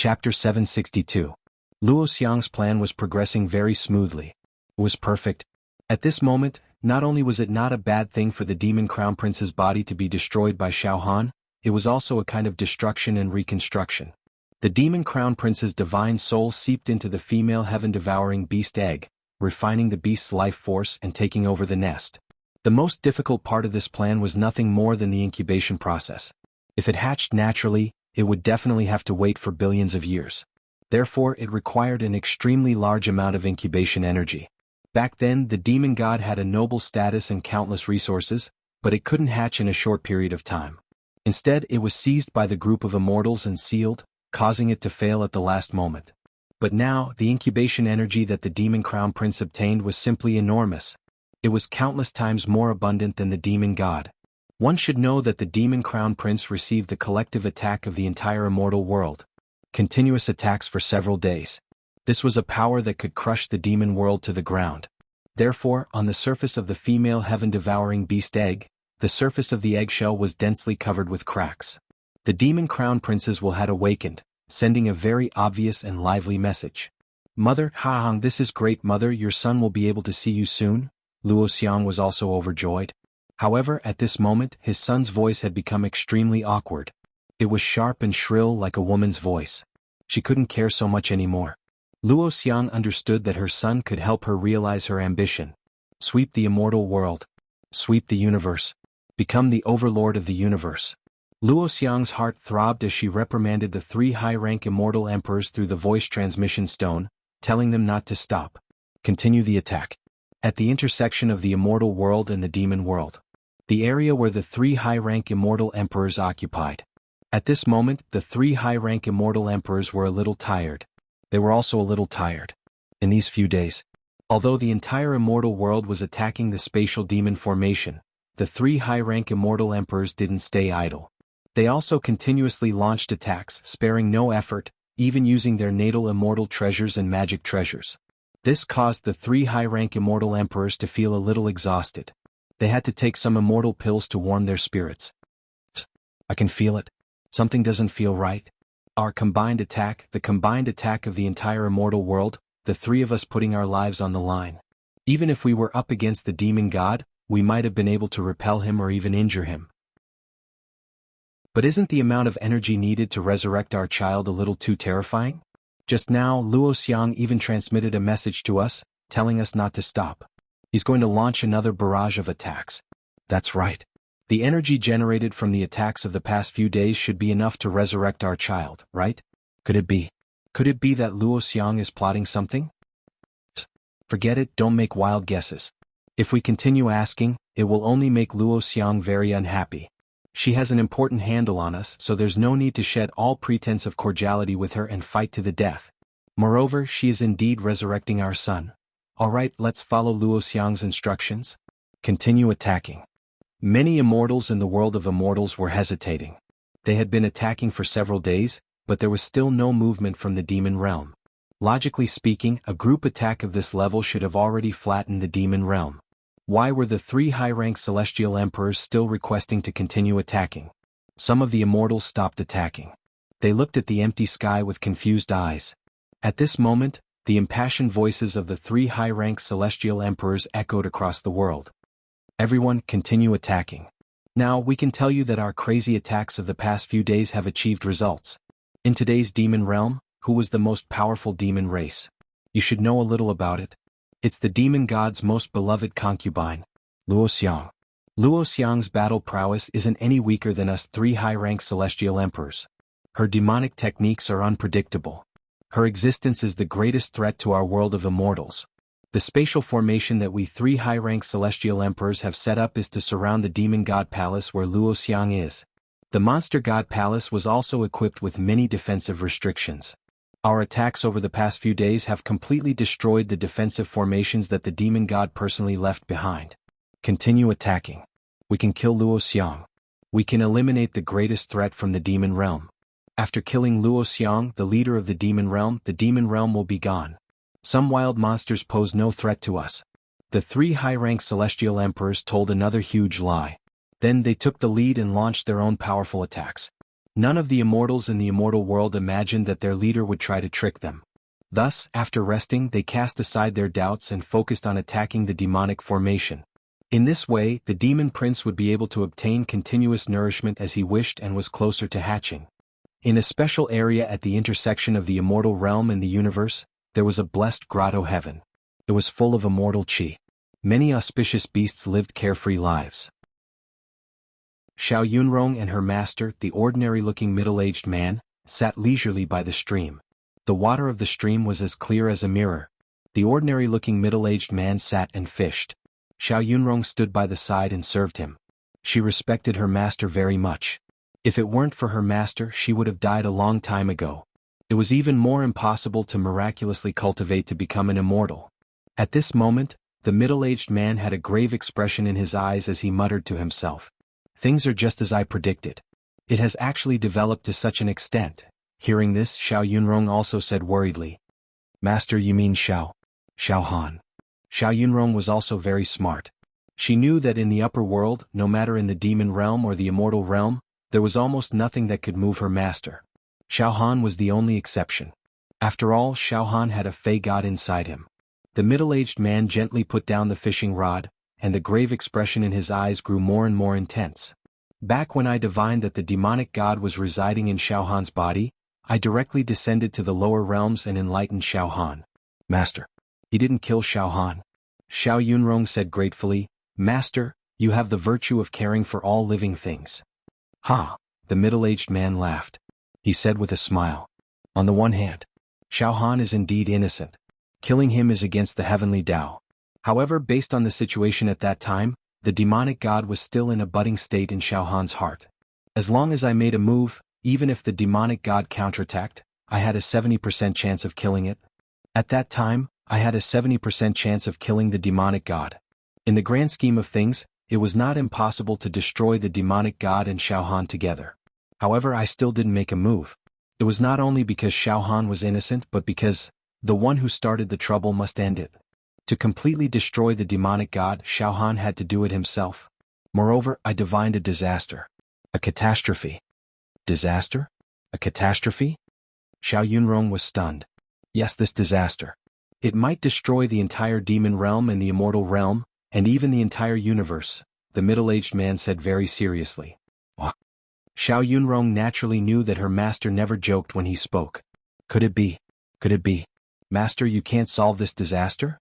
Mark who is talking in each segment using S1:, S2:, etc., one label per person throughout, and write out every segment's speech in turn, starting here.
S1: Chapter 762. Luo Xiang's plan was progressing very smoothly. It was perfect. At this moment, not only was it not a bad thing for the Demon Crown Prince's body to be destroyed by Xiaohan, it was also a kind of destruction and reconstruction. The Demon Crown Prince's divine soul seeped into the female heaven-devouring beast egg, refining the beast's life force and taking over the nest. The most difficult part of this plan was nothing more than the incubation process. If it hatched naturally, it would definitely have to wait for billions of years. Therefore, it required an extremely large amount of incubation energy. Back then, the demon god had a noble status and countless resources, but it couldn't hatch in a short period of time. Instead, it was seized by the group of immortals and sealed, causing it to fail at the last moment. But now, the incubation energy that the Demon Crown Prince obtained was simply enormous. It was countless times more abundant than the demon god. One should know that the Demon Crown Prince received the collective attack of the entire immortal world. Continuous attacks for several days. This was a power that could crush the demon world to the ground. Therefore, on the surface of the female heaven-devouring beast egg, the surface of the eggshell was densely covered with cracks. The Demon Crown Princes had awakened, sending a very obvious and lively message. "Mother, Hahang, this is great, Mother, your son will be able to see you soon." Luo Xiang was also overjoyed. However, at this moment, his son's voice had become extremely awkward. It was sharp and shrill like a woman's voice. She couldn't care so much anymore. Luo Xiang understood that her son could help her realize her ambition. Sweep the immortal world. Sweep the universe. Become the overlord of the universe. Luo Xiang's heart throbbed as she reprimanded the 3 high-rank immortal emperors through the voice transmission stone, telling them not to stop. Continue the attack. At the intersection of the immortal world and the demon world. The area where the 3 high-rank immortal emperors occupied. At this moment, the 3 high-rank immortal emperors were a little tired. They were also a little tired. In these few days, although the entire immortal world was attacking the spatial demon formation, the 3 high-rank immortal emperors didn't stay idle. They also continuously launched attacks, sparing no effort, even using their natal immortal treasures and magic treasures. This caused the 3 high-rank immortal emperors to feel a little exhausted. They had to take some immortal pills to warm their spirits. "I can feel it. Something doesn't feel right. Our combined attack, the combined attack of the entire immortal world, the 3 of us putting our lives on the line. Even if we were up against the demon god, we might have been able to repel him or even injure him. But isn't the amount of energy needed to resurrect our child a little too terrifying?" Just now, Luo Xiang even transmitted a message to us, telling us not to stop. He's going to launch another barrage of attacks. That's right. The energy generated from the attacks of the past few days should be enough to resurrect our child, right? Could it be? Could it be that Luo Xiang is plotting something? Forget it, don't make wild guesses. If we continue asking, it will only make Luo Xiang very unhappy. She has an important handle on us, so there's no need to shed all pretense of cordiality with her and fight to the death. Moreover, she is indeed resurrecting our son. Alright, let's follow Luo Xiang's instructions. Continue attacking. Many immortals in the world of immortals were hesitating. They had been attacking for several days, but there was still no movement from the demon realm. Logically speaking, a group attack of this level should have already flattened the demon realm. Why were the 3 high-rank celestial emperors still requesting to continue attacking? Some of the immortals stopped attacking. They looked at the empty sky with confused eyes. At this moment, the impassioned voices of the 3 high-rank celestial emperors echoed across the world. "Everyone, continue attacking. Now, we can tell you that our crazy attacks of the past few days have achieved results. In today's demon realm, who was the most powerful demon race? You should know a little about it. It's the demon god's most beloved concubine, Luo Xiang. Luo Xiang's battle prowess isn't any weaker than us 3 high-rank celestial emperors. Her demonic techniques are unpredictable. Her existence is the greatest threat to our world of immortals. The spatial formation that we 3 high-rank celestial emperors have set up is to surround the demon god palace where Luo Xiang is. The monster god palace was also equipped with many defensive restrictions. Our attacks over the past few days have completely destroyed the defensive formations that the demon god personally left behind. Continue attacking. We can kill Luo Xiang. We can eliminate the greatest threat from the demon realm. After killing Luo Xiang, the leader of the demon realm will be gone. Some wild monsters pose no threat to us. The 3 high-rank celestial emperors told another huge lie. Then they took the lead and launched their own powerful attacks. None of the immortals in the immortal world imagined that their leader would try to trick them. Thus, after resting, they cast aside their doubts and focused on attacking the demonic formation. In this way, the demon prince would be able to obtain continuous nourishment as he wished and was closer to hatching. In a special area at the intersection of the immortal realm and the universe, there was a blessed grotto heaven. It was full of immortal chi. Many auspicious beasts lived carefree lives. Xiao Yunrong and her master, the ordinary-looking middle-aged man, sat leisurely by the stream. The water of the stream was as clear as a mirror. The ordinary-looking middle-aged man sat and fished. Xiao Yunrong stood by the side and served him. She respected her master very much. If it weren't for her master, she would have died a long time ago. It was even more impossible to miraculously cultivate to become an immortal. At this moment, the middle-aged man had a grave expression in his eyes as he muttered to himself. Things are just as I predicted. It has actually developed to such an extent. Hearing this, Xiao Yunrong also said worriedly, Master, you mean Xiao Han. Xiao Yunrong was also very smart. She knew that in the upper world, no matter in the demon realm or the immortal realm, there was almost nothing that could move her master. Xiao Han was the only exception. After all, Xiao Han had a fey god inside him. The middle-aged man gently put down the fishing rod, and the grave expression in his eyes grew more and more intense. Back when I divined that the demonic god was residing in Xiao Han's body, I directly descended to the lower realms and enlightened Xiao Han. Master, he didn't kill Xiao Han. Xiao Yunrong said gratefully, Master, you have the virtue of caring for all living things. Ha! The middle-aged man laughed. He said with a smile. On the one hand, Xiao Han is indeed innocent. Killing him is against the heavenly Tao. However, based on the situation at that time, the demonic god was still in a budding state in Xiao Han's heart. As long as I made a move, even if the demonic god counterattacked, I had a 70% chance of killing it. At that time, I had a 70% chance of killing the demonic god. In the grand scheme of things, it was not impossible to destroy the demonic god and Xiao Han together. However, I still didn't make a move. It was not only because Xiao Han was innocent but because the one who started the trouble must end it. To completely destroy the demonic god, Xiao Han had to do it himself. Moreover, I divined a disaster. A catastrophe. Disaster? A catastrophe? Xiao Yunrong was stunned. Yes, this disaster. It might destroy the entire demon realm and the immortal realm, and even the entire universe, the middle-aged man said very seriously. What? Xiao Yunrong naturally knew that her master never joked when he spoke. Could it be? Could it be? Master, you can't solve this disaster?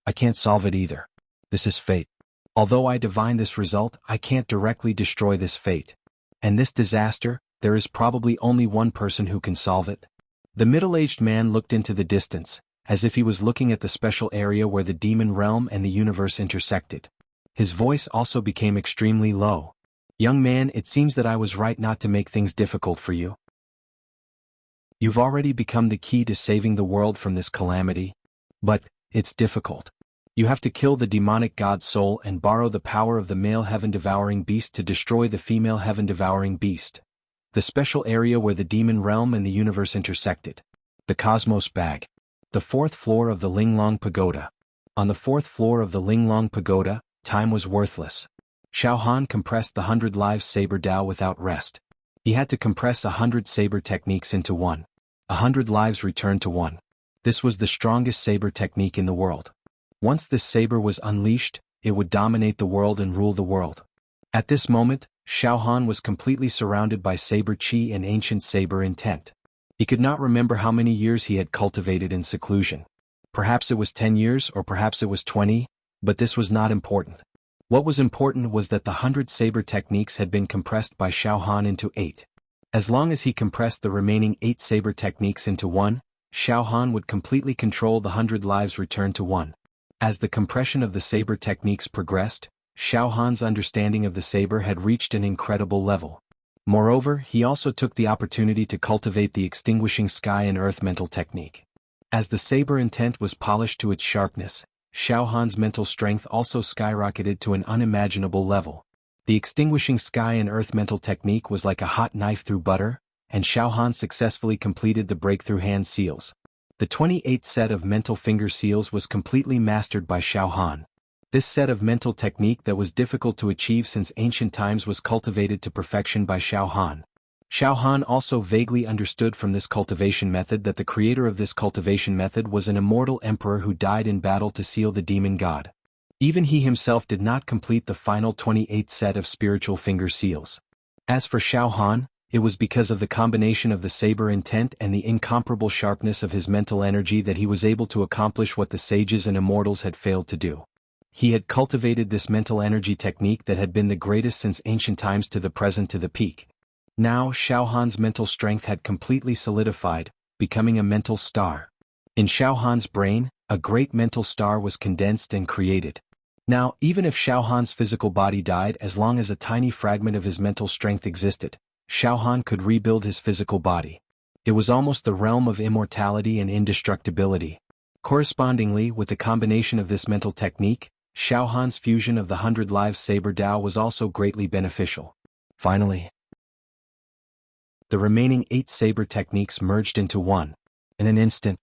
S1: I can't solve it either. This is fate. Although I divine this result, I can't directly destroy this fate. And this disaster, there is probably only one person who can solve it. The middle-aged man looked into the distance, as if he was looking at the special area where the demon realm and the universe intersected. His voice also became extremely low. Young man, it seems that I was right not to make things difficult for you. You've already become the key to saving the world from this calamity. But it's difficult. You have to kill the demonic god's soul and borrow the power of the male heaven-devouring beast to destroy the female heaven-devouring beast. The special area where the demon realm and the universe intersected. The Cosmos Bag. The fourth floor of the Linglong Pagoda. On the fourth floor of the Linglong Pagoda, time was worthless. Xiao Han compressed the 100 lives saber Tao without rest. He had to compress 100 saber techniques into one. 100 lives returned to one. This was the strongest saber technique in the world. Once this saber was unleashed, it would dominate the world and rule the world. At this moment, Xiao Han was completely surrounded by saber chi and ancient saber intent. He could not remember how many years he had cultivated in seclusion. Perhaps it was 10 years or perhaps it was 20, but this was not important. What was important was that the 100 saber techniques had been compressed by Xiao Han into 8. As long as he compressed the remaining 8 saber techniques into one, Xiao Han would completely control the 100 lives returned to one. As the compression of the saber techniques progressed, Xiao Han's understanding of the saber had reached an incredible level. Moreover, he also took the opportunity to cultivate the extinguishing sky and earth mental technique. As the saber intent was polished to its sharpness, Xiao Han's mental strength also skyrocketed to an unimaginable level. The extinguishing sky and earth mental technique was like a hot knife through butter, and Xiao Han successfully completed the breakthrough hand seals. The 28th set of mental finger seals was completely mastered by Xiao Han. This set of mental technique that was difficult to achieve since ancient times was cultivated to perfection by Xiao Han. Xiao Han also vaguely understood from this cultivation method that the creator of this cultivation method was an immortal emperor who died in battle to seal the demon god. Even he himself did not complete the final 28th set of spiritual finger seals. As for Xiao Han, it was because of the combination of the saber intent and the incomparable sharpness of his mental energy that he was able to accomplish what the sages and immortals had failed to do. He had cultivated this mental energy technique that had been the greatest since ancient times to the present to the peak. Now Xiao Han's mental strength had completely solidified, becoming a mental star. In Xiao Han's brain, a great mental star was condensed and created. Now, even if Xiao Han's physical body died, as long as a tiny fragment of his mental strength existed, Xiao Han could rebuild his physical body. It was almost the realm of immortality and indestructibility. Correspondingly, with the combination of this mental technique, Xiao Han's fusion of the 100 Lives Saber Dao was also greatly beneficial. Finally, the remaining 8 saber techniques merged into one. In an instant,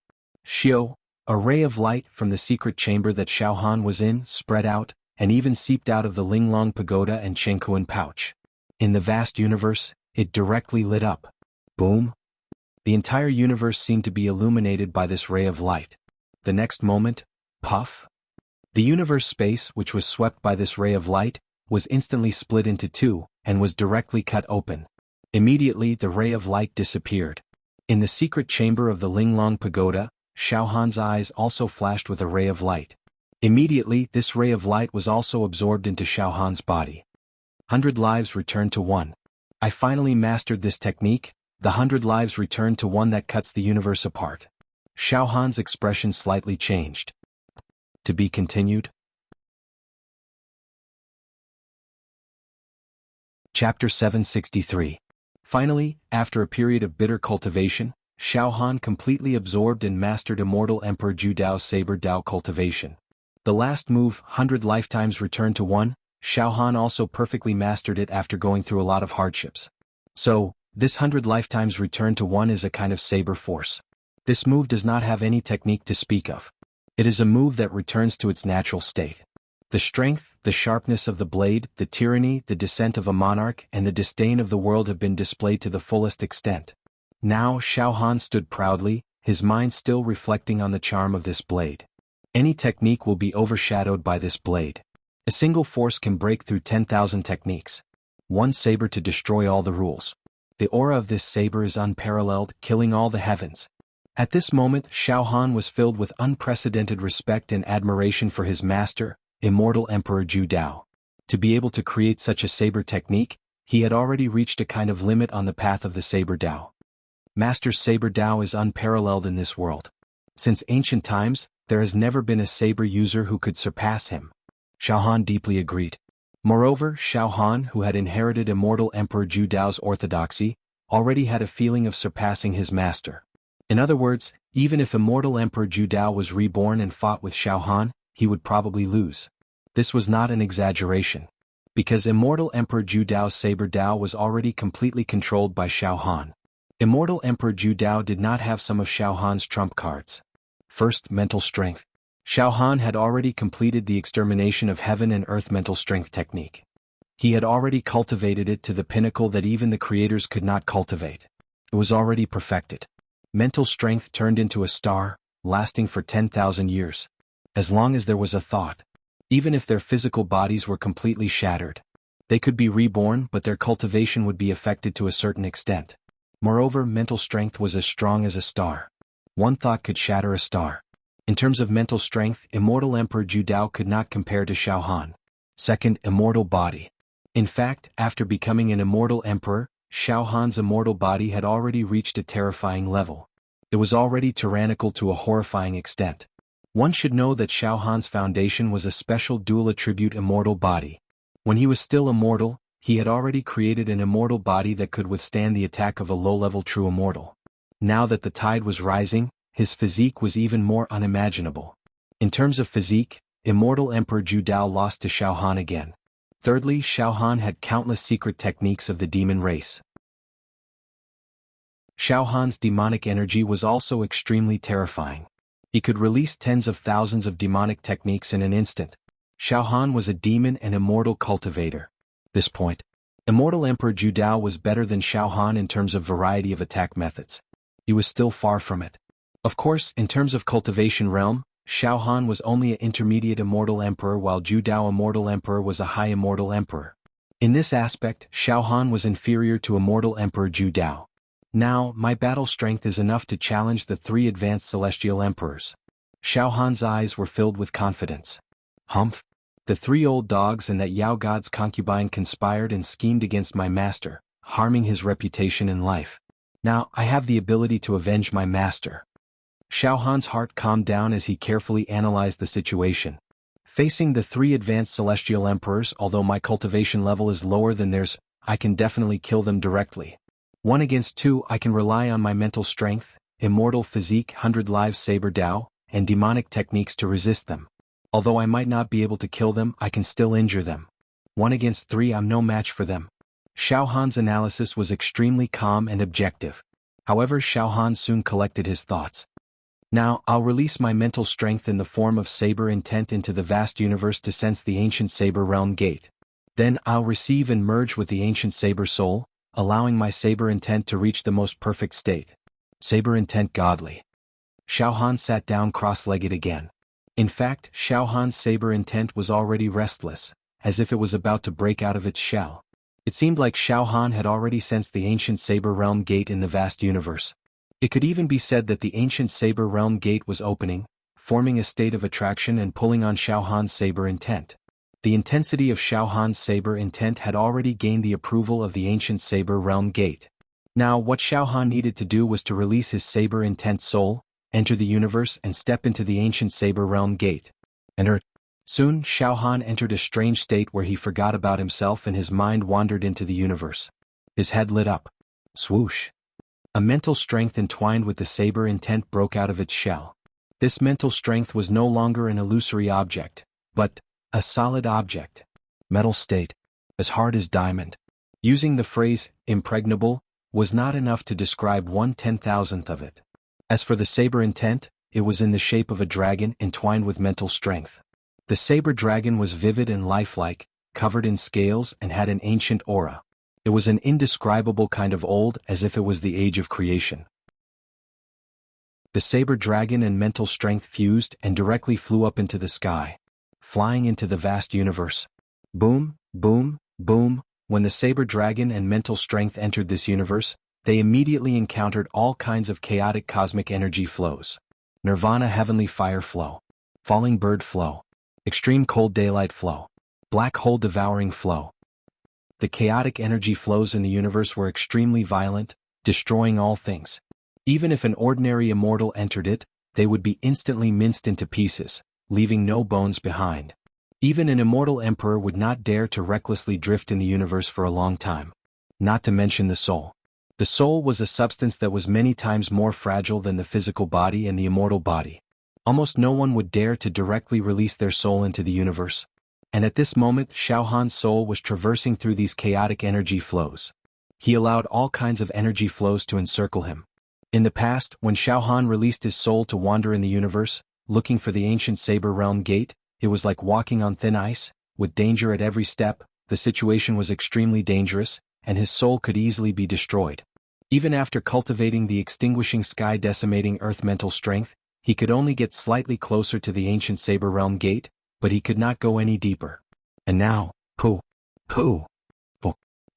S1: Xiao, a ray of light from the secret chamber that Xiao Han was in, spread out, and even seeped out of the Linglong Pagoda and Chengkuan pouch. In the vast universe, it directly lit up. Boom! The entire universe seemed to be illuminated by this ray of light. The next moment, puff! The universe space, which was swept by this ray of light, was instantly split into two, and was directly cut open. Immediately the ray of light disappeared. In the secret chamber of the Linglong Pagoda, Xiao Han's eyes also flashed with a ray of light. Immediately this ray of light was also absorbed into Xiao Han's body. 100 lives returned to one. I finally mastered this technique, the 100 lives returned to one that cuts the universe apart. Xiao Han's expression slightly changed. To be continued. Chapter 763. Finally, after a period of bitter cultivation, Xiao Han completely absorbed and mastered Immortal Emperor Ju Dao's Saber Dao cultivation. The last move, 100 lifetimes return to one, Xiao Han also perfectly mastered it after going through a lot of hardships. So, this 100 lifetimes return to one is a kind of saber force. This move does not have any technique to speak of. It is a move that returns to its natural state. The strength, the sharpness of the blade, the tyranny, the descent of a monarch, and the disdain of the world have been displayed to the fullest extent. Now Xiao Han stood proudly, his mind still reflecting on the charm of this blade. Any technique will be overshadowed by this blade. A single force can break through 10,000 techniques. One saber to destroy all the rules. The aura of this saber is unparalleled, killing all the heavens. At this moment, Xiao Han was filled with unprecedented respect and admiration for his master, Immortal Emperor Ju Dao. To be able to create such a saber technique, he had already reached a kind of limit on the path of the Saber Dao. Master Saber Dao is unparalleled in this world. Since ancient times, there has never been a saber user who could surpass him. Xiao Han deeply agreed. Moreover, Xiao Han, who had inherited Immortal Emperor Ju Dao's orthodoxy, already had a feeling of surpassing his master. In other words, even if Immortal Emperor Ju Dao was reborn and fought with Xiao Han, he would probably lose. This was not an exaggeration. Because Immortal Emperor Ju Dao's Saber Dao was already completely controlled by Xiao Han. Immortal Emperor Ju Dao did not have some of Xiao Han's trump cards. First, mental strength. Xiao Han had already completed the extermination of heaven and earth mental strength technique. He had already cultivated it to the pinnacle that even the creators could not cultivate. It was already perfected. Mental strength turned into a star, lasting for 10,000 years. As long as there was a thought. Even if their physical bodies were completely shattered. They could be reborn, but their cultivation would be affected to a certain extent. Moreover, mental strength was as strong as a star. One thought could shatter a star. In terms of mental strength, Immortal Emperor Ju Dao could not compare to Xiao Han. Second, immortal body. In fact, after becoming an immortal emperor, Xiao Han's immortal body had already reached a terrifying level. It was already tyrannical to a horrifying extent. One should know that Xiao Han's foundation was a special dual attribute immortal body. When he was still immortal, he had already created an immortal body that could withstand the attack of a low-level true immortal. Now that the tide was rising, his physique was even more unimaginable. In terms of physique, Immortal Emperor Ju Dao lost to Xiao Han again. Thirdly, Xiao Han had countless secret techniques of the demon race. Xiao Han's demonic energy was also extremely terrifying. He could release tens of thousands of demonic techniques in an instant. Xiao Han was a demon and immortal cultivator. This point. Immortal Emperor Zhu Dao was better than Xiao Han in terms of variety of attack methods. He was still far from it. Of course, in terms of cultivation realm, Xiao Han was only an intermediate Immortal Emperor while Zhu Dao Immortal Emperor was a high Immortal Emperor. In this aspect, Xiao Han was inferior to Immortal Emperor Zhu Dao. Now, my battle strength is enough to challenge the 3 advanced Celestial Emperors. Xiao Han's eyes were filled with confidence. Humph! The 3 old dogs and that Yao God's concubine conspired and schemed against my master, harming his reputation in life. Now, I have the ability to avenge my master. Xiao Han's heart calmed down as he carefully analyzed the situation. Facing the 3 advanced Celestial Emperors, although my cultivation level is lower than theirs, I can definitely kill them directly. 1 against 2, I can rely on my mental strength, immortal physique, 100 lives saber Dao, and demonic techniques to resist them. Although I might not be able to kill them, I can still injure them. 1 against 3, I'm no match for them. Xiao Han's analysis was extremely calm and objective. However, Xiao Han soon collected his thoughts. Now, I'll release my mental strength in the form of saber intent into the vast universe to sense the ancient saber realm gate. Then I'll receive and merge with the ancient saber soul, allowing my saber intent to reach the most perfect state. Saber intent godly. Xiao Han sat down cross-legged again. In fact, Xiao Han's saber intent was already restless, as if it was about to break out of its shell. It seemed like Xiao Han had already sensed the ancient saber realm gate in the vast universe. It could even be said that the ancient saber realm gate was opening, forming a state of attraction and pulling on Xiao Han's saber intent. The intensity of Xiao Han's saber intent had already gained the approval of the ancient saber realm gate. Now what Xiao Han needed to do was to release his saber intent soul, enter the universe and step into the ancient saber realm gate. Enter. Soon Xiao Han entered a strange state where he forgot about himself and his mind wandered into the universe. His head lit up. Swoosh. A mental strength entwined with the saber intent broke out of its shell. This mental strength was no longer an illusory object, but a solid object. Metal state. As hard as diamond. Using the phrase, impregnable, was not enough to describe 1/10,000th of it. As for the saber intent, it was in the shape of a dragon entwined with mental strength. The saber dragon was vivid and lifelike, covered in scales and had an ancient aura. It was an indescribable kind of old, as if it was the age of creation. The saber dragon and mental strength fused and directly flew up into the sky, flying into the vast universe. Boom, boom, boom. When the saber dragon and mental strength entered this universe, they immediately encountered all kinds of chaotic cosmic energy flows. Nirvana heavenly fire flow. Falling bird flow. Extreme cold daylight flow. Black hole devouring flow. The chaotic energy flows in the universe were extremely violent, destroying all things. Even if an ordinary immortal entered it, they would be instantly minced into pieces, leaving no bones behind. Even an immortal emperor would not dare to recklessly drift in the universe for a long time. Not to mention the soul. The soul was a substance that was many times more fragile than the physical body and the immortal body. Almost no one would dare to directly release their soul into the universe. And at this moment, Xiao Han's soul was traversing through these chaotic energy flows. He allowed all kinds of energy flows to encircle him. In the past, when Xiao Han released his soul to wander in the universe, looking for the ancient saber realm gate, it was like walking on thin ice, with danger at every step. The situation was extremely dangerous, and his soul could easily be destroyed. Even after cultivating the extinguishing sky decimating earth mental strength, he could only get slightly closer to the ancient saber realm gate, but he could not go any deeper. And now, pooh.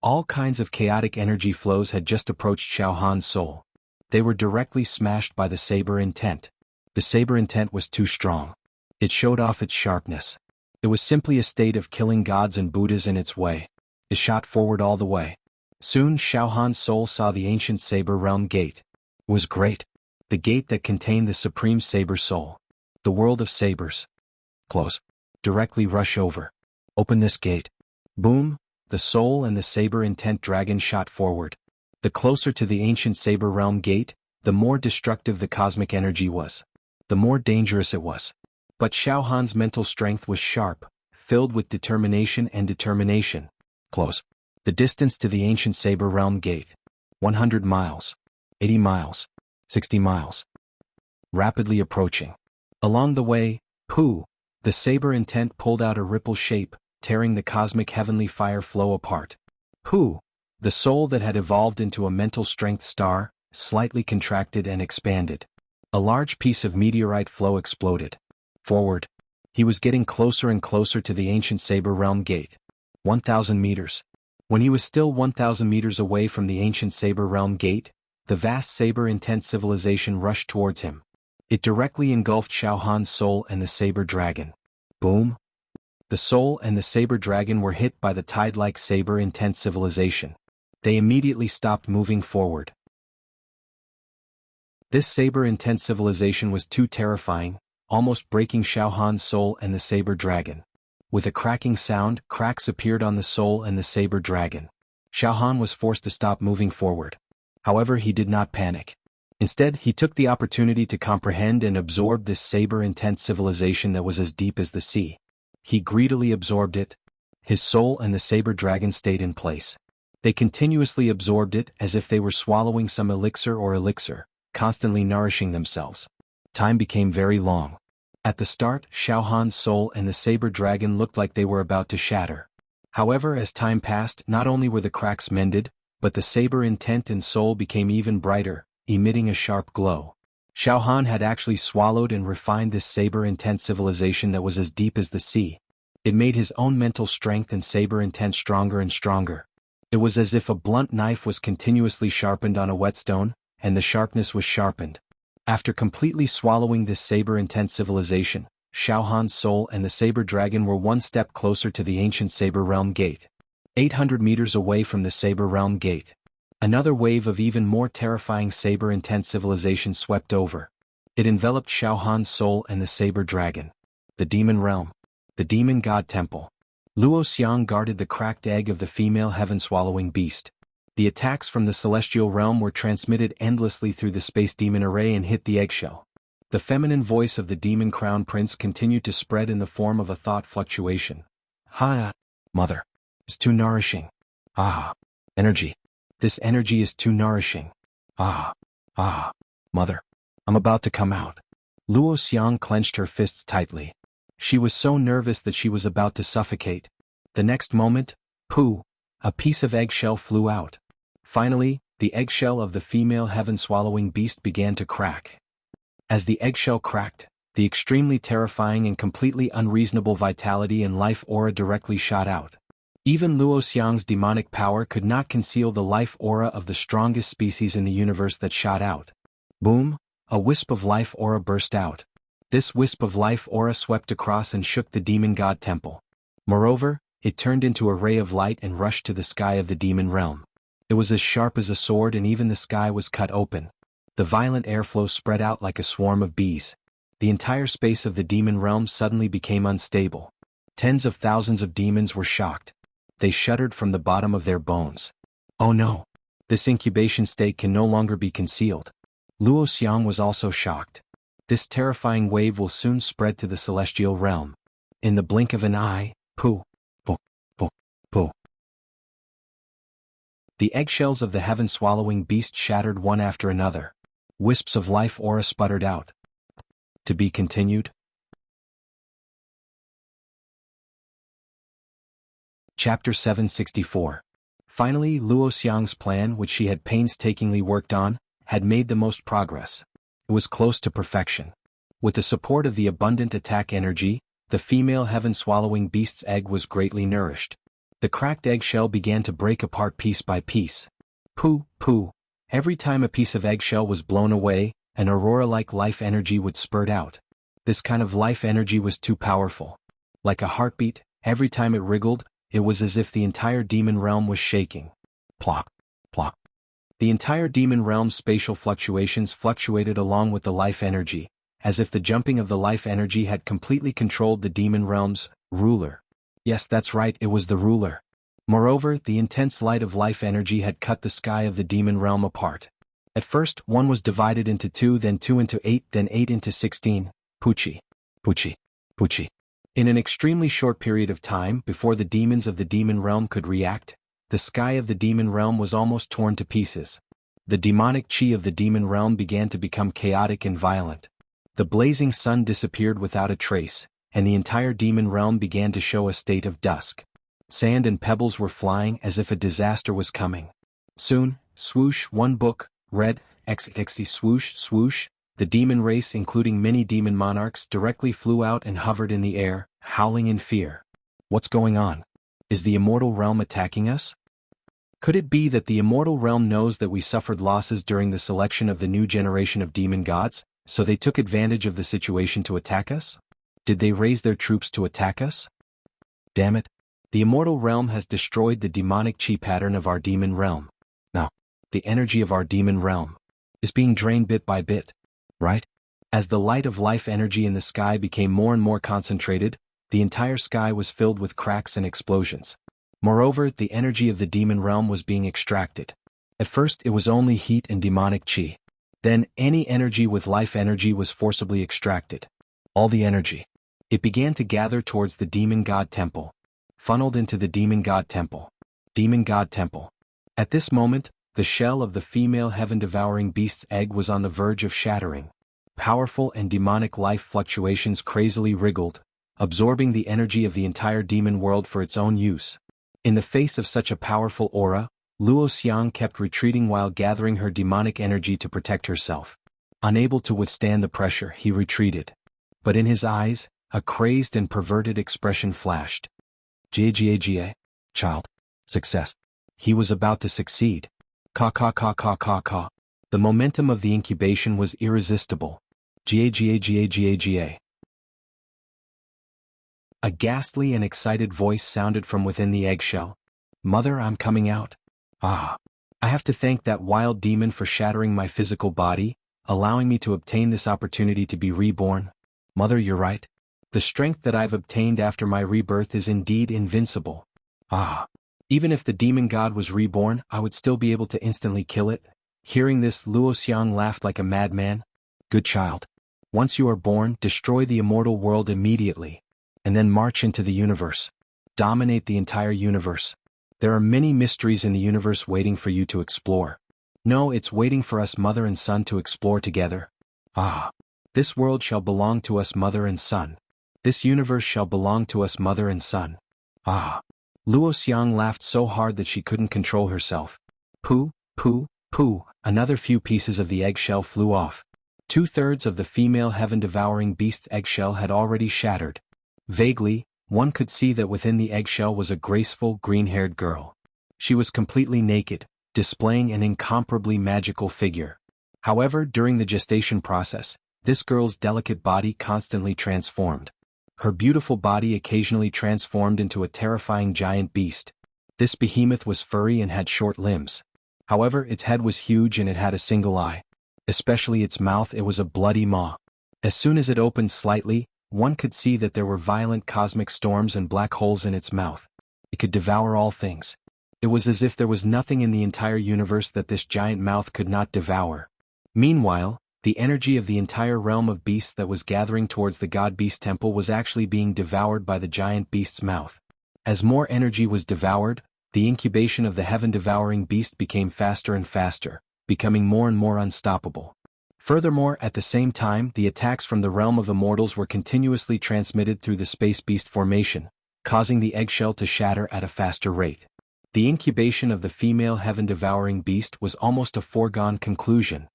S1: All kinds of chaotic energy flows had just approached Xiao Han's soul. They were directly smashed by the saber intent. The saber intent was too strong. It showed off its sharpness. It was simply a state of killing gods and Buddhas in its way. It shot forward all the way. Soon Xiao Han's soul saw the ancient saber realm gate. It was great. The gate that contained the supreme saber soul. The world of sabers. Close. Directly rush over. Open this gate. Boom, the soul and the saber intent dragon shot forward. The closer to the ancient saber realm gate, the more destructive the cosmic energy was. The more dangerous it was. But Xiao Han's mental strength was sharp, filled with determination and determination. Close. The distance to the ancient saber realm gate. 100 miles. 80 miles. 60 miles. Rapidly approaching. Along the way, the saber intent pulled out a ripple shape, tearing the cosmic heavenly fire flow apart. Pu, the soul that had evolved into a mental strength star, slightly contracted and expanded. A large piece of meteorite flow exploded. Forward. He was getting closer and closer to the ancient Saber Realm gate. 1,000 meters. When he was still 1,000 meters away from the ancient Saber Realm gate, the vast saber-intent civilization rushed towards him. It directly engulfed Xiao Han's soul and the saber dragon. Boom! The soul and the saber dragon were hit by the tide-like saber-intent civilization. They immediately stopped moving forward. This saber-intent civilization was too terrifying, almost breaking Xiao Han's soul and the saber dragon. With a cracking sound, cracks appeared on the soul and the saber dragon. Xiao Han was forced to stop moving forward. However, he did not panic. Instead, he took the opportunity to comprehend and absorb this saber-intent civilization that was as deep as the sea. He greedily absorbed it. His soul and the saber dragon stayed in place. They continuously absorbed it as if they were swallowing some elixir, constantly nourishing themselves. Time became very long. At the start, Xiao Han's soul and the saber dragon looked like they were about to shatter. However, as time passed, not only were the cracks mended, but the saber intent and soul became even brighter, emitting a sharp glow. Xiao Han had actually swallowed and refined this saber intent civilization that was as deep as the sea. It made his own mental strength and saber intent stronger and stronger. It was as if a blunt knife was continuously sharpened on a whetstone, and the sharpness was sharpened. After completely swallowing this saber-intent civilization, Xiao Han's soul and the saber dragon were one step closer to the ancient Saber Realm gate. 800 meters away from the Saber Realm gate. Another wave of even more terrifying saber-intent civilization swept over. It enveloped Xiao Han's soul and the saber dragon. The Demon Realm. The Demon God Temple. Luo Xiang guarded the cracked egg of the female heaven-swallowing beast. The attacks from the celestial realm were transmitted endlessly through the space demon array and hit the eggshell. The feminine voice of the demon crown prince continued to spread in the form of a thought fluctuation. Mother. It's too nourishing. Energy. This energy is too nourishing. Mother. I'm about to come out. Luo Xiang clenched her fists tightly. She was so nervous that she was about to suffocate. The next moment, a piece of eggshell flew out. Finally, the eggshell of the female heaven-swallowing beast began to crack. As the eggshell cracked, the extremely terrifying and completely unreasonable vitality and life aura directly shot out. Even Luo Xiang's demonic power could not conceal the life aura of the strongest species in the universe that shot out. Boom! A wisp of life aura burst out. This wisp of life aura swept across and shook the demon god temple. Moreover, it turned into a ray of light and rushed to the sky of the demon realm. It was as sharp as a sword and even the sky was cut open. The violent airflow spread out like a swarm of bees. The entire space of the demon realm suddenly became unstable. Tens of thousands of demons were shocked. They shuddered from the bottom of their bones. Oh no! This incubation state can no longer be concealed. Luo Xiang was also shocked. This terrifying wave will soon spread to the celestial realm. In the blink of an eye, the eggshells of the heaven-swallowing beast shattered one after another. Wisps of life aura sputtered out. To be continued. Chapter 764. Finally, Luo Xiang's plan, which she had painstakingly worked on, had made the most progress. It was close to perfection. With the support of the abundant attack energy, the female heaven-swallowing beast's egg was greatly nourished. The cracked eggshell began to break apart piece by piece. Every time a piece of eggshell was blown away, an aurora-like life energy would spurt out. This kind of life energy was too powerful. Like a heartbeat, every time it wriggled, it was as if the entire demon realm was shaking. Plop, plop. The entire demon realm's spatial fluctuations fluctuated along with the life energy, as if the jumping of the life energy had completely controlled the demon realm's ruler. Yes, that's right, it was the ruler. Moreover, the intense light of life energy had cut the sky of the demon realm apart. At first, one was divided into 2, then 2 into 8, then 8 into 16. Puchi. In an extremely short period of time, before the demons of the demon realm could react, the sky of the demon realm was almost torn to pieces. The demonic chi of the demon realm began to become chaotic and violent. The blazing sun disappeared without a trace, and the entire demon realm began to show a state of dusk. Sand and pebbles were flying as if a disaster was coming. Soon, swoosh, one book, read, XXC swoosh, swoosh, the demon race including many demon monarchs directly flew out and hovered in the air, howling in fear. What's going on? Is the immortal realm attacking us? Could it be that the immortal realm knows that we suffered losses during the selection of the new generation of demon gods, so they took advantage of the situation to attack us? Did they raise their troops to attack us? Damn it. The immortal realm has destroyed the demonic chi pattern of our demon realm. Now, the energy of our demon realm is being drained bit by bit, right? As the light of life energy in the sky became more and more concentrated, the entire sky was filled with cracks and explosions. Moreover, the energy of the demon realm was being extracted. At first it was only heat and demonic chi. Then any energy with life energy was forcibly extracted. All the energy. It began to gather towards the demon god temple. Funneled into the demon god temple. Demon god temple. At this moment, the shell of the female heaven-devouring beast's egg was on the verge of shattering. Powerful and demonic life fluctuations crazily wriggled, absorbing the energy of the entire demon world for its own use. In the face of such a powerful aura, Luo Xiang kept retreating while gathering her demonic energy to protect herself. Unable to withstand the pressure, he retreated. But in his eyes, a crazed and perverted expression flashed. Jia, child. Success. He was about to succeed. Ka. The momentum of the incubation was irresistible. Jia. A ghastly and excited voice sounded from within the eggshell. Mother, I'm coming out. Ah. I have to thank that wild demon for shattering my physical body, allowing me to obtain this opportunity to be reborn. Mother, you're right. The strength that I've obtained after my rebirth is indeed invincible. Ah. Even if the demon god was reborn, I would still be able to instantly kill it. Hearing this, Luo Xiang laughed like a madman. Good child. Once you are born, destroy the immortal world immediately. And then march into the universe. Dominate the entire universe. There are many mysteries in the universe waiting for you to explore. No, it's waiting for us mother and son to explore together. Ah. This world shall belong to us mother and son. This universe shall belong to us mother and son. Ah. Luo Xiang laughed so hard that she couldn't control herself. Pooh. Another few pieces of the eggshell flew off. 2/3 of the female heaven-devouring beast's eggshell had already shattered. Vaguely, one could see that within the eggshell was a graceful, green-haired girl. She was completely naked, displaying an incomparably magical figure. However, during the gestation process, this girl's delicate body constantly transformed. Her beautiful body occasionally transformed into a terrifying giant beast. This behemoth was furry and had short limbs. However, its head was huge and it had a single eye. Especially its mouth, it was a bloody maw. As soon as it opened slightly, one could see that there were violent cosmic storms and black holes in its mouth. It could devour all things. It was as if there was nothing in the entire universe that this giant mouth could not devour. Meanwhile, the energy of the entire realm of beasts that was gathering towards the god beast temple was actually being devoured by the giant beast's mouth. As more energy was devoured, the incubation of the heaven-devouring beast became faster and faster, becoming more and more unstoppable. Furthermore, at the same time, the attacks from the realm of immortals were continuously transmitted through the space beast formation, causing the eggshell to shatter at a faster rate. The incubation of the female heaven-devouring beast was almost a foregone conclusion.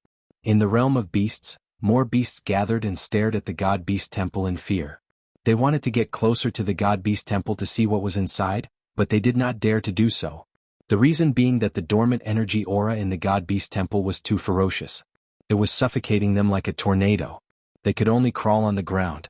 S1: In the realm of beasts, more beasts gathered and stared at the god beast temple in fear. They wanted to get closer to the god beast temple to see what was inside, but they did not dare to do so. The reason being that the dormant energy aura in the god beast temple was too ferocious. It was suffocating them like a tornado. They could only crawl on the ground.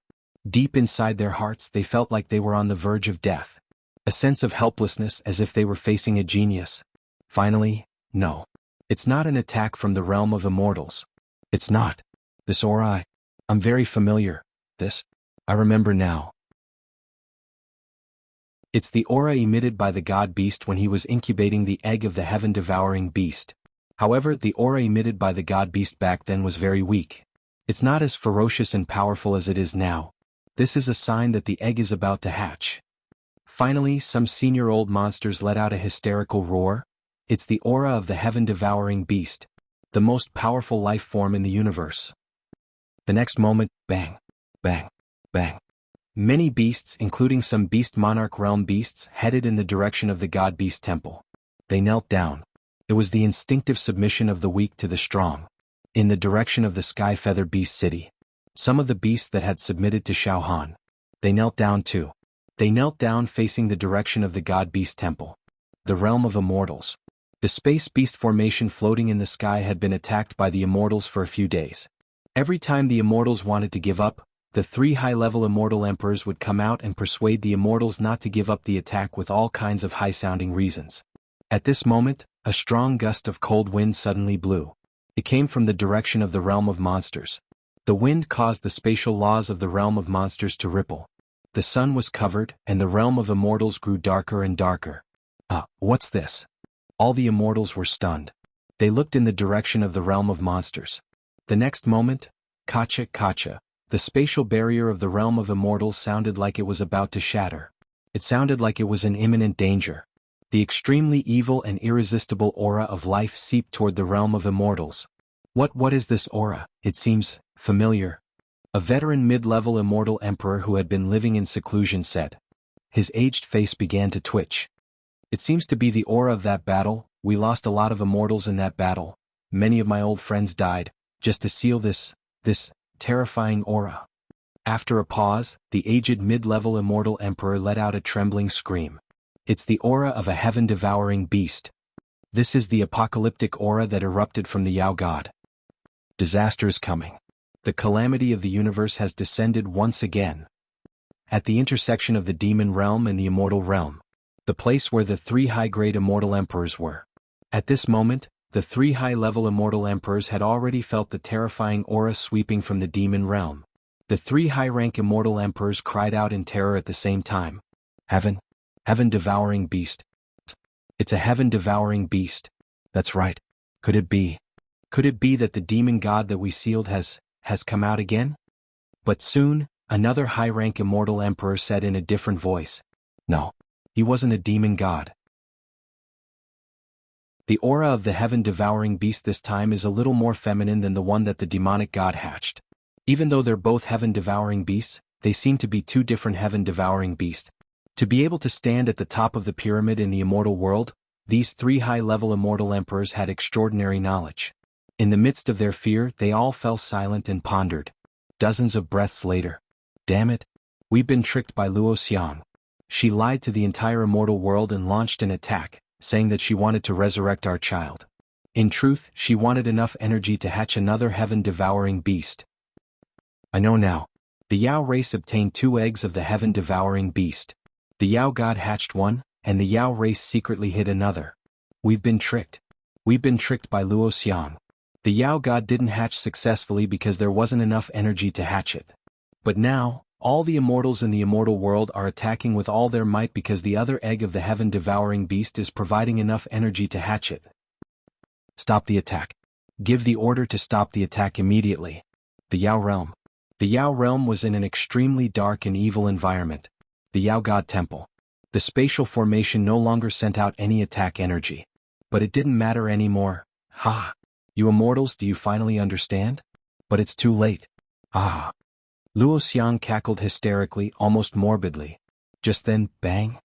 S1: Deep inside their hearts, they felt like they were on the verge of death. A sense of helplessness, as if they were facing a genius. Finally, no. It's not an attack from the realm of immortals. It's not. This aura, I'm very familiar. I remember now. It's the aura emitted by the god beast when he was incubating the egg of the heaven-devouring beast. However, the aura emitted by the god beast back then was very weak. It's not as ferocious and powerful as it is now. This is a sign that the egg is about to hatch. Finally, some senior old monsters let out a hysterical roar. It's the aura of the heaven-devouring beast, the most powerful life form in the universe. The next moment, bang, bang, bang. Many beasts, including some beast monarch realm beasts, headed in the direction of the god beast temple. They knelt down. It was the instinctive submission of the weak to the strong. In the direction of the sky feather beast city. Some of the beasts that had submitted to Shao Han. They knelt down too. They knelt down facing the direction of the god beast temple. The realm of immortals. The space beast formation floating in the sky had been attacked by the immortals for a few days. Every time the immortals wanted to give up, the 3 high-level immortal emperors would come out and persuade the immortals not to give up the attack with all kinds of high-sounding reasons. At this moment, a strong gust of cold wind suddenly blew. It came from the direction of the realm of monsters. The wind caused the spatial laws of the realm of monsters to ripple. The sun was covered, and the realm of immortals grew darker and darker. What's this? All the immortals were stunned. They looked in the direction of the realm of monsters. The next moment, Kacha, the spatial barrier of the realm of immortals sounded like it was about to shatter. It sounded like it was in imminent danger. The extremely evil and irresistible aura of life seeped toward the realm of immortals. What is this aura? It seems familiar. A veteran mid-level immortal emperor who had been living in seclusion said. His aged face began to twitch. It seems to be the aura of that battle. We lost a lot of immortals in that battle. Many of my old friends died, just to seal this terrifying aura. After a pause, the aged mid-level immortal emperor let out a trembling scream. It's the aura of a heaven-devouring beast. This is the apocalyptic aura that erupted from the Yao god. Disaster is coming. The calamity of the universe has descended once again. At the intersection of the demon realm and the immortal realm. The place where the 3 high-grade immortal emperors were. At this moment, the 3 high-level immortal emperors had already felt the terrifying aura sweeping from the demon realm. The 3 high-rank immortal emperors cried out in terror at the same time. Heaven-devouring beast. It's a heaven-devouring beast. That's right. Could it be that the demon god that we sealed has come out again? But soon, another high-rank immortal emperor said in a different voice. No, he wasn't a demon god. The aura of the heaven-devouring beast this time is a little more feminine than the one that the demonic god hatched. Even though they're both heaven-devouring beasts, they seem to be 2 different heaven-devouring beasts. To be able to stand at the top of the pyramid in the immortal world, these 3 high-level immortal emperors had extraordinary knowledge. In the midst of their fear, they all fell silent and pondered. Dozens of breaths later. Damn it. We've been tricked by Luoxiang. She lied to the entire immortal world and launched an attack, saying that she wanted to resurrect our child. In truth, she wanted enough energy to hatch another heaven-devouring beast. I know now. The Yao race obtained 2 eggs of the heaven-devouring beast. The Yao god hatched one, and the Yao race secretly hid another. We've been tricked. We've been tricked by Luoxiang. The Yao god didn't hatch successfully because there wasn't enough energy to hatch it. But now, all the immortals in the immortal world are attacking with all their might because the other egg of the heaven-devouring beast is providing enough energy to hatch it. Stop the attack. Give the order to stop the attack immediately. The Yao realm. The Yao realm was in an extremely dark and evil environment. The Yao god temple. The spatial formation no longer sent out any attack energy. But it didn't matter anymore. You immortals, do you finally understand? But it's too late. Luoxiang cackled hysterically, almost morbidly. Just then, bang.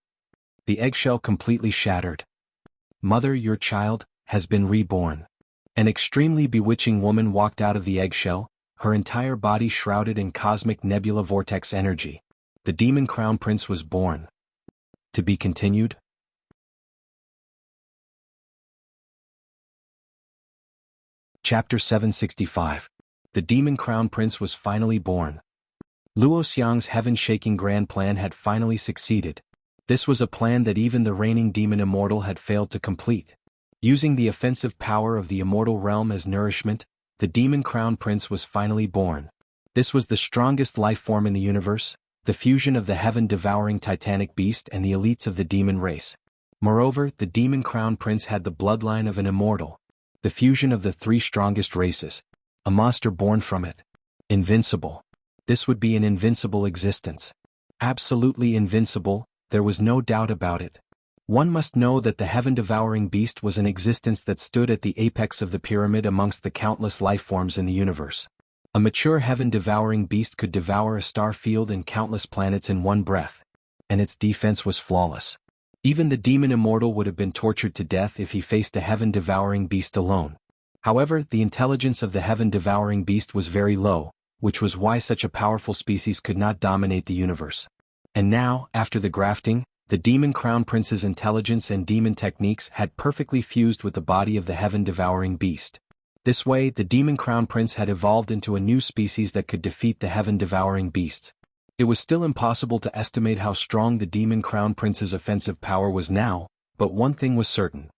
S1: The eggshell completely shattered. Mother, your child has been reborn. An extremely bewitching woman walked out of the eggshell, her entire body shrouded in cosmic nebula vortex energy. The demon crown prince was born. To be continued? Chapter 765. The demon crown prince was finally born. Luoxiang's heaven-shaking grand plan had finally succeeded. This was a plan that even the reigning demon immortal had failed to complete. Using the offensive power of the immortal realm as nourishment, the demon crown prince was finally born. This was the strongest life form in the universe, the fusion of the heaven-devouring titanic beast and the elites of the demon race. Moreover, the demon crown prince had the bloodline of an immortal. The fusion of the 3 strongest races. A monster born from it. Invincible. This would be an invincible existence. Absolutely invincible, there was no doubt about it. One must know that the heaven-devouring beast was an existence that stood at the apex of the pyramid amongst the countless life forms in the universe. A mature heaven-devouring beast could devour a star field and countless planets in one breath, and its defense was flawless. Even the demon immortal would have been tortured to death if he faced a heaven-devouring beast alone. However, the intelligence of the heaven-devouring beast was very low, which was why such a powerful species could not dominate the universe. And now, after the grafting, the demon crown prince's intelligence and demon techniques had perfectly fused with the body of the heaven-devouring beast. This way, the demon crown prince had evolved into a new species that could defeat the heaven-devouring beasts. It was still impossible to estimate how strong the demon crown prince's offensive power was now, but one thing was certain.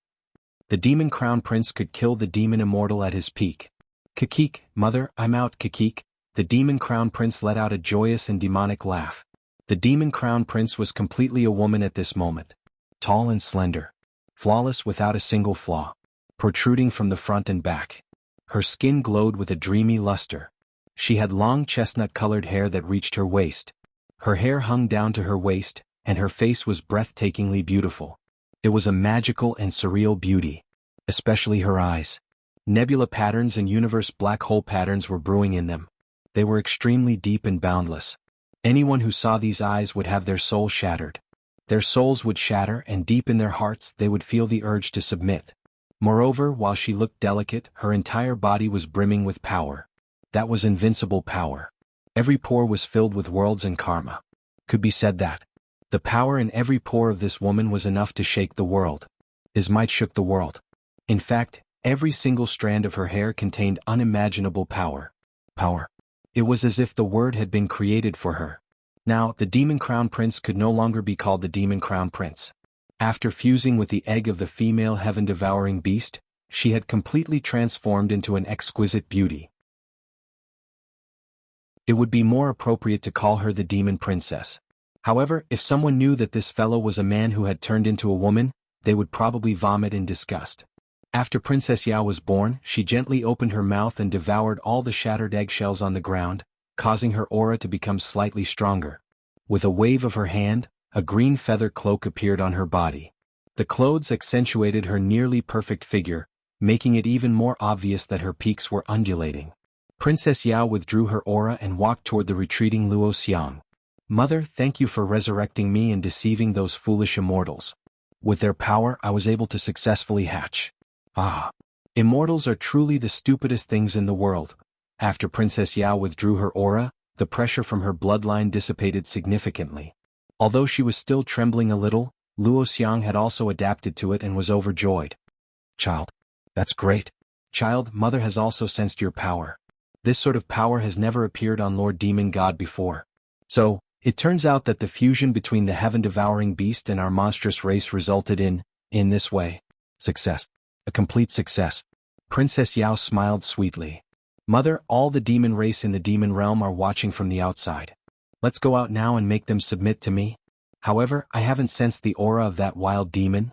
S1: The demon crown prince could kill the demon immortal at his peak. Kikik, mother, I'm out, Kikik. The demon crown prince let out a joyous and demonic laugh. The demon crown prince was completely a woman at this moment. Tall and slender. Flawless without a single flaw. Protruding from the front and back. Her skin glowed with a dreamy luster. She had long chestnut-colored hair that reached her waist. Her hair hung down to her waist, and her face was breathtakingly beautiful. It was a magical and surreal beauty. Especially her eyes. Nebula patterns and universe black hole patterns were brewing in them. They were extremely deep and boundless. Anyone who saw these eyes would have their soul shattered. Their souls would shatter, and deep in their hearts they would feel the urge to submit. Moreover, while she looked delicate, her entire body was brimming with power. That was invincible power. Every pore was filled with worlds and karma. Could be said that the power in every pore of this woman was enough to shake the world. His might shook the world. In fact, every single strand of her hair contained unimaginable power. Power. It was as if the word had been created for her. Now, the demon crown prince could no longer be called the demon crown prince. After fusing with the egg of the female heaven-devouring beast, she had completely transformed into an exquisite beauty. It would be more appropriate to call her the demon princess. However, if someone knew that this fellow was a man who had turned into a woman, they would probably vomit in disgust. After Princess Yao was born, she gently opened her mouth and devoured all the shattered eggshells on the ground, causing her aura to become slightly stronger. With a wave of her hand, a green feather cloak appeared on her body. The clothes accentuated her nearly perfect figure, making it even more obvious that her peaks were undulating. Princess Yao withdrew her aura and walked toward the retreating Luo Xiang. Mother, thank you for resurrecting me and deceiving those foolish immortals. With their power, I was able to successfully hatch. Ah. Immortals are truly the stupidest things in the world. After Princess Yao withdrew her aura, the pressure from her bloodline dissipated significantly. Although she was still trembling a little, Luo Xiang had also adapted to it and was overjoyed. Child. That's great. Child, Mother has also sensed your power. This sort of power has never appeared on Lord Demon God before. So, it turns out that the fusion between the heaven-devouring beast and our monstrous race resulted in this way, success. A complete success. Princess Yao smiled sweetly. Mother, all the demon race in the demon realm are watching from the outside. Let's go out now and make them submit to me. However, I haven't sensed the aura of that wild demon.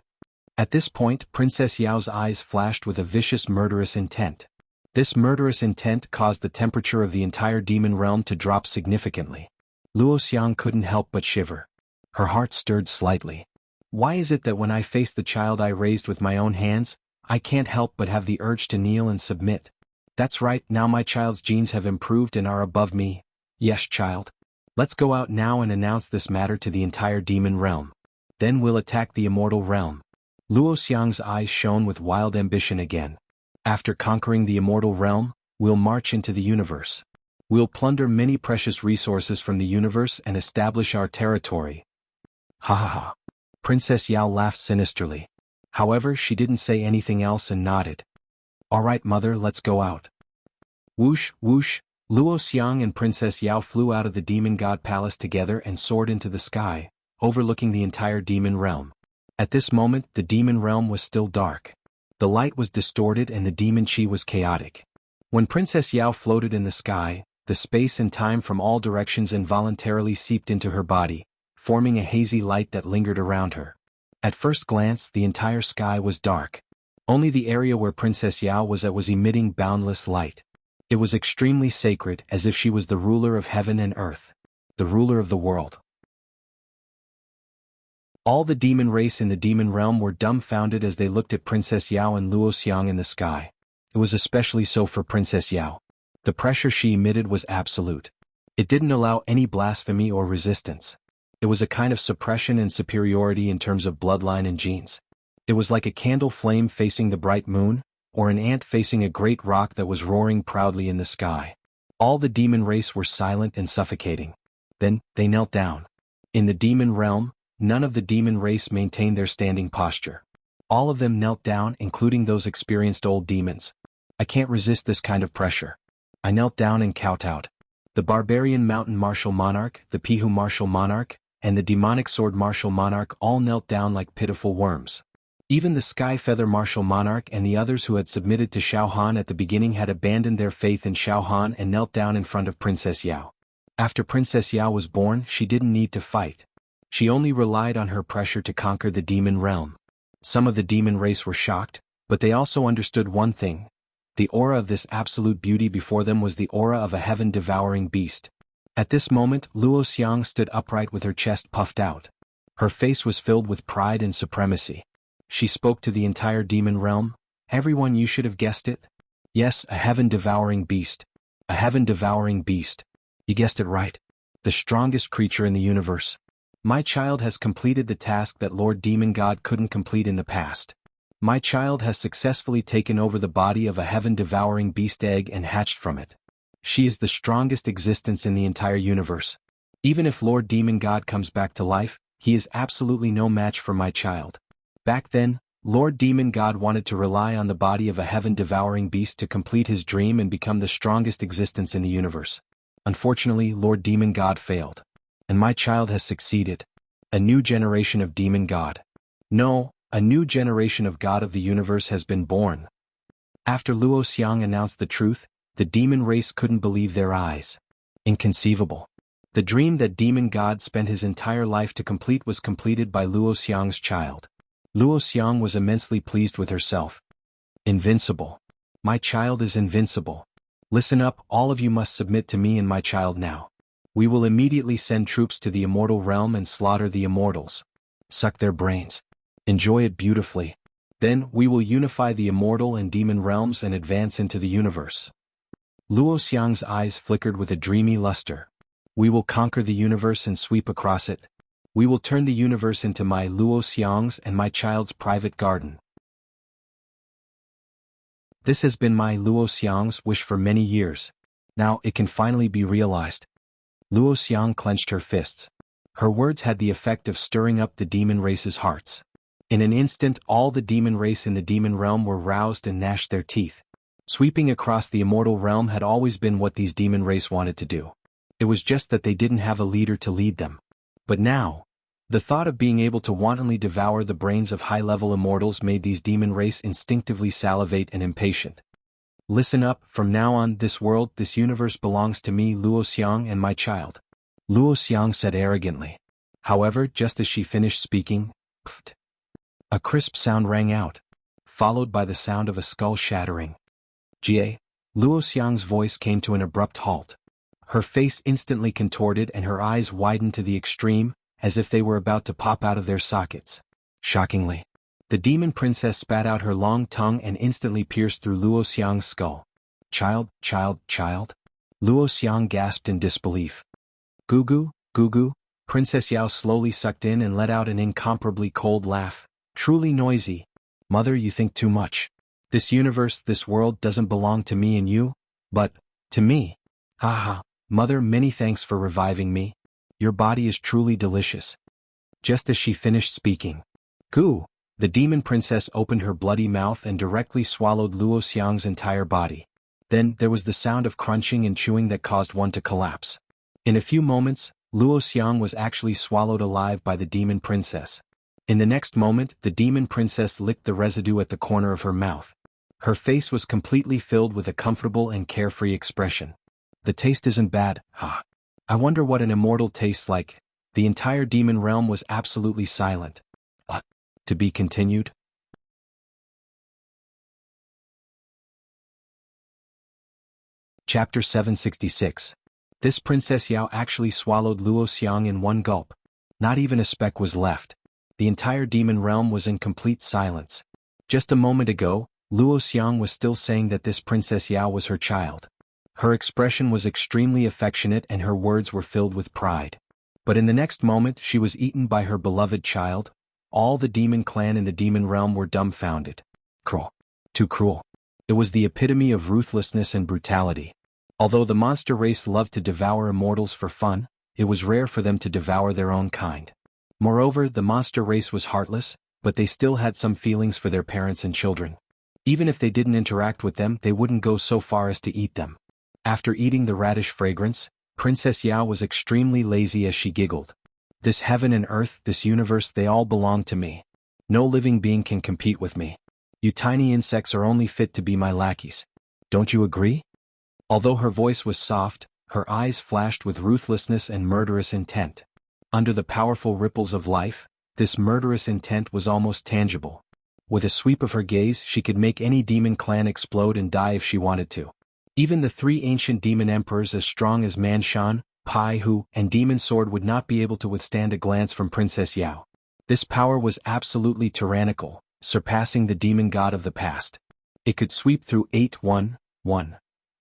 S1: At this point, Princess Yao's eyes flashed with a vicious murderous intent. This murderous intent caused the temperature of the entire demon realm to drop significantly. Luo Xiang couldn't help but shiver. Her heart stirred slightly. Why is it that when I face the child I raised with my own hands, I can't help but have the urge to kneel and submit? That's right, now my child's genes have improved and are above me. Yes, child. Let's go out now and announce this matter to the entire demon realm. Then we'll attack the immortal realm. Luo Xiang's eyes shone with wild ambition again. After conquering the immortal realm, we'll march into the universe. We'll plunder many precious resources from the universe and establish our territory. Ha ha ha. Princess Yao laughed sinisterly. However, she didn't say anything else and nodded. All right, Mother, let's go out. Whoosh, whoosh, Luo Xiang and Princess Yao flew out of the demon god palace together and soared into the sky, overlooking the entire demon realm. At this moment, the demon realm was still dark. The light was distorted and the demon chi was chaotic. When Princess Yao floated in the sky, the space and time from all directions involuntarily seeped into her body, forming a hazy light that lingered around her. At first glance, the entire sky was dark. Only the area where Princess Yao was at was emitting boundless light. It was extremely sacred, as if she was the ruler of heaven and earth, the ruler of the world. All the demon race in the demon realm were dumbfounded as they looked at Princess Yao and Luo Xiang in the sky. It was especially so for Princess Yao. The pressure she emitted was absolute. It didn't allow any blasphemy or resistance. It was a kind of suppression and superiority in terms of bloodline and genes. It was like a candle flame facing the bright moon, or an ant facing a great rock that was roaring proudly in the sky. All the demon race were silent and suffocating. Then, they knelt down. In the demon realm, none of the demon race maintained their standing posture. All of them knelt down, including those experienced old demons. I can't resist this kind of pressure. I knelt down and kowtowed. The barbarian mountain martial monarch, the Pihu martial monarch, and the demonic sword martial monarch all knelt down like pitiful worms. Even the sky feather martial monarch and the others who had submitted to Xiao Han at the beginning had abandoned their faith in Xiao Han and knelt down in front of Princess Yao. After Princess Yao was born, she didn't need to fight. She only relied on her pressure to conquer the demon realm. Some of the demon race were shocked, but they also understood one thing. The aura of this absolute beauty before them was the aura of a heaven-devouring beast. At this moment, Luo Xiang stood upright with her chest puffed out. Her face was filled with pride and supremacy. She spoke to the entire demon realm. Everyone, you should have guessed it. Yes, a heaven-devouring beast. A heaven-devouring beast. You guessed it right. The strongest creature in the universe. My child has completed the task that Lord Demon God couldn't complete in the past. My child has successfully taken over the body of a heaven-devouring beast egg and hatched from it. She is the strongest existence in the entire universe. Even if Lord Demon God comes back to life, he is absolutely no match for my child. Back then, Lord Demon God wanted to rely on the body of a heaven-devouring beast to complete his dream and become the strongest existence in the universe. Unfortunately, Lord Demon God failed. And my child has succeeded. A new generation of Demon God. No, a new generation of God of the universe has been born. After Luo Xiang announced the truth, the demon race couldn't believe their eyes. Inconceivable. The dream that Demon God spent his entire life to complete was completed by Luo Xiang's child. Luo Xiang was immensely pleased with herself. Invincible. My child is invincible. Listen up, all of you must submit to me and my child now. We will immediately send troops to the immortal realm and slaughter the immortals. Suck their brains. Enjoy it beautifully. Then, we will unify the immortal and demon realms and advance into the universe. Luo Xiang's eyes flickered with a dreamy luster. We will conquer the universe and sweep across it. We will turn the universe into my Luo Xiang's and my child's private garden. This has been my Luo Xiang's wish for many years. Now it can finally be realized. Luo Xiang clenched her fists. Her words had the effect of stirring up the demon race's hearts. In an instant, all the demon race in the demon realm were roused and gnashed their teeth. Sweeping across the immortal realm had always been what these demon race wanted to do. It was just that they didn't have a leader to lead them. But now, the thought of being able to wantonly devour the brains of high-level immortals made these demon race instinctively salivate and impatient. Listen up, from now on, this world, this universe belongs to me, Luo Xiang, and my child. Luo Xiang said arrogantly. However, just as she finished speaking, pfft, a crisp sound rang out, followed by the sound of a skull shattering. Jie, Luo Xiang's voice came to an abrupt halt. Her face instantly contorted and her eyes widened to the extreme, as if they were about to pop out of their sockets. Shockingly, the demon princess spat out her long tongue and instantly pierced through Luo Xiang's skull. Child? Luo Xiang gasped in disbelief. Gugu, Gugu, Princess Yao slowly sucked in and let out an incomparably cold laugh. Truly noisy. Mother, you think too much. This universe, this world doesn't belong to me and you, but to me. Haha, Mother, many thanks for reviving me. Your body is truly delicious. Just as she finished speaking, Gu, the demon princess opened her bloody mouth and directly swallowed Luo Xiang's entire body. Then, there was the sound of crunching and chewing that caused one to collapse. In a few moments, Luo Xiang was actually swallowed alive by the demon princess. In the next moment, the demon princess licked the residue at the corner of her mouth. Her face was completely filled with a comfortable and carefree expression. The taste isn't bad, ha. I wonder what an immortal tastes like. The entire demon realm was absolutely silent. To be continued? Chapter 766. This Princess Yao actually swallowed Luo Xiang in one gulp. Not even a speck was left. The entire demon realm was in complete silence. Just a moment ago, Luo Xiang was still saying that this Princess Yao was her child. Her expression was extremely affectionate and her words were filled with pride. But in the next moment she was eaten by her beloved child. All the demon clan in the demon realm were dumbfounded. Cruel. Too cruel. It was the epitome of ruthlessness and brutality. Although the monster race loved to devour immortals for fun, it was rare for them to devour their own kind. Moreover, the monster race was heartless, but they still had some feelings for their parents and children. Even if they didn't interact with them, they wouldn't go so far as to eat them. After eating the radish fragrance, Princess Yao was extremely lazy as she giggled. This heaven and earth, this universe, they all belong to me. No living being can compete with me. You tiny insects are only fit to be my lackeys. Don't you agree? Although her voice was soft, her eyes flashed with ruthlessness and murderous intent. Under the powerful ripples of life, this murderous intent was almost tangible. With a sweep of her gaze, she could make any demon clan explode and die if she wanted to. Even the 3 ancient demon emperors as strong as Manshan, Pai Hu, and Demon Sword would not be able to withstand a glance from Princess Yao. This power was absolutely tyrannical, surpassing the demon god of the past. It could sweep through 811.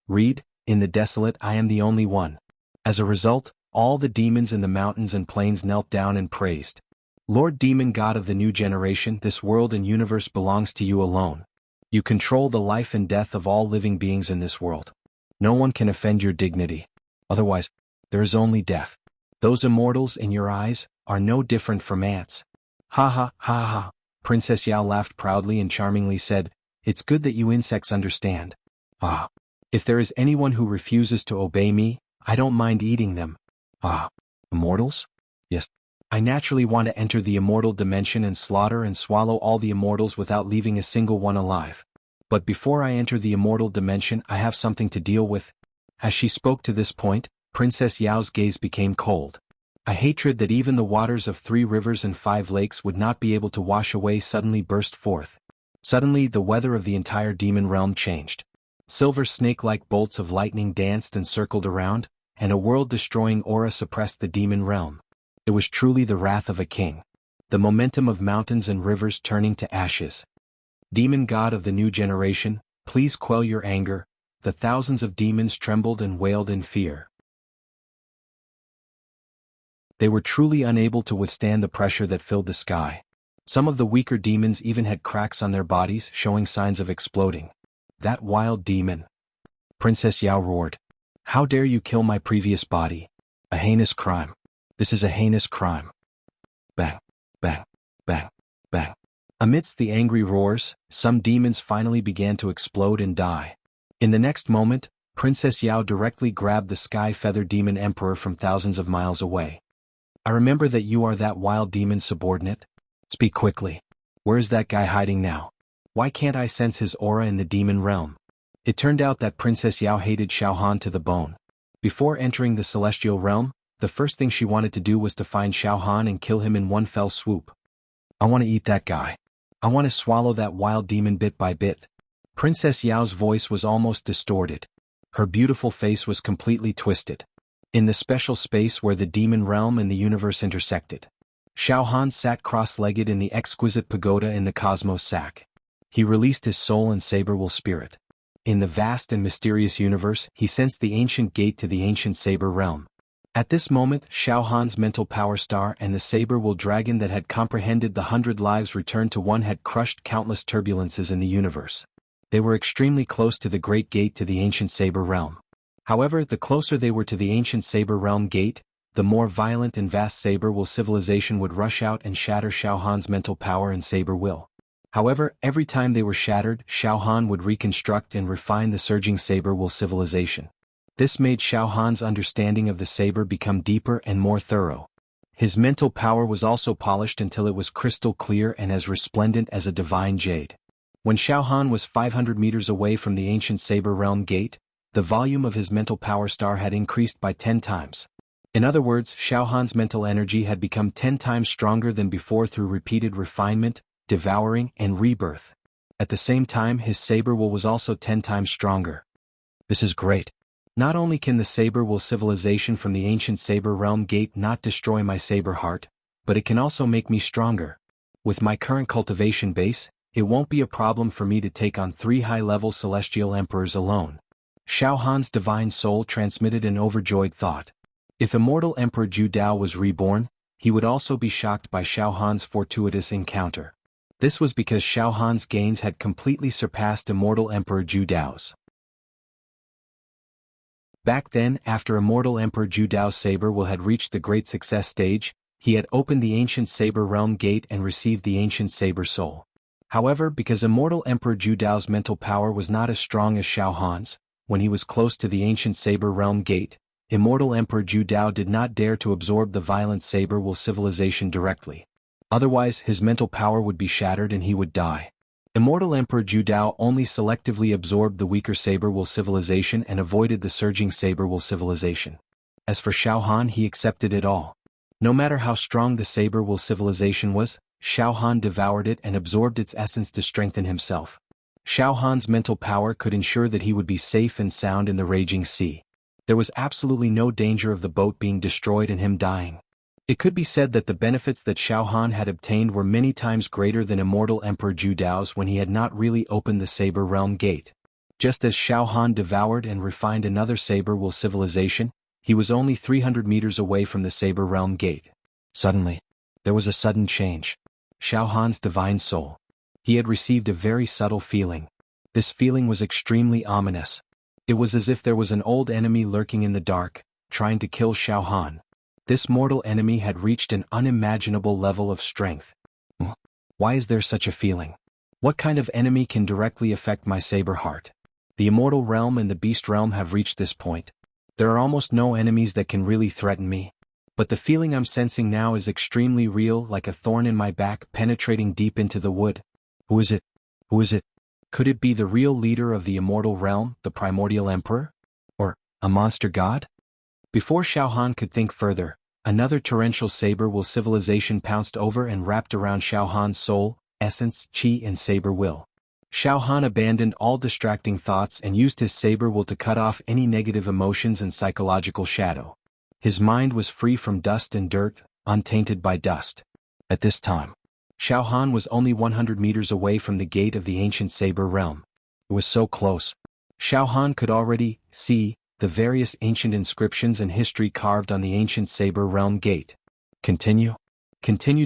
S1: Read, in the desolate I am the only one. As a result, all the demons in the mountains and plains knelt down and praised. Lord Demon God of the new generation, this world and universe belongs to you alone. You control the life and death of all living beings in this world. No one can offend your dignity. Otherwise, there is only death. Those immortals in your eyes are no different from ants. Ha ha ha ha. Princess Yao laughed proudly and charmingly said, "It's good that you insects understand. Ah. If there is anyone who refuses to obey me, I don't mind eating them." Ah. Immortals? Yes. I naturally want to enter the immortal dimension and slaughter and swallow all the immortals without leaving a single one alive. But before I enter the immortal dimension, I have something to deal with. As she spoke to this point, Princess Yao's gaze became cold. A hatred that even the waters of 3 rivers and 5 lakes would not be able to wash away suddenly burst forth. Suddenly, the weather of the entire demon realm changed. Silver snake-like bolts of lightning danced and circled around, and a world-destroying aura suppressed the demon realm. It was truly the wrath of a king. The momentum of mountains and rivers turning to ashes. Demon God of the new generation, please quell your anger. The thousands of demons trembled and wailed in fear. They were truly unable to withstand the pressure that filled the sky. Some of the weaker demons even had cracks on their bodies, showing signs of exploding. That wild demon! Princess Yao roared. How dare you kill my previous body? A heinous crime. This is a heinous crime. Bang, bang, bang, bang. Amidst the angry roars, some demons finally began to explode and die. In the next moment, Princess Yao directly grabbed the Sky Feather Demon Emperor from thousands of miles away. I remember that you are that wild demon subordinate. Speak quickly. Where is that guy hiding now? Why can't I sense his aura in the demon realm? It turned out that Princess Yao hated Xiaohan to the bone. Before entering the celestial realm, the first thing she wanted to do was to find Xiaohan and kill him in one fell swoop. I want to eat that guy. I want to swallow that wild demon bit by bit. Princess Yao's voice was almost distorted. Her beautiful face was completely twisted. In the special space where the demon realm and the universe intersected, Xiaohan sat cross-legged in the exquisite pagoda in the cosmos sack. He released his soul and saber-will spirit. In the vast and mysterious universe, he sensed the ancient gate to the ancient saber realm. At this moment, Xiaohan's mental power star and the saber-will dragon that had comprehended the 100 lives returned to one had crushed countless turbulences in the universe. They were extremely close to the great gate to the ancient saber realm. However, the closer they were to the ancient saber realm gate, the more violent and vast saber-will civilization would rush out and shatter Xiaohan's mental power and saber-will. However, every time they were shattered, Xiaohan would reconstruct and refine the surging saber-will civilization. This made Xiaohan's understanding of the saber become deeper and more thorough. His mental power was also polished until it was crystal clear and as resplendent as a divine jade. When Xiaohan was 500 meters away from the ancient saber realm gate, the volume of his mental power star had increased by 10 times. In other words, Xiaohan's mental energy had become 10 times stronger than before through repeated refinement, devouring, and rebirth. At the same time, his saber-will was also 10 times stronger. This is great. Not only can the saber-will civilization from the ancient saber realm gate not destroy my saber heart, but it can also make me stronger. With my current cultivation base, it won't be a problem for me to take on 3 high-level celestial emperors alone. Xiao Han's divine soul transmitted an overjoyed thought. If immortal Emperor Zhu Dao was reborn, he would also be shocked by Xiao Han's fortuitous encounter. This was because Xiao Han's gains had completely surpassed immortal Emperor Zhu Dao's. Back then, after immortal Emperor Zhu Dao's saber will had reached the great success stage, he had opened the ancient saber realm gate and received the ancient saber soul. However, because immortal Emperor Zhu Dao's mental power was not as strong as Xiao Han's, when he was close to the ancient saber realm gate, immortal Emperor Zhu Dao did not dare to absorb the violent saber will civilization directly. Otherwise, his mental power would be shattered and he would die. Immortal Emperor Zhu Dao only selectively absorbed the weaker saber will civilization and avoided the surging saber will civilization. As for Xiao Han, he accepted it all. No matter how strong the saber will civilization was, Xiao Han devoured it and absorbed its essence to strengthen himself. Xiao Han's mental power could ensure that he would be safe and sound in the raging sea. There was absolutely no danger of the boat being destroyed and him dying. It could be said that the benefits that Xiao Han had obtained were many times greater than immortal Emperor Zhu Dao's when he had not really opened the saber realm gate. Just as Xiao Han devoured and refined another saber will civilization, he was only 300 meters away from the saber realm gate. Suddenly, there was a sudden change. Xiao Han's divine soul. He had received a very subtle feeling. This feeling was extremely ominous. It was as if there was an old enemy lurking in the dark, trying to kill Xiao Han. This mortal enemy had reached an unimaginable level of strength. Why is there such a feeling? What kind of enemy can directly affect my saber heart? The immortal realm and the beast realm have reached this point. There are almost no enemies that can really threaten me. But the feeling I'm sensing now is extremely real, like a thorn in my back penetrating deep into the wood. Who is it? Who is it? Could it be the real leader of the immortal realm, the primordial emperor? Or a monster god? Before Xiao Han could think further, another torrential saber will civilization pounced over and wrapped around Xiao Han's soul, essence, chi and saber will. Xiao Han abandoned all distracting thoughts and used his saber will to cut off any negative emotions and psychological shadow. His mind was free from dust and dirt, untainted by dust. At this time, Xiao Han was only 100 meters away from the gate of the ancient saber realm. It was so close. Xiao Han could already see the various ancient inscriptions and history carved on the ancient saber realm gate. Continue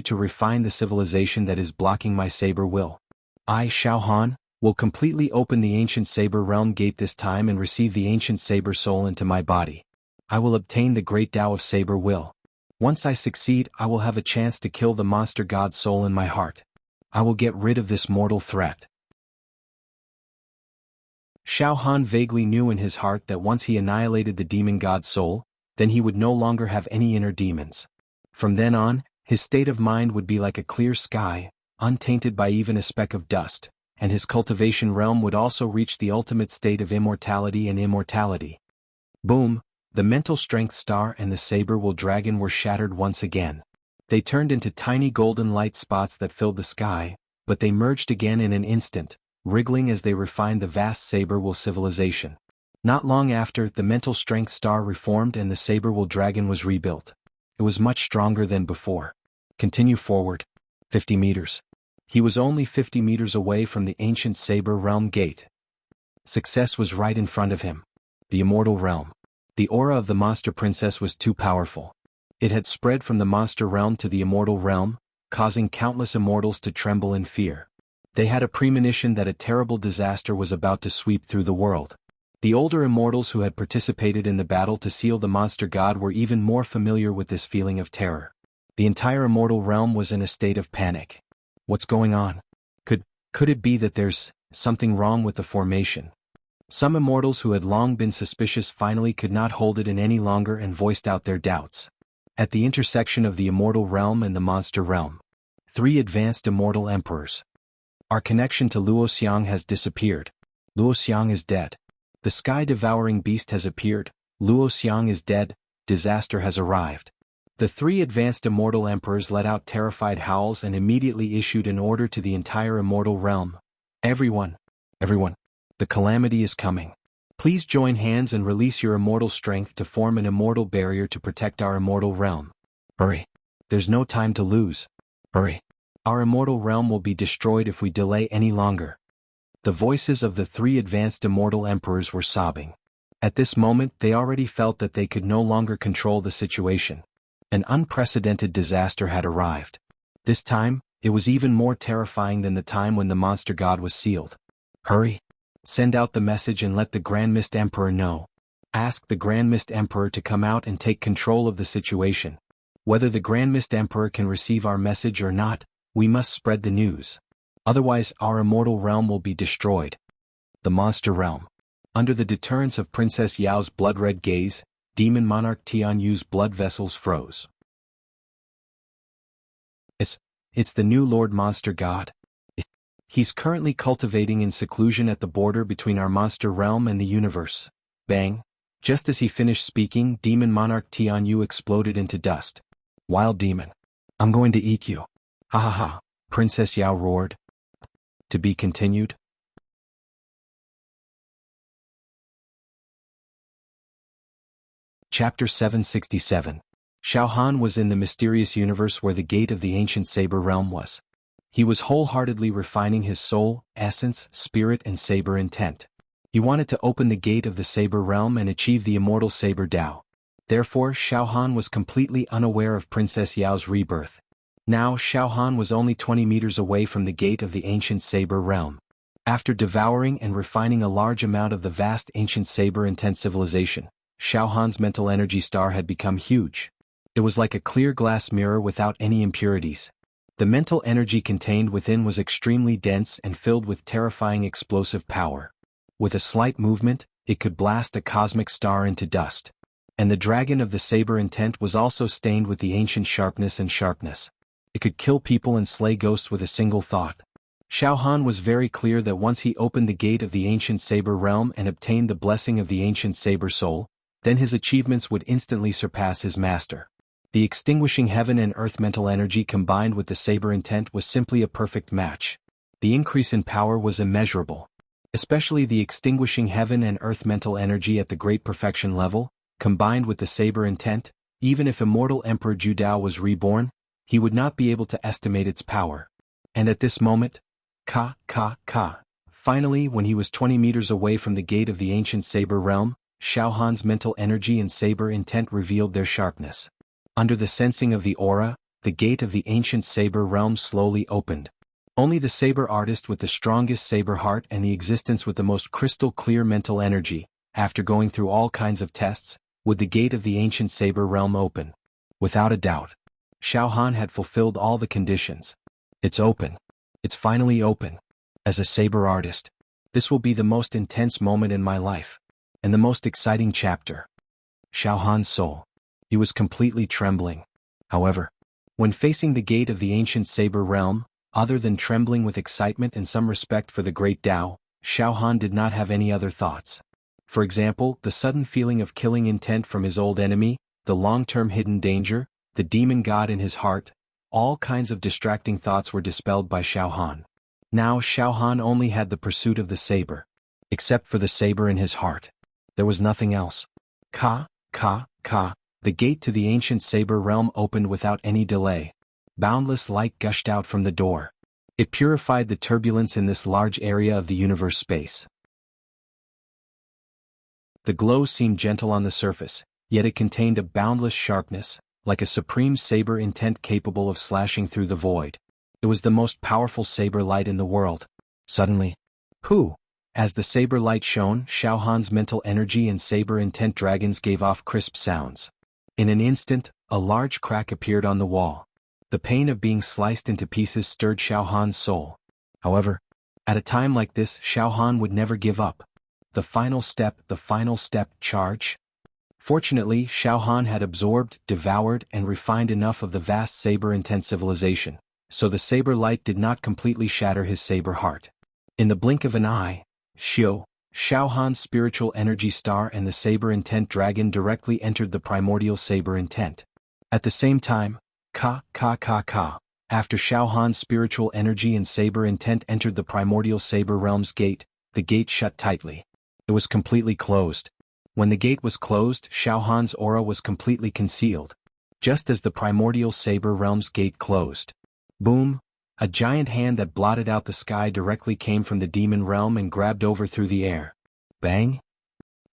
S1: to refine the civilization that is blocking my saber will. I, Xiao Han, will completely open the ancient saber realm gate this time and receive the ancient saber soul into my body. I will obtain the great Tao of saber will. Once I succeed, I will have a chance to kill the monster god soul in my heart. I will get rid of this mortal threat. Xiao Han vaguely knew in his heart that once he annihilated the demon god's soul, then he would no longer have any inner demons. From then on, his state of mind would be like a clear sky, untainted by even a speck of dust, and his cultivation realm would also reach the ultimate state of immortality and immortality. Boom, the mental strength star and the saber will dragon were shattered once again. They turned into tiny golden light spots that filled the sky, but they merged again in an instant, wriggling as they refined the vast saber will civilization. Not long after, the mental strength star reformed and the saber will dragon was rebuilt. It was much stronger than before. Continue forward. 50 meters. He was only 50 meters away from the ancient saber realm gate. Success was right in front of him. The immortal realm. The aura of the monster princess was too powerful. It had spread from the monster realm to the immortal realm, causing countless immortals to tremble in fear. They had a premonition that a terrible disaster was about to sweep through the world. The older immortals who had participated in the battle to seal the monster god were even more familiar with this feeling of terror. The entire immortal realm was in a state of panic. What's going on? Could it be that there's something wrong with the formation? Some immortals who had long been suspicious finally could not hold it in any longer and voiced out their doubts. At the intersection of the immortal realm and the monster realm, 3 advanced immortal emperors. Our connection to Luoxiang has disappeared. Luoxiang is dead. The sky-devouring beast has appeared. Luoxiang is dead. Disaster has arrived. The 3 advanced immortal emperors let out terrified howls and immediately issued an order to the entire immortal realm. Everyone, the calamity is coming. Please join hands and release your immortal strength to form an immortal barrier to protect our immortal realm. Hurry. There's no time to lose. Hurry. Our immortal realm will be destroyed if we delay any longer. The voices of the 3 advanced immortal emperors were sobbing. At this moment they already felt that they could no longer control the situation. An unprecedented disaster had arrived. This time, it was even more terrifying than the time when the monster god was sealed. Hurry! Send out the message and let the Grand Mist Emperor know. Ask the Grand Mist Emperor to come out and take control of the situation. Whether the Grand Mist Emperor can receive our message or not, we must spread the news. Otherwise our immortal realm will be destroyed. The monster realm. Under the deterrence of Princess Yao's blood-red gaze, demon monarch Tianyu's blood vessels froze. It's the new Lord Monster God. He's currently cultivating in seclusion at the border between our monster realm and the universe. Bang! Just as he finished speaking, demon monarch Tianyu exploded into dust. Wild demon. I'm going to eat you. Ha ha ha, Princess Yao roared. To be continued. Chapter 767. Xiao Han was in the mysterious universe where the gate of the ancient saber realm was. He was wholeheartedly refining his soul, essence, spirit and saber intent. He wanted to open the gate of the saber realm and achieve the immortal saber Dao. Therefore Xiao Han was completely unaware of Princess Yao's rebirth. Now Xiao Han was only 20 meters away from the gate of the ancient saber realm. After devouring and refining a large amount of the vast ancient saber intent civilization, Xiao Han's mental energy star had become huge. It was like a clear glass mirror without any impurities. The mental energy contained within was extremely dense and filled with terrifying explosive power. With a slight movement, it could blast a cosmic star into dust. And the dragon of the saber intent was also stained with the ancient sharpness and sharpness. It could kill people and slay ghosts with a single thought. Xiao Han was very clear that once he opened the gate of the ancient saber realm and obtained the blessing of the ancient saber soul, then his achievements would instantly surpass his master. The extinguishing heaven and earth mental energy combined with the saber intent was simply a perfect match. The increase in power was immeasurable. Especially the extinguishing heaven and earth mental energy at the great perfection level, combined with the saber intent, even if immortal Emperor Ju Dao was reborn, he would not be able to estimate its power. And at this moment, finally when he was 20 meters away from the gate of the ancient saber realm, Xiao Han's mental energy and saber intent revealed their sharpness. Under the sensing of the aura, the gate of the ancient saber realm slowly opened. Only the saber artist with the strongest saber heart and the existence with the most crystal clear mental energy, after going through all kinds of tests, would the gate of the ancient saber realm open. Without a doubt, Xiao Han had fulfilled all the conditions. It's open. It's finally open. As a saber artist, this will be the most intense moment in my life. And the most exciting chapter. Xiao Han's soul. He was completely trembling. However, when facing the gate of the ancient saber realm, other than trembling with excitement and some respect for the great Tao, Xiao Han did not have any other thoughts. For example, the sudden feeling of killing intent from his old enemy, the long-term hidden danger, the demon god in his heart, all kinds of distracting thoughts were dispelled by Xiao Han. Now Xiao Han only had the pursuit of the saber. Except for the saber in his heart. There was nothing else. The gate to the ancient saber realm opened without any delay. Boundless light gushed out from the door. It purified the turbulence in this large area of the universe space. The glow seemed gentle on the surface, yet it contained a boundless sharpness, like a supreme saber intent capable of slashing through the void. It was the most powerful saber light in the world. Suddenly, as the saber light shone, Xiao Han's mental energy and saber intent dragons gave off crisp sounds. In an instant, a large crack appeared on the wall. The pain of being sliced into pieces stirred Xiao Han's soul. However, at a time like this, Xiao Han would never give up. The final step, charge. Fortunately, Xiao Han had absorbed, devoured, and refined enough of the vast saber-intent civilization, so the saber light did not completely shatter his saber heart. In the blink of an eye, Xiao Han's spiritual energy star and the saber intent dragon directly entered the primordial saber intent. At the same time, after Xiao Han's spiritual energy and saber intent entered the primordial saber realm's gate, the gate shut tightly. It was completely closed. When the gate was closed, Xiao Han's aura was completely concealed. Just as the primordial saber realm's gate closed. Boom! A giant hand that blotted out the sky directly came from the demon realm and grabbed over through the air. Bang!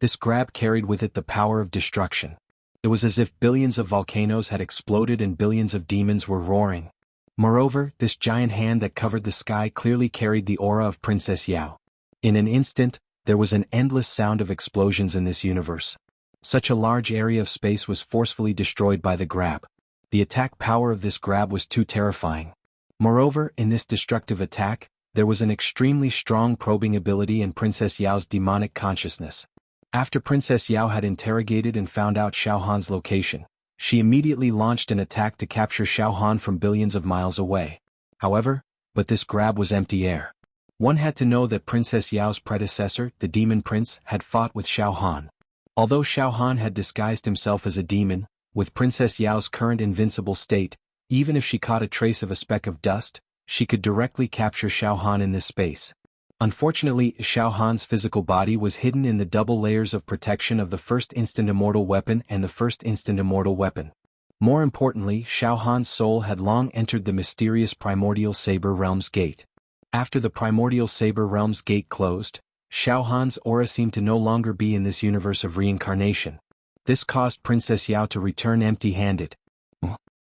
S1: This grab carried with it the power of destruction. It was as if billions of volcanoes had exploded and billions of demons were roaring. Moreover, this giant hand that covered the sky clearly carried the aura of Princess Yao. In an instant, there was an endless sound of explosions in this universe. Such a large area of space was forcefully destroyed by the grab. The attack power of this grab was too terrifying. Moreover, in this destructive attack, there was an extremely strong probing ability in Princess Yao's demonic consciousness. After Princess Yao had interrogated and found out Xiao Han's location, she immediately launched an attack to capture Xiao Han from billions of miles away. However, this grab was empty air. One had to know that Princess Yao's predecessor, the Demon Prince, had fought with Xiao Han. Although Xiao Han had disguised himself as a demon, with Princess Yao's current invincible state, even if she caught a trace of a speck of dust, she could directly capture Xiao Han in this space. Unfortunately, Xiao Han's physical body was hidden in the double layers of protection of the first instant immortal weapon and the first instant immortal weapon. More importantly, Xiao Han's soul had long entered the mysterious Primordial Saber Realm's gate. After the Primordial Saber Realm's gate closed, Xiao Han's aura seemed to no longer be in this universe of reincarnation. This caused Princess Yao to return empty-handed.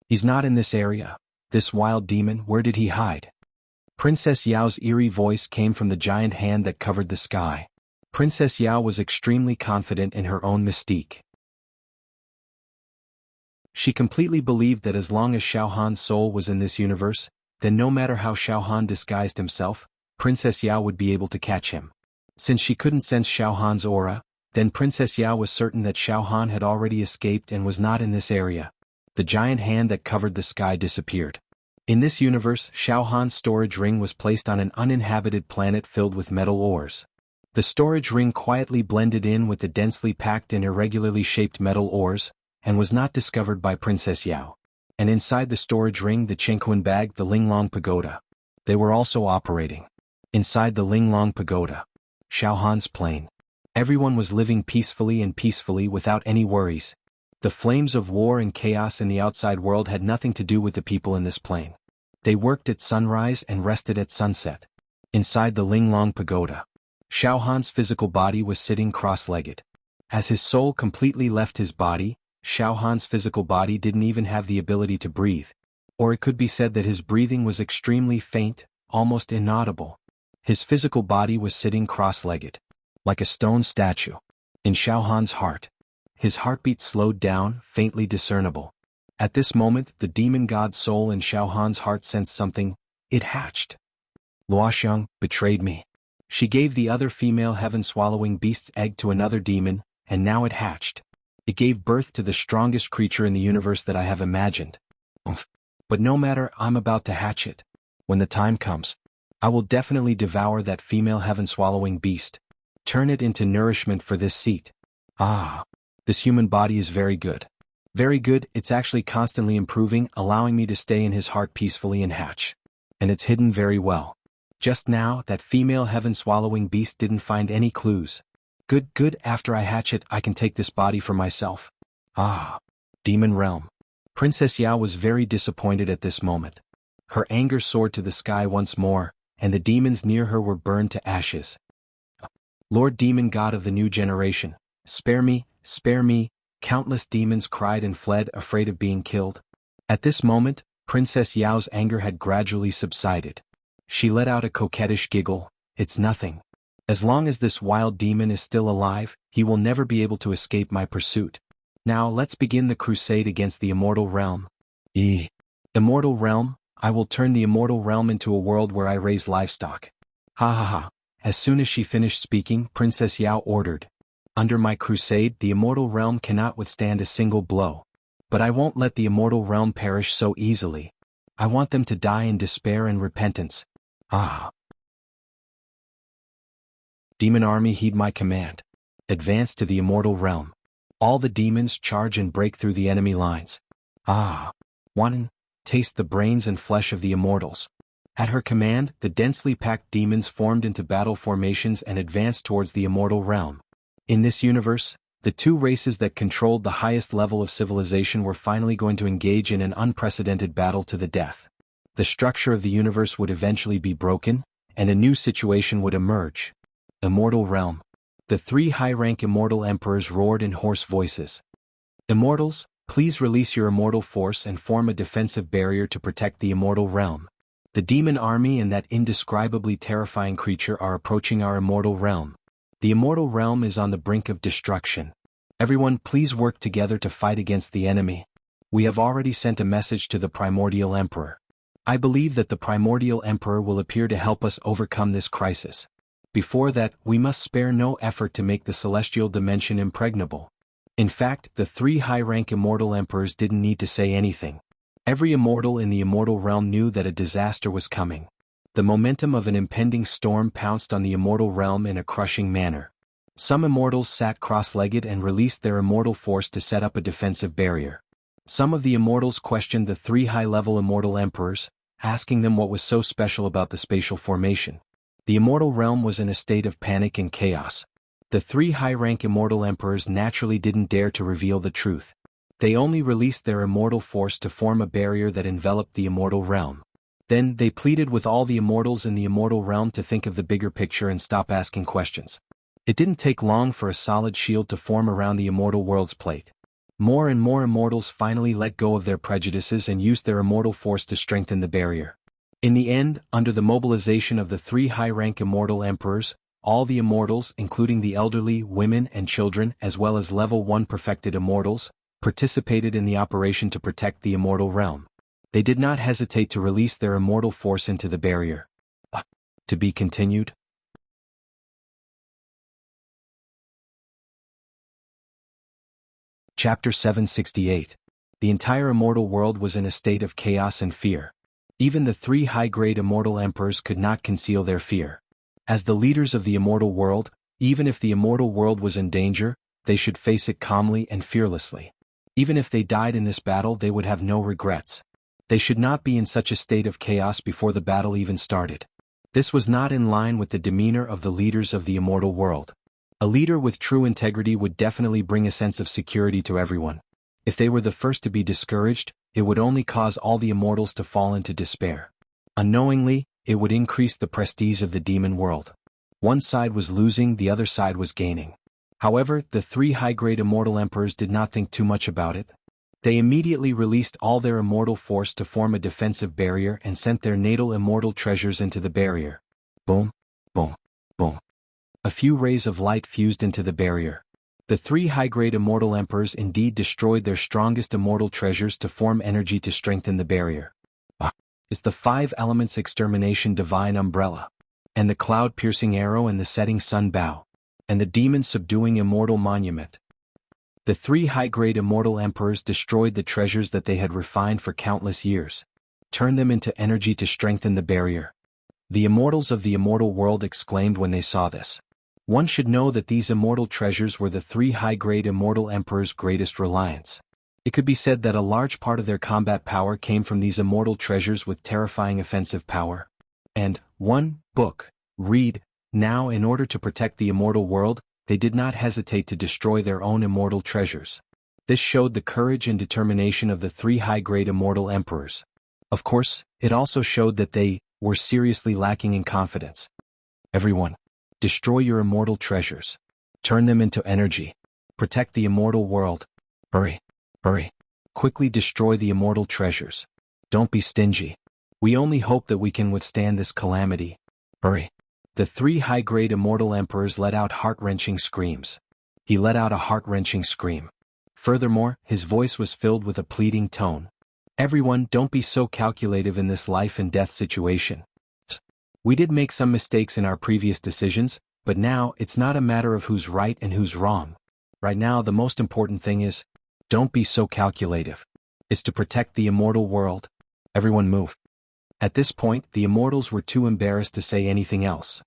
S1: He's not in this area. This wild demon, where did he hide? Princess Yao's eerie voice came from the giant hand that covered the sky. Princess Yao was extremely confident in her own mystique. She completely believed that as long as Xiao Han's soul was in this universe, then no matter how Xiao Han disguised himself, Princess Yao would be able to catch him. Since she couldn't sense Xiao Han's aura, then Princess Yao was certain that Xiao Han had already escaped and was not in this area. The giant hand that covered the sky disappeared. In this universe, Xiao Han's storage ring was placed on an uninhabited planet filled with metal ores. The storage ring quietly blended in with the densely packed and irregularly shaped metal ores, and was not discovered by Princess Yao. And inside the storage ring the Chengquan bag, the Linglong Pagoda. They were also operating. Inside the Linglong Pagoda, Xiao Han's plane. Everyone was living peacefully without any worries. The flames of war and chaos in the outside world had nothing to do with the people in this plane. They worked at sunrise and rested at sunset. Inside the Linglong Pagoda, Xiao Han's physical body was sitting cross-legged. As his soul completely left his body, Xiao Han's physical body didn't even have the ability to breathe. Or it could be said that his breathing was extremely faint, almost inaudible. His physical body was sitting cross-legged, like a stone statue. In Xiao Han's heart, his heartbeat slowed down, faintly discernible. At this moment, the demon god's soul in Xiao Han's heart sensed something. It hatched. Luoxiang betrayed me. She gave the other female heaven-swallowing beast's egg to another demon, and now it hatched. It gave birth to the strongest creature in the universe that I have imagined. But no matter, I'm about to hatch it. When the time comes, I will definitely devour that female heaven-swallowing beast. Turn it into nourishment for this seat. This human body is very good. Very good, it's actually constantly improving, allowing me to stay in his heart peacefully and hatch. And it's hidden very well. Just now, that female heaven-swallowing beast didn't find any clues. Good, after I hatch it, I can take this body for myself. Demon Realm. Princess Yao was very disappointed at this moment. Her anger soared to the sky once more, and the demons near her were burned to ashes. Lord Demon God of the new generation, spare me, spare me. Countless demons cried and fled, afraid of being killed. At this moment, Princess Yao's anger had gradually subsided. She let out a coquettish giggle. It's nothing. As long as this wild demon is still alive, he will never be able to escape my pursuit. Now let's begin the crusade against the Immortal Realm. Immortal Realm, I will turn the Immortal Realm into a world where I raise livestock. Ha. As soon as she finished speaking, Princess Yao ordered. Under my crusade, the Immortal Realm cannot withstand a single blow. But I won't let the Immortal Realm perish so easily. I want them to die in despair and repentance. Demon army, heed my command. Advance to the Immortal Realm. All the demons charge and break through the enemy lines. One, taste the brains and flesh of the immortals. At her command, the densely packed demons formed into battle formations and advanced towards the Immortal Realm. In this universe, the two races that controlled the highest level of civilization were finally going to engage in an unprecedented battle to the death. The structure of the universe would eventually be broken, and a new situation would emerge. Immortal Realm. The three high-rank immortal emperors roared in hoarse voices. Immortals, please release your immortal force and form a defensive barrier to protect the immortal realm. The demon army and that indescribably terrifying creature are approaching our immortal realm. The immortal realm is on the brink of destruction. Everyone, please work together to fight against the enemy. We have already sent a message to the Primordial Emperor. I believe that the Primordial Emperor will appear to help us overcome this crisis. Before that, we must spare no effort to make the celestial dimension impregnable. In fact, the three high-rank immortal emperors didn't need to say anything. Every immortal in the immortal realm knew that a disaster was coming. The momentum of an impending storm pounced on the immortal realm in a crushing manner. Some immortals sat cross-legged and released their immortal force to set up a defensive barrier. Some of the immortals questioned the three high-level immortal emperors, asking them what was so special about the spatial formation. The immortal realm was in a state of panic and chaos. The three high-rank immortal emperors naturally didn't dare to reveal the truth. They only released their immortal force to form a barrier that enveloped the immortal realm. Then, they pleaded with all the immortals in the immortal realm to think of the bigger picture and stop asking questions. It didn't take long for a solid shield to form around the immortal world's plate. More and more immortals finally let go of their prejudices and used their immortal force to strengthen the barrier. In the end, under the mobilization of the three high-rank immortal emperors, all the immortals, including the elderly, women, and children, as well as level 1 perfected immortals, participated in the operation to protect the immortal realm. They did not hesitate to release their immortal force into the barrier. To be continued. Chapter 768. The entire immortal world was in a state of chaos and fear. Even the three high-grade immortal emperors could not conceal their fear. As the leaders of the immortal world, even if the immortal world was in danger, they should face it calmly and fearlessly. Even if they died in this battle, they would have no regrets. They should not be in such a state of chaos before the battle even started. This was not in line with the demeanor of the leaders of the immortal world. A leader with true integrity would definitely bring a sense of security to everyone. If they were the first to be discouraged, it would only cause all the immortals to fall into despair. Unknowingly, it would increase the prestige of the demon world. One side was losing, the other side was gaining. However, the three high-grade immortal emperors did not think too much about it. They immediately released all their immortal force to form a defensive barrier and sent their natal immortal treasures into the barrier. Boom, boom, boom. A few rays of light fused into the barrier. The three high-grade immortal emperors indeed destroyed their strongest immortal treasures to form energy to strengthen the barrier. Is the 5 elements extermination divine umbrella, and the cloud-piercing arrow and the setting sun bow, and the demon subduing immortal monument. The three high-grade immortal emperors destroyed the treasures that they had refined for countless years, turned them into energy to strengthen the barrier. The immortals of the immortal world exclaimed when they saw this. One should know that these immortal treasures were the three high-grade immortal emperors' greatest reliance. It could be said that a large part of their combat power came from these immortal treasures with terrifying offensive power. And, one book, read, now in order to protect the immortal world, they did not hesitate to destroy their own immortal treasures. This showed the courage and determination of the three high-grade immortal emperors. Of course, it also showed that they were seriously lacking in confidence. Everyone, destroy your immortal treasures. Turn them into energy. Protect the immortal world. Hurry, hurry. Quickly destroy the immortal treasures. Don't be stingy. We only hope that we can withstand this calamity. Hurry. The three high-grade immortal emperors let out heart-wrenching screams. He let out a heart-wrenching scream. Furthermore, his voice was filled with a pleading tone. Everyone, don't be so calculative in this life and death situation. We did make some mistakes in our previous decisions, but now it's not a matter of who's right and who's wrong. Right now the most important thing is, don't be so calculative. It's to protect the immortal world. Everyone move. At this point, the immortals were too embarrassed to say anything else.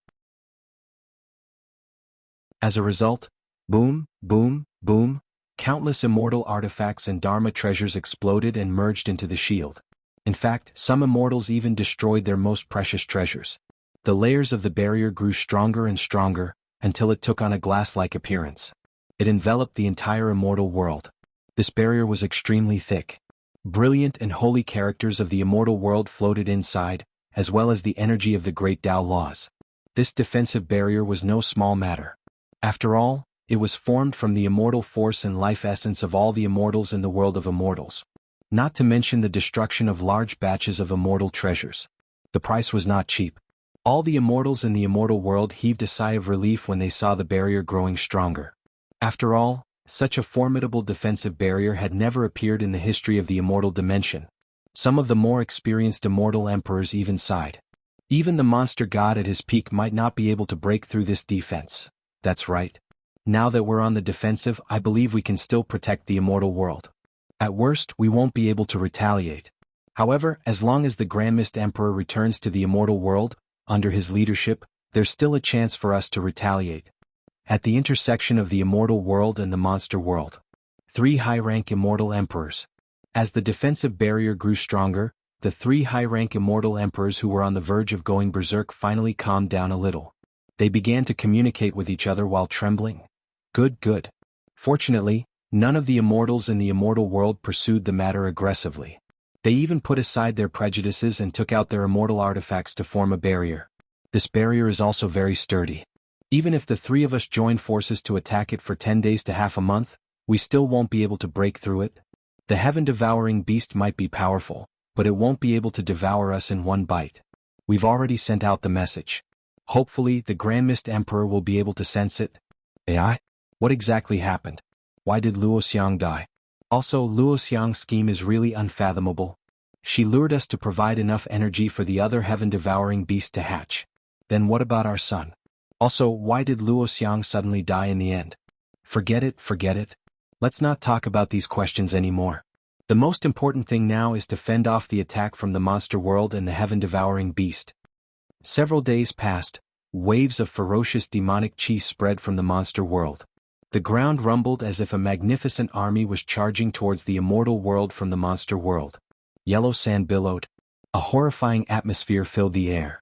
S1: As a result, boom, boom, boom, countless immortal artifacts and Dharma treasures exploded and merged into the shield. In fact, some immortals even destroyed their most precious treasures. The layers of the barrier grew stronger and stronger, until it took on a glass-like appearance. It enveloped the entire immortal world. This barrier was extremely thick. Brilliant and holy characters of the immortal world floated inside, as well as the energy of the great Tao laws. This defensive barrier was no small matter. After all, it was formed from the immortal force and life essence of all the immortals in the world of immortals. Not to mention the destruction of large batches of immortal treasures. The price was not cheap. All the immortals in the immortal world heaved a sigh of relief when they saw the barrier growing stronger. After all, such a formidable defensive barrier had never appeared in the history of the immortal dimension. Some of the more experienced immortal emperors even sighed. Even the monster god at his peak might not be able to break through this defense. That's right. Now that we're on the defensive, I believe we can still protect the immortal world. At worst, we won't be able to retaliate. However, as long as the Grand Mist Emperor returns to the immortal world, under his leadership, there's still a chance for us to retaliate. At the intersection of the immortal world and the monster world. 3 high-rank immortal emperors. As the defensive barrier grew stronger, the 3 high-rank immortal emperors who were on the verge of going berserk finally calmed down a little. They began to communicate with each other while trembling. Good. Fortunately, none of the immortals in the immortal world pursued the matter aggressively. They even put aside their prejudices and took out their immortal artifacts to form a barrier. This barrier is also very sturdy. Even if the 3 of us join forces to attack it for 10 days to half a month, we still won't be able to break through it. The heaven-devouring beast might be powerful, but it won't be able to devour us in one bite. We've already sent out the message. Hopefully, the Grand Mist Emperor will be able to sense it. AI? What exactly happened? Why did Luo Xiang die? Also, Luo Xiang's scheme is really unfathomable. She lured us to provide enough energy for the other heaven-devouring beast to hatch. Then what about our son? Also, why did Luo Xiang suddenly die in the end? Forget it. Let's not talk about these questions anymore. The most important thing now is to fend off the attack from the monster world and the heaven-devouring beast. Several days passed. Waves of ferocious demonic chi spread from the monster world. The ground rumbled as if a magnificent army was charging towards the immortal world from the monster world. Yellow sand billowed. A horrifying atmosphere filled the air.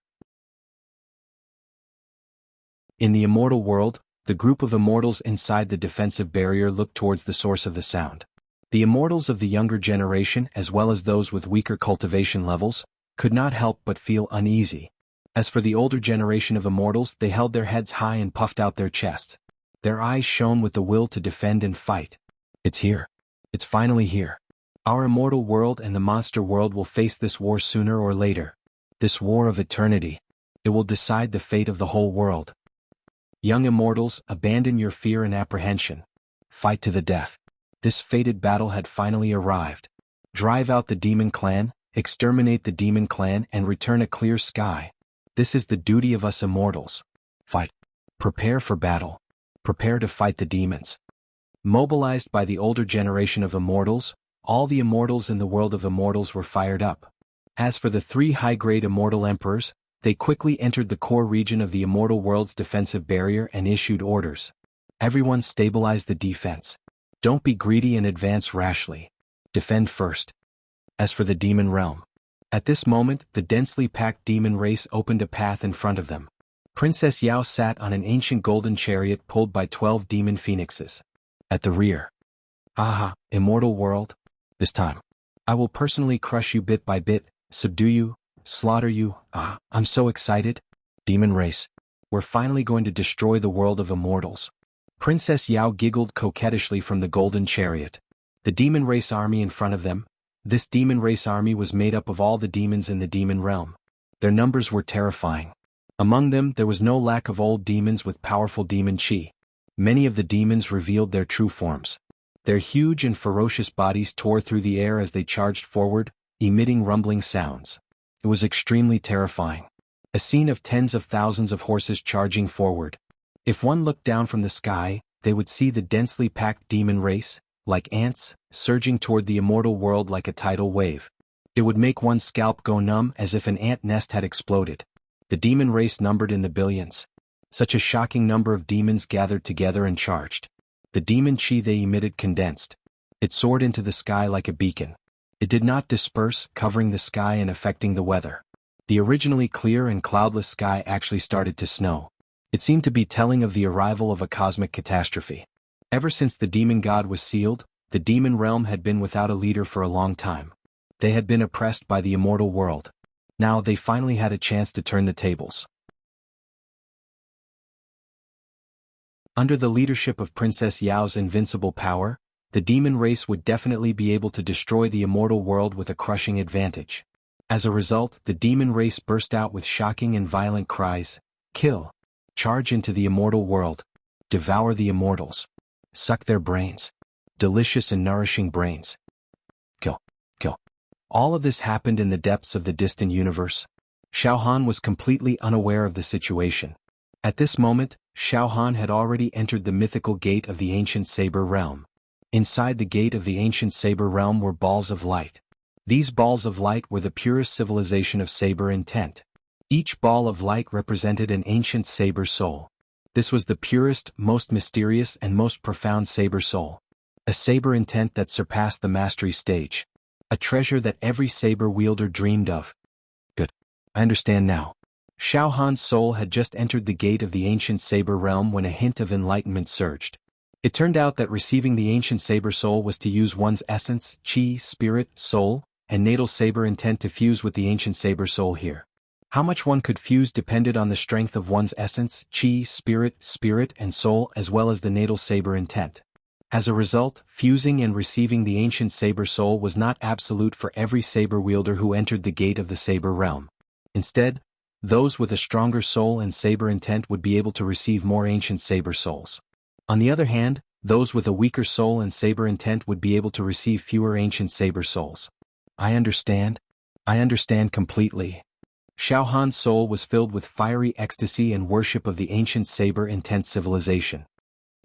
S1: In the immortal world, the group of immortals inside the defensive barrier looked towards the source of the sound. The immortals of the younger generation, as well as those with weaker cultivation levels, could not help but feel uneasy. As for the older generation of immortals, they held their heads high and puffed out their chests. Their eyes shone with the will to defend and fight. It's here. It's finally here. Our immortal world and the monster world will face this war sooner or later. This war of eternity. It will decide the fate of the whole world. Young immortals, abandon your fear and apprehension. Fight to the death. This fated battle had finally arrived. Drive out the demon clan, exterminate the demon clan, and return a clear sky. This is the duty of us immortals. Fight. Prepare for battle. Prepare to fight the demons. Mobilized by the older generation of immortals, all the immortals in the world of immortals were fired up. As for the 3 high-grade immortal emperors, they quickly entered the core region of the immortal world's defensive barrier and issued orders. Everyone stabilize the defense. Don't be greedy and advance rashly. Defend first. As for the demon realm. At this moment, the densely packed demon race opened a path in front of them. Princess Yao sat on an ancient golden chariot pulled by 12 demon phoenixes. At the rear. Aha, immortal world. This time. I will personally crush you bit by bit, subdue you, slaughter you. I'm so excited. Demon race. We're finally going to destroy the world of immortals. Princess Yao giggled coquettishly from the golden chariot. The demon race army in front of them. This demon race army was made up of all the demons in the demon realm. Their numbers were terrifying. Among them, there was no lack of old demons with powerful demon chi. Many of the demons revealed their true forms. Their huge and ferocious bodies tore through the air as they charged forward, emitting rumbling sounds. It was extremely terrifying. A scene of tens of thousands of horses charging forward. If one looked down from the sky, they would see the densely packed demon race, like ants, surging toward the immortal world like a tidal wave. It would make one's scalp go numb as if an ant nest had exploded. The demon race numbered in the billions. Such a shocking number of demons gathered together and charged. The demon chi they emitted condensed. It soared into the sky like a beacon. It did not disperse, covering the sky and affecting the weather. The originally clear and cloudless sky actually started to snow. It seemed to be telling of the arrival of a cosmic catastrophe. Ever since the demon god was sealed, the demon realm had been without a leader for a long time. They had been oppressed by the immortal world. Now they finally had a chance to turn the tables. Under the leadership of Princess Yao's invincible power, the demon race would definitely be able to destroy the immortal world with a crushing advantage. As a result, the demon race burst out with shocking and violent cries: kill! Charge into the immortal world! Devour the immortals! Suck their brains! Delicious and nourishing brains! Kill! Kill! All of this happened in the depths of the distant universe. Xiao Han was completely unaware of the situation. At this moment, Xiao Han had already entered the mythical gate of the ancient Saber Realm. Inside the gate of the ancient Saber Realm were balls of light. These balls of light were the purest civilization of Saber intent. Each ball of light represented an ancient Saber soul. This was the purest, most mysterious and most profound Saber soul. A Saber intent that surpassed the mastery stage. A treasure that every Saber wielder dreamed of. Good. I understand now. Xiao Han's soul had just entered the gate of the ancient Saber Realm when a hint of enlightenment surged. It turned out that receiving the ancient Saber soul was to use one's essence, chi, spirit, soul, and natal Saber intent to fuse with the ancient Saber soul here. How much one could fuse depended on the strength of one's essence, chi, spirit, and soul, as well as the natal Saber intent. As a result, fusing and receiving the ancient Saber soul was not absolute for every Saber wielder who entered the gate of the Saber Realm. Instead, those with a stronger soul and Saber intent would be able to receive more ancient Saber souls. On the other hand, those with a weaker soul and Saber intent would be able to receive fewer ancient Saber souls. I understand completely. Xiao Han's soul was filled with fiery ecstasy and worship of the ancient Saber intent civilization.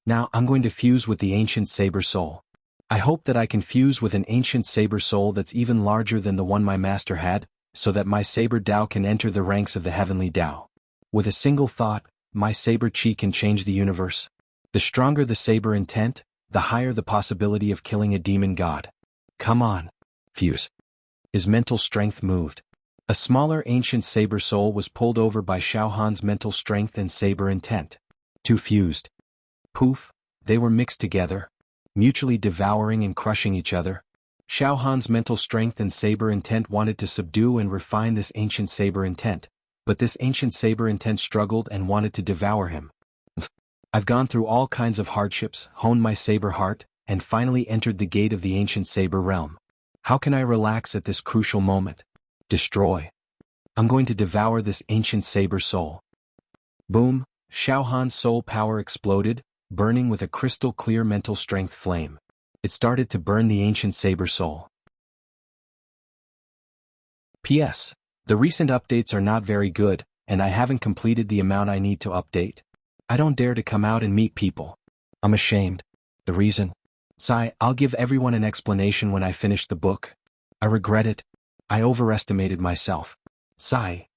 S1: Now I'm going to fuse with the ancient Saber soul. I hope that I can fuse with an ancient Saber soul that's even larger than the one my master had, so that my Saber Dao can enter the ranks of the heavenly Dao. With a single thought, my Saber Chi can change the universe. The stronger the Saber intent, the higher the possibility of killing a demon god. Come on. Fuse. His mental strength moved. A smaller ancient Saber soul was pulled over by Xiao Han's mental strength and Saber intent. Two fused. Poof, they were mixed together, mutually devouring and crushing each other. Xiao Han's mental strength and Saber intent wanted to subdue and refine this ancient Saber intent, but this ancient Saber intent struggled and wanted to devour him. I've gone through all kinds of hardships, honed my Saber heart, and finally entered the gate of the ancient Saber Realm. How can I relax at this crucial moment? Destroy. I'm going to devour this ancient Saber soul. Boom, Xiao Han's soul power exploded, burning with a crystal-clear mental strength flame. It started to burn the ancient Saber soul. P.S. The recent updates are not very good, and I haven't completed the amount I need to update. I don't dare to come out and meet people. I'm ashamed. The reason? Sigh, I'll give everyone an explanation when I finish the book. I regret it. I overestimated myself. Sigh.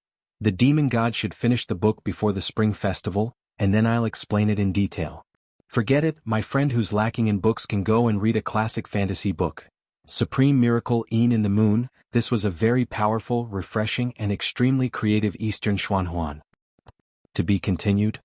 S1: The demon god should finish the book before the spring festival, and then I'll explain it in detail. Forget it, my friend who's lacking in books can go and read a classic fantasy book. Supreme Miracle in the Moon. This was a very powerful, refreshing, and extremely creative Eastern Xuanhuan. To be continued.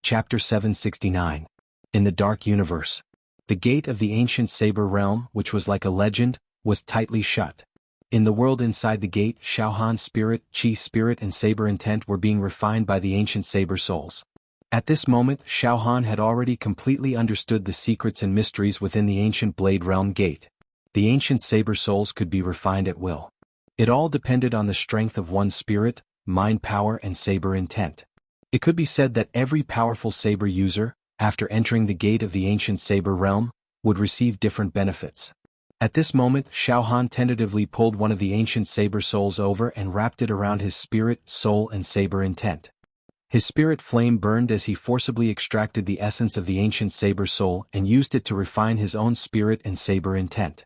S1: Chapter 769. In the Dark Universe. The gate of the ancient Saber Realm, which was like a legend, was tightly shut. In the world inside the gate, Xiao Han's spirit, chi spirit and Saber intent were being refined by the ancient Saber souls. At this moment, Xiao Han had already completely understood the secrets and mysteries within the ancient Blade Realm gate. The ancient Saber souls could be refined at will. It all depended on the strength of one's spirit, mind power and Saber intent. It could be said that every powerful Saber user, after entering the gate of the ancient Saber Realm, would receive different benefits. At this moment, Xiao Han tentatively pulled one of the ancient Saber souls over and wrapped it around his spirit, soul and Saber intent. His spirit flame burned as he forcibly extracted the essence of the ancient Saber soul and used it to refine his own spirit and Saber intent.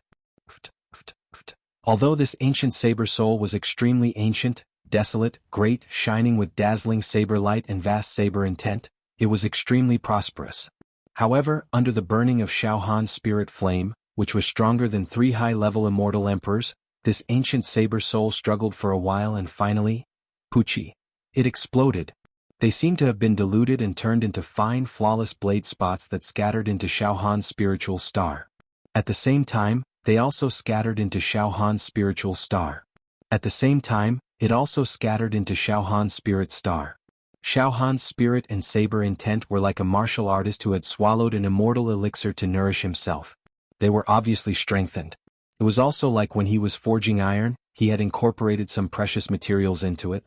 S1: Although this ancient Saber soul was extremely ancient, desolate, great, shining with dazzling Saber light and vast Saber intent, it was extremely prosperous. However, under the burning of Xiao Han's spirit flame, which was stronger than 3 high-level immortal emperors, this ancient Saber soul struggled for a while and finally, poochie, it exploded. They seemed to have been diluted and turned into fine flawless blade spots that scattered into Xiao Han's spiritual star. At the same time, they also scattered into Xiao Han's spiritual star. At the same time, it also scattered into Xiaohan's spirit star. Xiaohan's spirit and saber intent were like a martial artist who had swallowed an immortal elixir to nourish himself. They were obviously strengthened. It was also like when he was forging iron, he had incorporated some precious materials into it.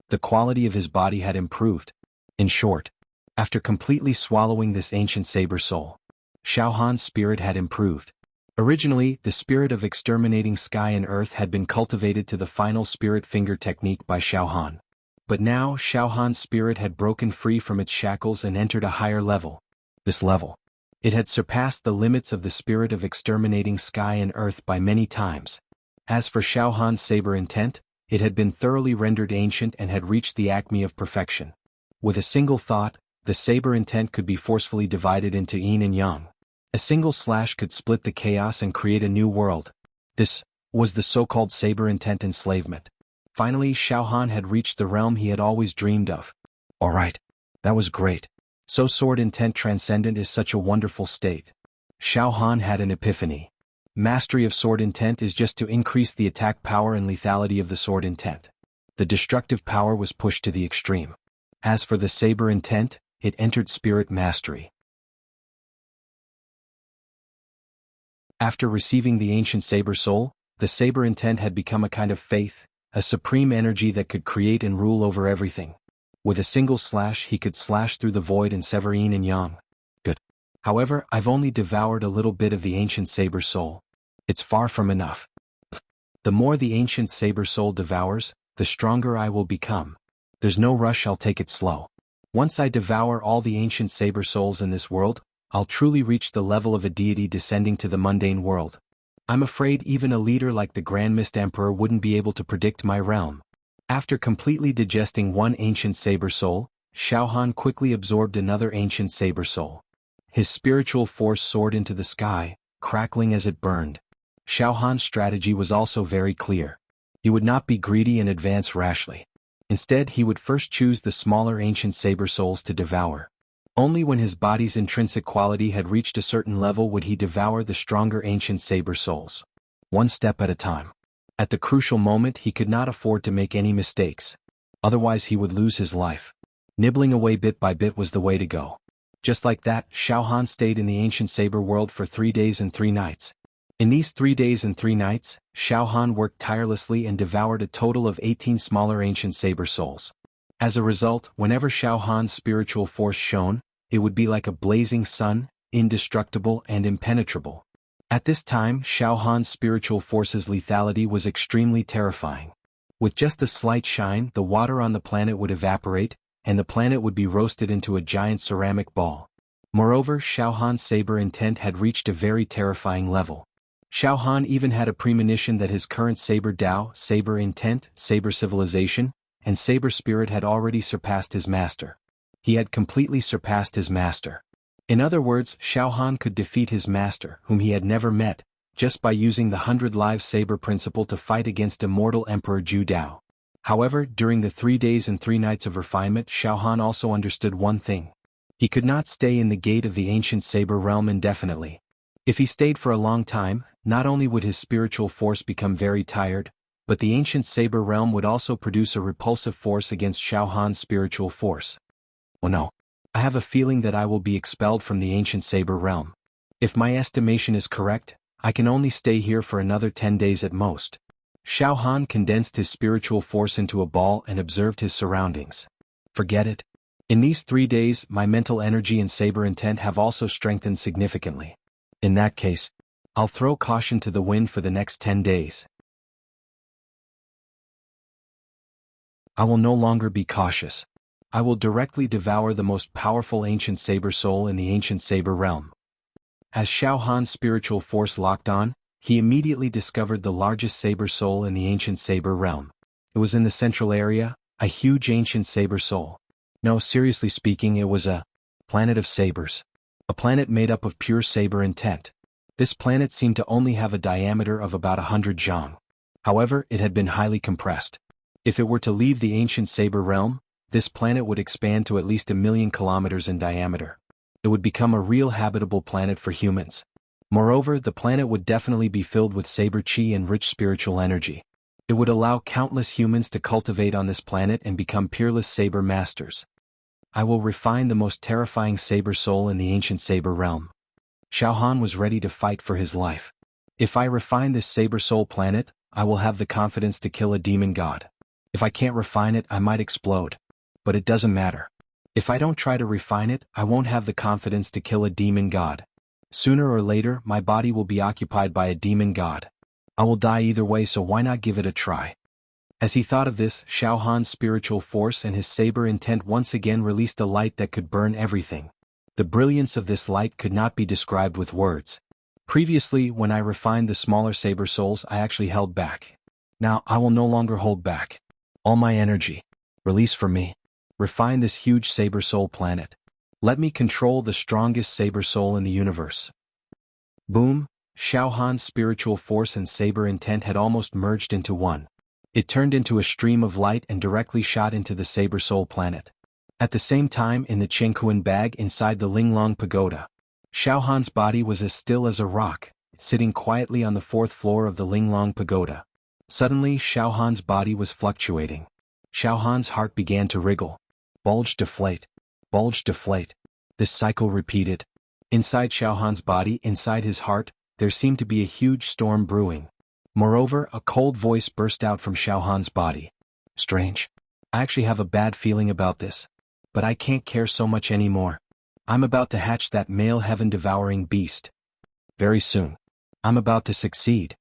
S1: The quality of his body had improved. In short, after completely swallowing this ancient saber soul, Xiaohan's spirit had improved. Originally, the spirit of exterminating sky and earth had been cultivated to the final spirit finger technique by Xiaohan. But now Xiaohan's spirit had broken free from its shackles and entered a higher level. This level. It had surpassed the limits of the spirit of exterminating sky and earth by many times. As for Xiaohan's saber intent, it had been thoroughly rendered ancient and had reached the acme of perfection. With a single thought, the saber intent could be forcefully divided into yin and yang. A single slash could split the chaos and create a new world. This was the so-called saber intent enslavement. Finally, Xiaohan had reached the realm he had always dreamed of. Alright, that was great. So sword intent transcendent is such a wonderful state. Xiaohan had an epiphany. Mastery of sword intent is just to increase the attack power and lethality of the sword intent. The destructive power was pushed to the extreme. As for the saber intent, it entered spirit mastery. After receiving the ancient saber soul, the saber intent had become a kind of faith, a supreme energy that could create and rule over everything. With a single slash he could slash through the void and sever yin and yang. Good. However, I've only devoured a little bit of the ancient saber soul. It's far from enough. The more the ancient saber soul devours, the stronger I will become. There's no rush, I'll take it slow. Once I devour all the ancient saber souls in this world, I'll truly reach the level of a deity descending to the mundane world. I'm afraid even a leader like the Grand Mist Emperor wouldn't be able to predict my realm. After completely digesting one ancient saber soul, Xiaohan quickly absorbed another ancient saber soul. His spiritual force soared into the sky, crackling as it burned. Xiaohan's strategy was also very clear. He would not be greedy and advance rashly. Instead, he would first choose the smaller ancient saber souls to devour. Only when his body's intrinsic quality had reached a certain level would he devour the stronger ancient saber souls. One step at a time. At the crucial moment he could not afford to make any mistakes. Otherwise he would lose his life. Nibbling away bit by bit was the way to go. Just like that, Xiaohan stayed in the ancient saber world for 3 days and 3 nights. In these 3 days and 3 nights, Xiaohan worked tirelessly and devoured a total of 18 smaller ancient saber souls. As a result, whenever Xiaohan's spiritual force shone, it would be like a blazing sun, indestructible and impenetrable. At this time, Xiaohan's spiritual force's lethality was extremely terrifying. With just a slight shine, the water on the planet would evaporate, and the planet would be roasted into a giant ceramic ball. Moreover, Xiaohan's saber intent had reached a very terrifying level. Xiaohan even had a premonition that his current saber Dao, saber intent, saber civilization, and saber spirit had already surpassed his master. He had completely surpassed his master. In other words, Xiaohan could defeat his master, whom he had never met, just by using the 100 lives saber principle to fight against immortal Emperor Zhu Dao. However, during the 3 days and 3 nights of refinement, Xiaohan also understood one thing. He could not stay in the gate of the ancient saber realm indefinitely. If he stayed for a long time, not only would his spiritual force become very tired, but the ancient saber realm would also produce a repulsive force against Xiaohan's spiritual force. Oh no. I have a feeling that I will be expelled from the ancient saber realm. If my estimation is correct, I can only stay here for another 10 days at most. Xiaohan condensed his spiritual force into a ball and observed his surroundings. Forget it. In these 3 days, my mental energy and saber intent have also strengthened significantly. In that case, I'll throw caution to the wind for the next 10 days. I will no longer be cautious. I will directly devour the most powerful ancient saber soul in the ancient saber realm. As Xiaohan's spiritual force locked on, he immediately discovered the largest saber soul in the ancient saber realm. It was in the central area, a huge ancient saber soul. No, seriously speaking, it was a planet of sabers. A planet made up of pure saber intent. This planet seemed to only have a diameter of about 100 zhang. However, it had been highly compressed. If it were to leave the ancient saber realm, this planet would expand to at least 1,000,000 kilometers in diameter. It would become a real habitable planet for humans. Moreover, the planet would definitely be filled with saber chi and rich spiritual energy. It would allow countless humans to cultivate on this planet and become peerless saber masters. I will refine the most terrifying saber soul in the ancient saber realm. Xiao Han was ready to fight for his life. If I refine this saber soul planet, I will have the confidence to kill a demon god. If I can't refine it, I might explode. But it doesn't matter. If I don't try to refine it, I won't have the confidence to kill a demon god. Sooner or later, my body will be occupied by a demon god. I will die either way, so why not give it a try? As he thought of this, Xiao Han's spiritual force and his saber intent once again released a light that could burn everything. The brilliance of this light could not be described with words. Previously, when I refined the smaller saber souls, I actually held back. Now, I will no longer hold back. All my energy. Release from me. Refine this huge saber soul planet. Let me control the strongest saber soul in the universe. Boom! Xiao Han's spiritual force and saber intent had almost merged into one. It turned into a stream of light and directly shot into the saber soul planet. At the same time, in the Chengkuan bag inside the Linglong pagoda, Xiao Han's body was as still as a rock, sitting quietly on the 4th floor of the Linglong pagoda. Suddenly, Xiao Han's body was fluctuating. Xiao Han's heart began to wriggle. Bulge, deflate. Bulge, deflate. This cycle repeated. Inside Xiao Han's body, inside his heart, there seemed to be a huge storm brewing. Moreover, a cold voice burst out from Xiao Han's body. Strange. I actually have a bad feeling about this. But I can't care so much anymore. I'm about to hatch that male heaven-devouring beast. Very soon. I'm about to succeed.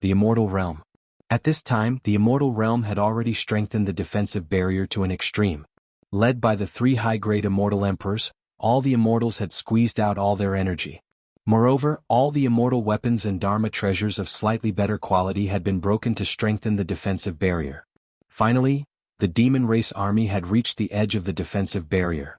S1: The Immortal Realm. At this time, the Immortal Realm had already strengthened the defensive barrier to an extreme. Led by the 3 high-grade Immortal Emperors, all the Immortals had squeezed out all their energy. Moreover, all the immortal weapons and Dharma treasures of slightly better quality had been broken to strengthen the defensive barrier. Finally, the demon race army had reached the edge of the defensive barrier.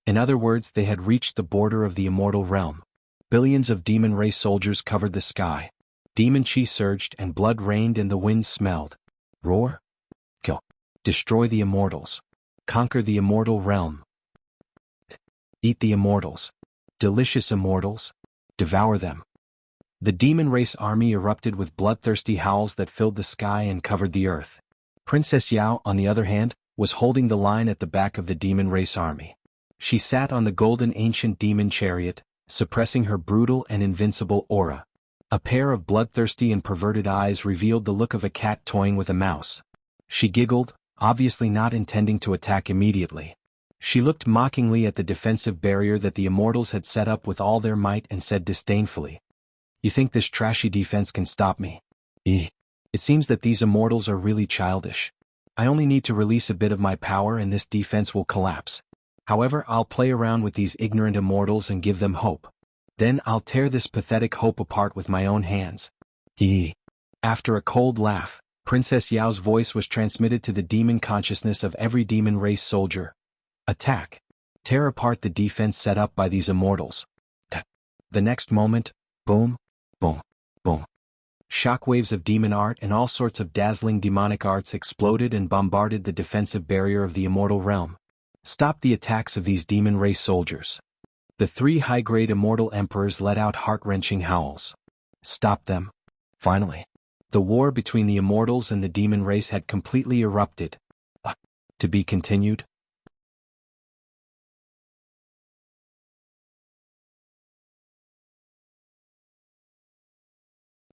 S1: In other words, they had reached the border of the Immortal Realm. Billions of demon race soldiers covered the sky. Demon chi surged and blood rained and the wind smelled. Roar. Kill. Destroy the immortals. Conquer the Immortal Realm. Eat the immortals. Delicious immortals. Devour them. The demon race army erupted with bloodthirsty howls that filled the sky and covered the earth. Princess Yao, on the other hand, was holding the line at the back of the demon race army. She sat on the golden ancient demon chariot, suppressing her brutal and invincible aura. A pair of bloodthirsty and perverted eyes revealed the look of a cat toying with a mouse. She giggled, obviously not intending to attack immediately. She looked mockingly at the defensive barrier that the immortals had set up with all their might and said disdainfully, "You think this trashy defense can stop me? It seems that these immortals are really childish. I only need to release a bit of my power and this defense will collapse. However, I'll play around with these ignorant immortals and give them hope. Then I'll tear this pathetic hope apart with my own hands." After a cold laugh, Princess Yao's voice was transmitted to the demon consciousness of every demon race soldier. Attack. Tear apart the defense set up by these immortals. The next moment, boom, boom, boom. Shockwaves of demon art and all sorts of dazzling demonic arts exploded and bombarded the defensive barrier of the Immortal Realm. Stop the attacks of these demon race soldiers. The 3 high-grade Immortal Emperors let out heart-wrenching howls. Stop them. Finally. The war between the immortals and the demon race had completely erupted. To be continued.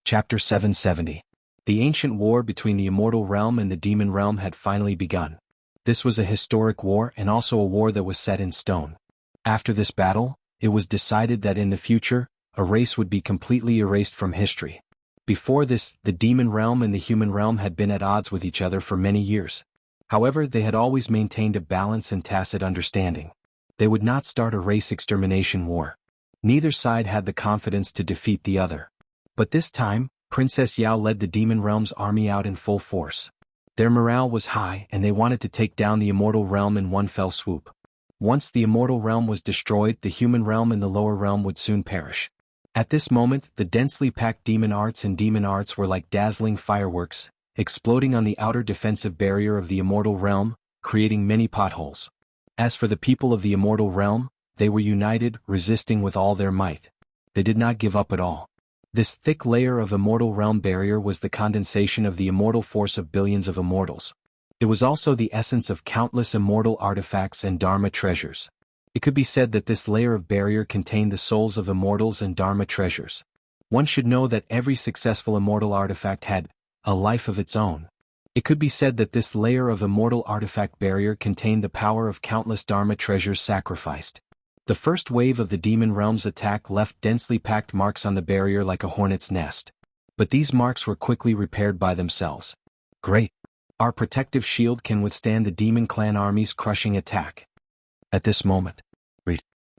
S1: Chapter 770. The ancient war between the Immortal Realm and the Demon Realm had finally begun. This was a historic war and also a war that was set in stone. After this battle, it was decided that in the future, a race would be completely erased from history. Before this, the Demon Realm and the Human Realm had been at odds with each other for many years. However, they had always maintained a balance and tacit understanding. They would not start a race extermination war. Neither side had the confidence to defeat the other. But this time, Princess Yao led the Demon Realm's army out in full force. Their morale was high and they wanted to take down the Immortal Realm in one fell swoop. Once the Immortal Realm was destroyed, the Human Realm and the Lower Realm would soon perish. At this moment, the densely packed demon arts were like dazzling fireworks, exploding on the outer defensive barrier of the Immortal Realm, creating many potholes. As for the people of the Immortal Realm, they were united, resisting with all their might. They did not give up at all. This thick layer of immortal realm barrier was the condensation of the immortal force of billions of immortals. It was also the essence of countless immortal artifacts and Dharma treasures. It could be said that this layer of barrier contained the souls of immortals and Dharma treasures. One should know that every successful immortal artifact had a life of its own. It could be said that this layer of immortal artifact barrier contained the power of countless Dharma treasures sacrificed. The first wave of the demon realm's attack left densely packed marks on the barrier like a hornet's nest. But these marks were quickly repaired by themselves. Great! Our protective shield can withstand the demon clan army's crushing attack. At this moment,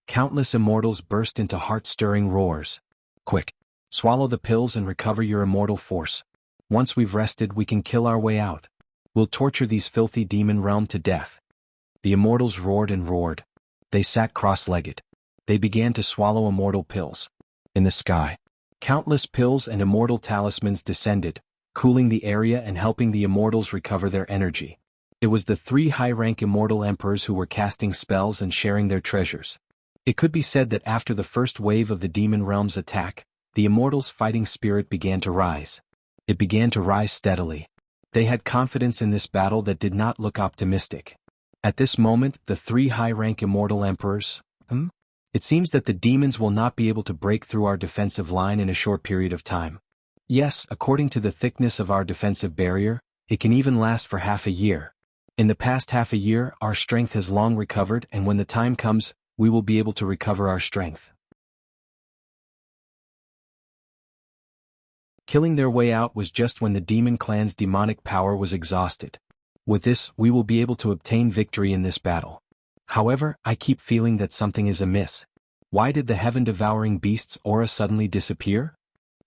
S1: countless immortals burst into heart-stirring roars. Quick! Swallow the pills and recover your immortal force. Once we've rested, we can kill our way out. We'll torture these filthy demon realm to death. The immortals roared and roared. They sat cross-legged. They began to swallow immortal pills. In the sky, countless pills and immortal talismans descended, cooling the area and helping the immortals recover their energy. It was the 3 high-rank immortal emperors who were casting spells and sharing their treasures. It could be said that after the first wave of the demon realm's attack, the immortals' fighting spirit began to rise. It began to rise steadily. They had confidence in this battle that did not look optimistic. At this moment, the 3 high-rank immortal emperors, It seems that the demons will not be able to break through our defensive line in a short period of time. Yes, according to the thickness of our defensive barrier, it can even last for half a year. In the past half a year, our strength has long recovered, and when the time comes, we will be able to recover our strength. Killing their way out was just when the demon clan's demonic power was exhausted. With this, we will be able to obtain victory in this battle. However, I keep feeling that something is amiss. Why did the heaven-devouring beast's aura suddenly disappear?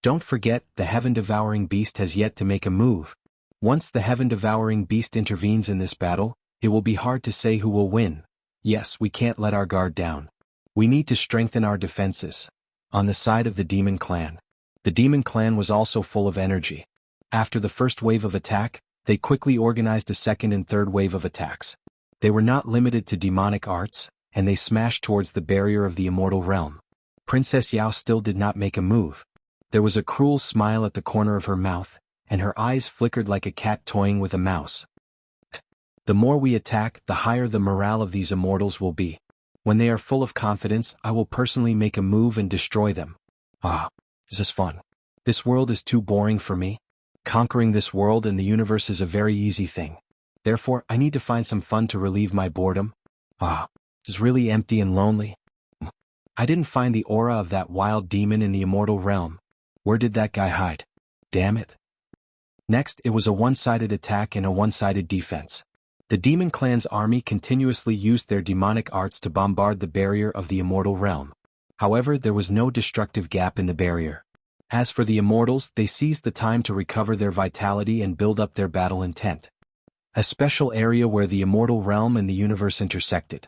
S1: Don't forget, the heaven-devouring beast has yet to make a move. Once the heaven-devouring beast intervenes in this battle, it will be hard to say who will win. Yes, we can't let our guard down. We need to strengthen our defenses. On the side of the demon clan, the demon clan was also full of energy. After the first wave of attack, they quickly organized a second and third wave of attacks. They were not limited to demonic arts, and they smashed towards the barrier of the immortal realm. Princess Yao still did not make a move. There was a cruel smile at the corner of her mouth, and her eyes flickered like a cat toying with a mouse. The more we attack, the higher the morale of these immortals will be. When they are full of confidence, I will personally make a move and destroy them. This is fun. This world is too boring for me. Conquering this world and the universe is a very easy thing. Therefore, I need to find some fun to relieve my boredom. It's really empty and lonely. I didn't find the aura of that wild demon in the immortal realm. Where did that guy hide? Damn it. Next, it was a one-sided attack and a one-sided defense. The demon clan's army continuously used their demonic arts to bombard the barrier of the immortal realm. However, there was no destructive gap in the barrier. As for the immortals, they seized the time to recover their vitality and build up their battle intent. A special area where the immortal realm and the universe intersected.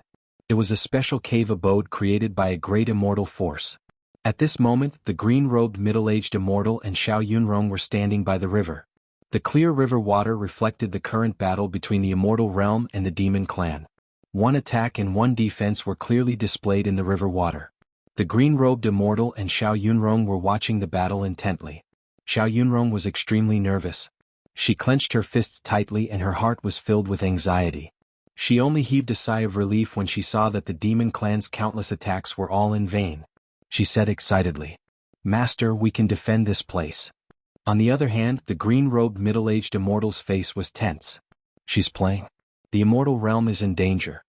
S1: It was a special cave abode created by a great immortal force. At this moment, the green-robed middle-aged immortal and Xiao Yunrong were standing by the river. The clear river water reflected the current battle between the immortal realm and the demon clan. One attack and one defense were clearly displayed in the river water. The green-robed immortal and Xiao Yunrong were watching the battle intently. Xiao Yunrong was extremely nervous. She clenched her fists tightly and her heart was filled with anxiety. She only heaved a sigh of relief when she saw that the demon clan's countless attacks were all in vain. She said excitedly, "Master, we can defend this place." On the other hand, the green-robed middle-aged immortal's face was tense. She's playing. The immortal realm is in danger.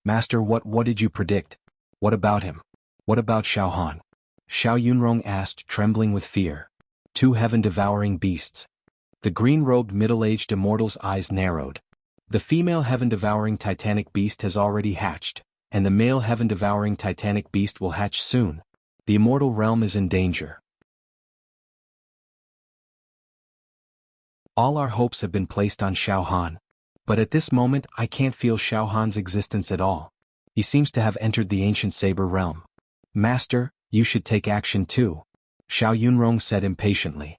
S1: Master, what did you predict? What about him? What about Xiao Han? Xiao Yunrong asked, trembling with fear. 2 heaven-devouring beasts. The green-robed middle-aged immortal's eyes narrowed. The female heaven-devouring titanic beast has already hatched, and the male heaven-devouring titanic beast will hatch soon. The immortal realm is in danger. All our hopes have been placed on Xiao Han. But at this moment, I can't feel Xiao Han's existence at all. He seems to have entered the ancient saber realm. Master, you should take action too, Xiao Yunrong said impatiently.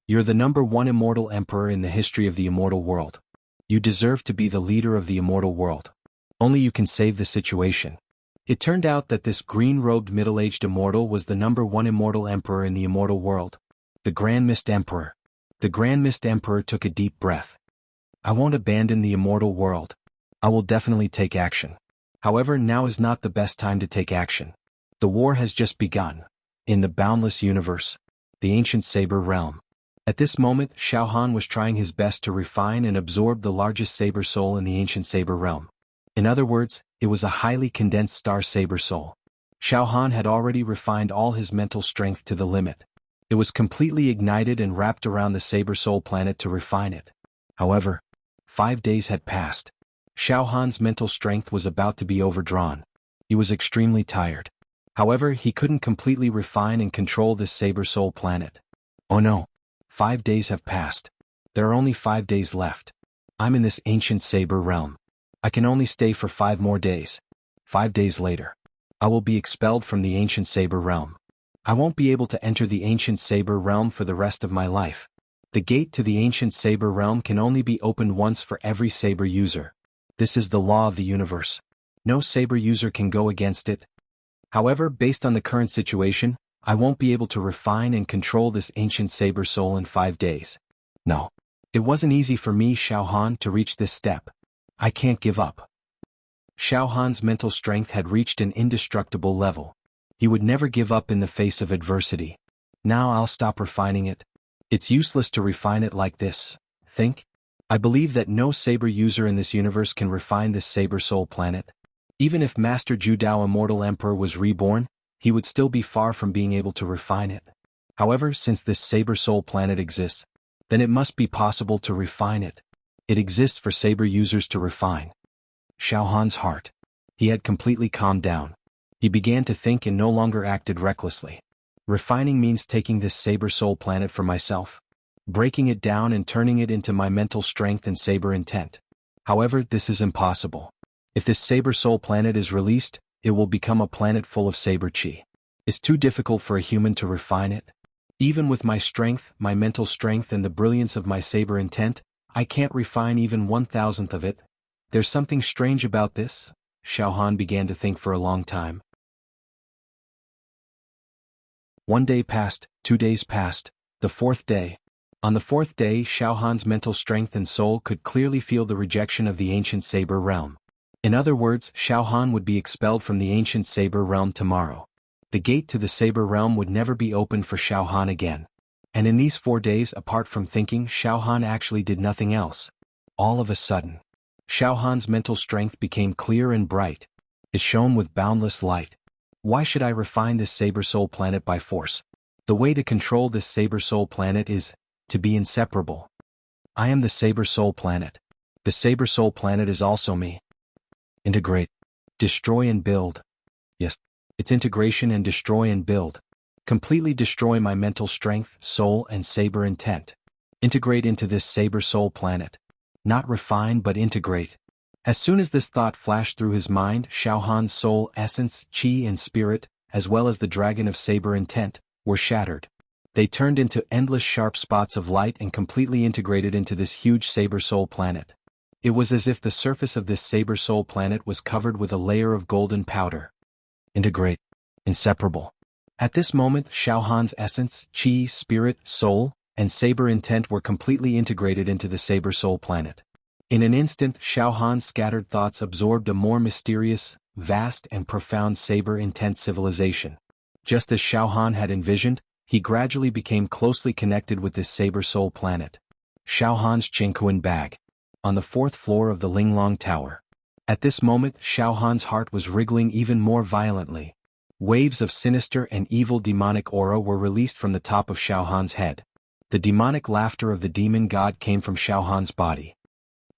S1: You're the #1 immortal emperor in the history of the immortal world. You deserve to be the leader of the immortal world. Only you can save the situation. It turned out that this green-robed middle-aged immortal was the #1 immortal emperor in the immortal world, the Grand Mist Emperor. The Grand Mist Emperor took a deep breath. I won't abandon the immortal world. I will definitely take action. However, now is not the best time to take action. The war has just begun. In the boundless universe, the ancient Saber Realm. At this moment, Xiao Han was trying his best to refine and absorb the largest Saber Soul in the ancient Saber Realm. In other words, it was a highly condensed star Saber Soul. Xiao Han had already refined all his mental strength to the limit. It was completely ignited and wrapped around the Saber Soul planet to refine it. However, 5 days had passed. Xiao Han's mental strength was about to be overdrawn. He was extremely tired. However, he couldn't completely refine and control this Saber Soul planet. Oh no! 5 days have passed. There are only 5 days left. I'm in this ancient Saber Realm. I can only stay for 5 more days. 5 days later, I will be expelled from the ancient Saber Realm. I won't be able to enter the ancient Saber Realm for the rest of my life. The gate to the ancient Saber Realm can only be opened once for every Saber user. This is the law of the universe. No Saber user can go against it. However, based on the current situation, I won't be able to refine and control this ancient Saber Soul in 5 days. No. It wasn't easy for me, Xiao Han, to reach this step. I can't give up. Xiao Han's mental strength had reached an indestructible level. He would never give up in the face of adversity. Now I'll stop refining it. It's useless to refine it like this. Think? I believe that no Saber user in this universe can refine this Saber Soul planet. Even if Master Ju Dao Immortal Emperor was reborn, he would still be far from being able to refine it. However, since this Saber Soul planet exists, then it must be possible to refine it. It exists for Saber users to refine. Xiao Han's heart. He had completely calmed down. He began to think and no longer acted recklessly. Refining means taking this Saber Soul planet for myself, breaking it down and turning it into my mental strength and Saber intent. However, this is impossible. If this Saber Soul planet is released, it will become a planet full of Saber Chi. It's too difficult for a human to refine it. Even with my strength, my mental strength and the brilliance of my Saber intent, I can't refine even 1,000th of it. There's something strange about this, Xiao Han began to think for a long time. 1 day passed, 2 days passed, the 4th day. On the 4th day, Xiao Han's mental strength and soul could clearly feel the rejection of the ancient Saber Realm. In other words, Xiao Han would be expelled from the ancient Saber Realm tomorrow. The gate to the Saber Realm would never be opened for Xiao Han again. And in these 4 days, apart from thinking, Xiao Han actually did nothing else. All of a sudden, Xiao Han's mental strength became clear and bright. It shone with boundless light. Why should I refine this Saber Soul planet by force? The way to control this Saber Soul planet is to be inseparable. I am the Saber Soul planet. The Saber Soul planet is also me. Integrate. Destroy and build. Yes, it's integration and destroy and build. Completely destroy my mental strength, soul and Saber intent. Integrate into this Saber Soul planet. Not refine but integrate. As soon as this thought flashed through his mind, Xiao Han's soul, essence, chi and spirit, as well as the dragon of Saber intent, were shattered. They turned into endless sharp spots of light and completely integrated into this huge Saber Soul planet. It was as if the surface of this Saber Soul planet was covered with a layer of golden powder. Integrate. Inseparable. At this moment, Xiao Han's essence, chi, spirit, soul, and Saber intent were completely integrated into the Saber Soul planet. In an instant, Xiao Han's scattered thoughts absorbed a more mysterious, vast and profound Saber intent civilization. Just as Xiao Han had envisioned, he gradually became closely connected with this Saber Soul planet. Xiao Han's Qingquan bag. On the 4th floor of the Linglong Tower. At this moment, Xiao Han's heart was wriggling even more violently. Waves of sinister and evil demonic aura were released from the top of Xiao Han's head. The demonic laughter of the demon god came from Xiao Han's body.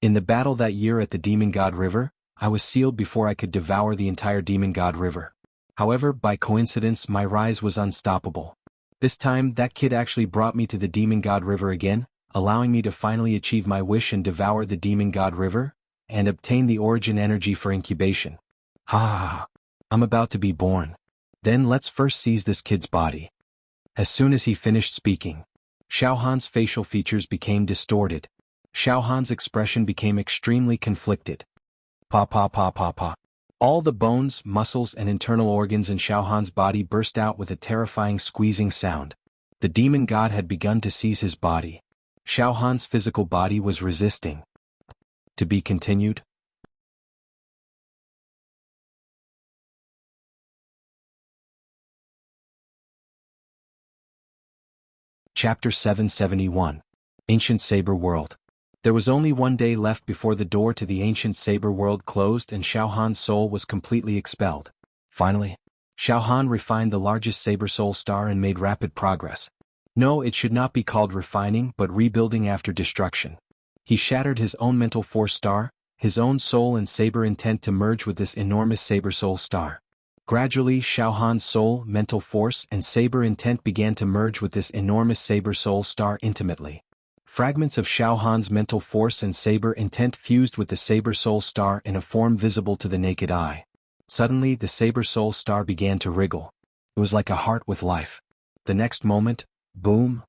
S1: In the battle that year at the Demon God River, I was sealed before I could devour the entire Demon God River. However, by coincidence, my rise was unstoppable. This time, that kid actually brought me to the Demon God River again, allowing me to finally achieve my wish and devour the Demon God River, and obtain the origin energy for incubation. Ha ha ha. I'm about to be born. Then let's first seize this kid's body. As soon as he finished speaking, Xiao Han's facial features became distorted. Xiao Han's expression became extremely conflicted. Pa pa pa pa pa. All the bones, muscles and internal organs in Xiaohan's body burst out with a terrifying squeezing sound. The demon god had begun to seize his body. Xiaohan's physical body was resisting. To be continued? Chapter 771. Ancient Saber World. There was only one day left before the door to the ancient Saber World closed and Xiaohan's soul was completely expelled. Finally, Xiaohan refined the largest Saber Soul star and made rapid progress. No, it should not be called refining but rebuilding after destruction. He shattered his own mental force star, his own soul and saber intent to merge with this enormous Saber Soul star. Gradually, Xiaohan's soul, mental force, and saber intent began to merge with this enormous Saber Soul star intimately. Fragments of Xiaohan's mental force and saber intent fused with the Saber Soul star in a form visible to the naked eye. Suddenly, the Saber Soul star began to wriggle. It was like a heart with life. The next moment, boom!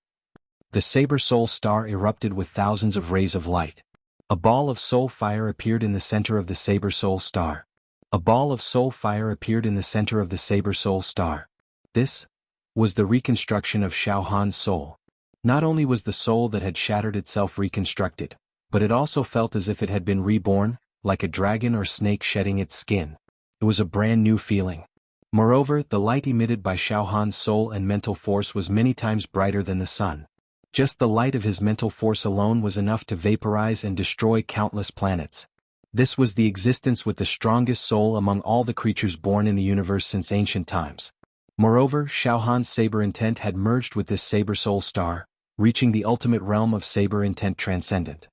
S1: The Saber Soul star erupted with thousands of rays of light. A ball of soul fire appeared in the center of the Saber Soul star. A ball of soul fire appeared in the center of the Saber Soul star. This was the reconstruction of Xiaohan's soul. Not only was the soul that had shattered itself reconstructed, but it also felt as if it had been reborn, like a dragon or snake shedding its skin. It was a brand new feeling. Moreover, the light emitted by Xiaohan's soul and mental force was many times brighter than the sun. Just the light of his mental force alone was enough to vaporize and destroy countless planets. This was the existence with the strongest soul among all the creatures born in the universe since ancient times. Moreover, Xiaohan's saber intent had merged with this Saber Soul star, reaching the ultimate realm of saber intent transcendent.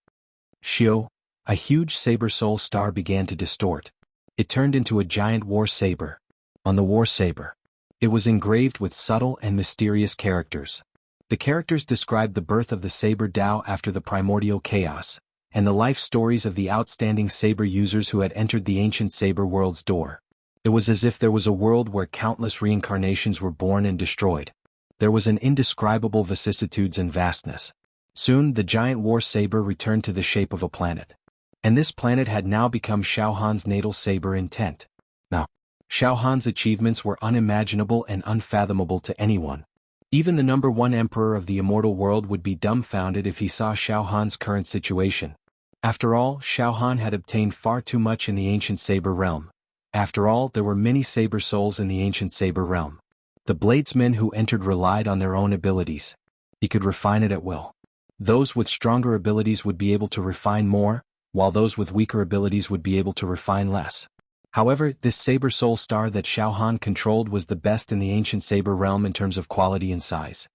S1: Xiao, a huge Saber Soul star began to distort. It turned into a giant war saber. On the war saber, it was engraved with subtle and mysterious characters. The characters described the birth of the Saber Tao after the primordial chaos, and the life stories of the outstanding saber users who had entered the ancient saber world's door. It was as if there was a world where countless reincarnations were born and destroyed. There was an indescribable vicissitudes and vastness. Soon the giant war saber returned to the shape of a planet. And this planet had now become Xiaohan's natal saber intent. Now, Xiaohan's achievements were unimaginable and unfathomable to anyone. Even the number one emperor of the immortal world would be dumbfounded if he saw Xiaohan's current situation. After all, Xiaohan had obtained far too much in the ancient saber realm. After all, there were many saber souls in the ancient saber realm. The bladesmen who entered relied on their own abilities. He could refine it at will. Those with stronger abilities would be able to refine more, while those with weaker abilities would be able to refine less. However, this Saber Soul star that Xiaohan controlled was the best in the ancient saber realm in terms of quality and size.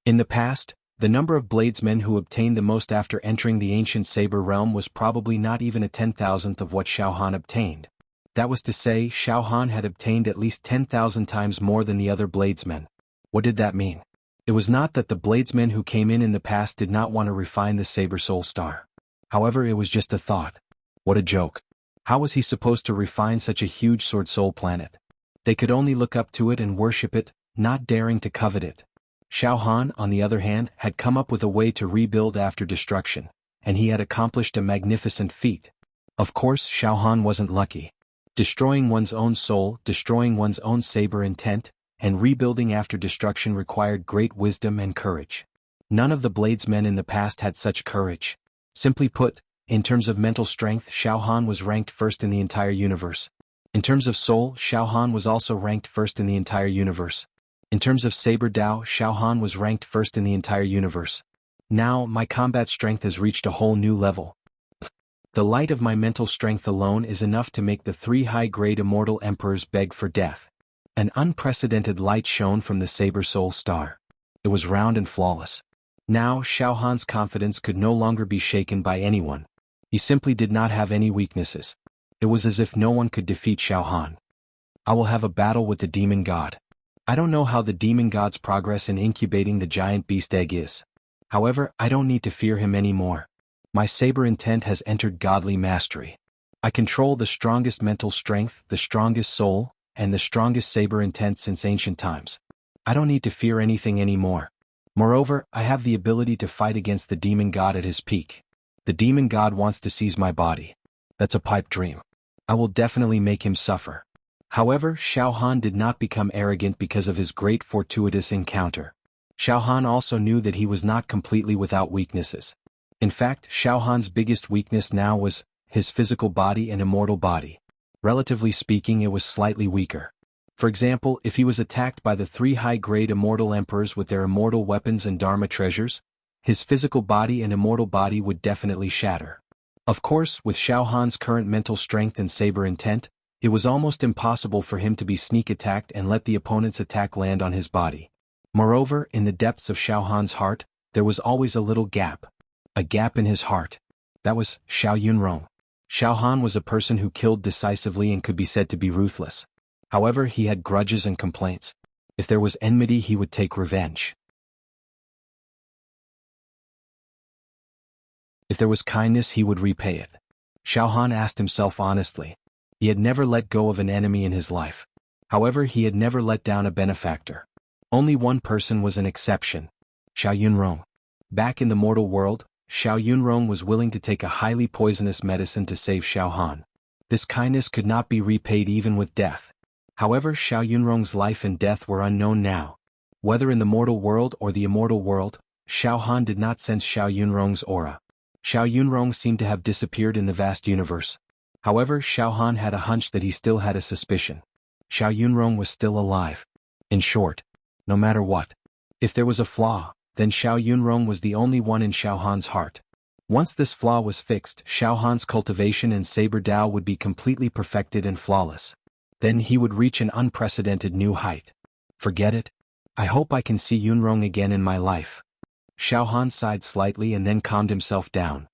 S1: In the past, the number of bladesmen who obtained the most after entering the ancient saber realm was probably not even a 10,000th of what Xiaohan obtained. That was to say, Xiaohan had obtained at least 10,000 times more than the other bladesmen. What did that mean? It was not that the bladesmen who came in the past did not want to refine the Saber Soul star. However, it was just a thought. What a joke. How was he supposed to refine such a huge Sword Soul planet? They could only look up to it and worship it, not daring to covet it. Xiaohan, on the other hand, had come up with a way to rebuild after destruction, and he had accomplished a magnificent feat. Of course, Xiaohan wasn't lucky. Destroying one's own soul, destroying one's own saber intent, and rebuilding after destruction required great wisdom and courage. None of the bladesmen in the past had such courage. Simply put, in terms of mental strength, Xiaohan was ranked first in the entire universe. In terms of soul, Xiaohan was also ranked first in the entire universe. In terms of Saber Dao, Xiaohan was ranked first in the entire universe. Now, my combat strength has reached a whole new level. The light of my mental strength alone is enough to make the 3 high-grade immortal emperors beg for death. An unprecedented light shone from the Saber Soul star. It was round and flawless. Now, Xiaohan's confidence could no longer be shaken by anyone. He simply did not have any weaknesses. It was as if no one could defeat Xiaohan. I will have a battle with the demon god. I don't know how the demon god's progress in incubating the giant beast egg is. However, I don't need to fear him anymore. My saber intent has entered godly mastery. I control the strongest mental strength, the strongest soul, and the strongest saber intent since ancient times. I don't need to fear anything anymore. Moreover, I have the ability to fight against the demon god at his peak. The demon god wants to seize my body. That's a pipe dream. I will definitely make him suffer. However, Xiao Han did not become arrogant because of his great fortuitous encounter. Xiao Han also knew that he was not completely without weaknesses. In fact, Xiao Han's biggest weakness now was his physical body and immortal body. Relatively speaking, it was slightly weaker. For example, if he was attacked by the 3 high-grade immortal emperors with their immortal weapons and Dharma treasures, his physical body and immortal body would definitely shatter. Of course, with Xiao Han's current mental strength and saber intent, it was almost impossible for him to be sneak attacked and let the opponent's attack land on his body. Moreover, in the depths of Xiao Han's heart, there was always a little gap. A gap in his heart. That was Xiao Yunrong. Xiao Han was a person who killed decisively and could be said to be ruthless. However, he had grudges and complaints. If there was enmity, he would take revenge. If there was kindness, he would repay it. Xiao Han asked himself honestly. He had never let go of an enemy in his life. However, he had never let down a benefactor. Only one person was an exception. Xiao Yunrong. Back in the mortal world, Xiao Yunrong was willing to take a highly poisonous medicine to save Xiao Han. This kindness could not be repaid even with death. However, Xiao Yunrong's life and death were unknown now. Whether in the mortal world or the immortal world, Xiao Han did not sense Xiao Yunrong's aura. Xiao Yunrong seemed to have disappeared in the vast universe. However, Xiao Han had a hunch that he still had a suspicion. Xiao Yunrong was still alive. In short, no matter what, if there was a flaw, then Xiao Yunrong was the only one in Xiao Han's heart. Once this flaw was fixed, Xiao Han's cultivation and saber Dao would be completely perfected and flawless. Then he would reach an unprecedented new height. Forget it. I hope I can see Yunrong again in my life. Xiao Han sighed slightly and then calmed himself down.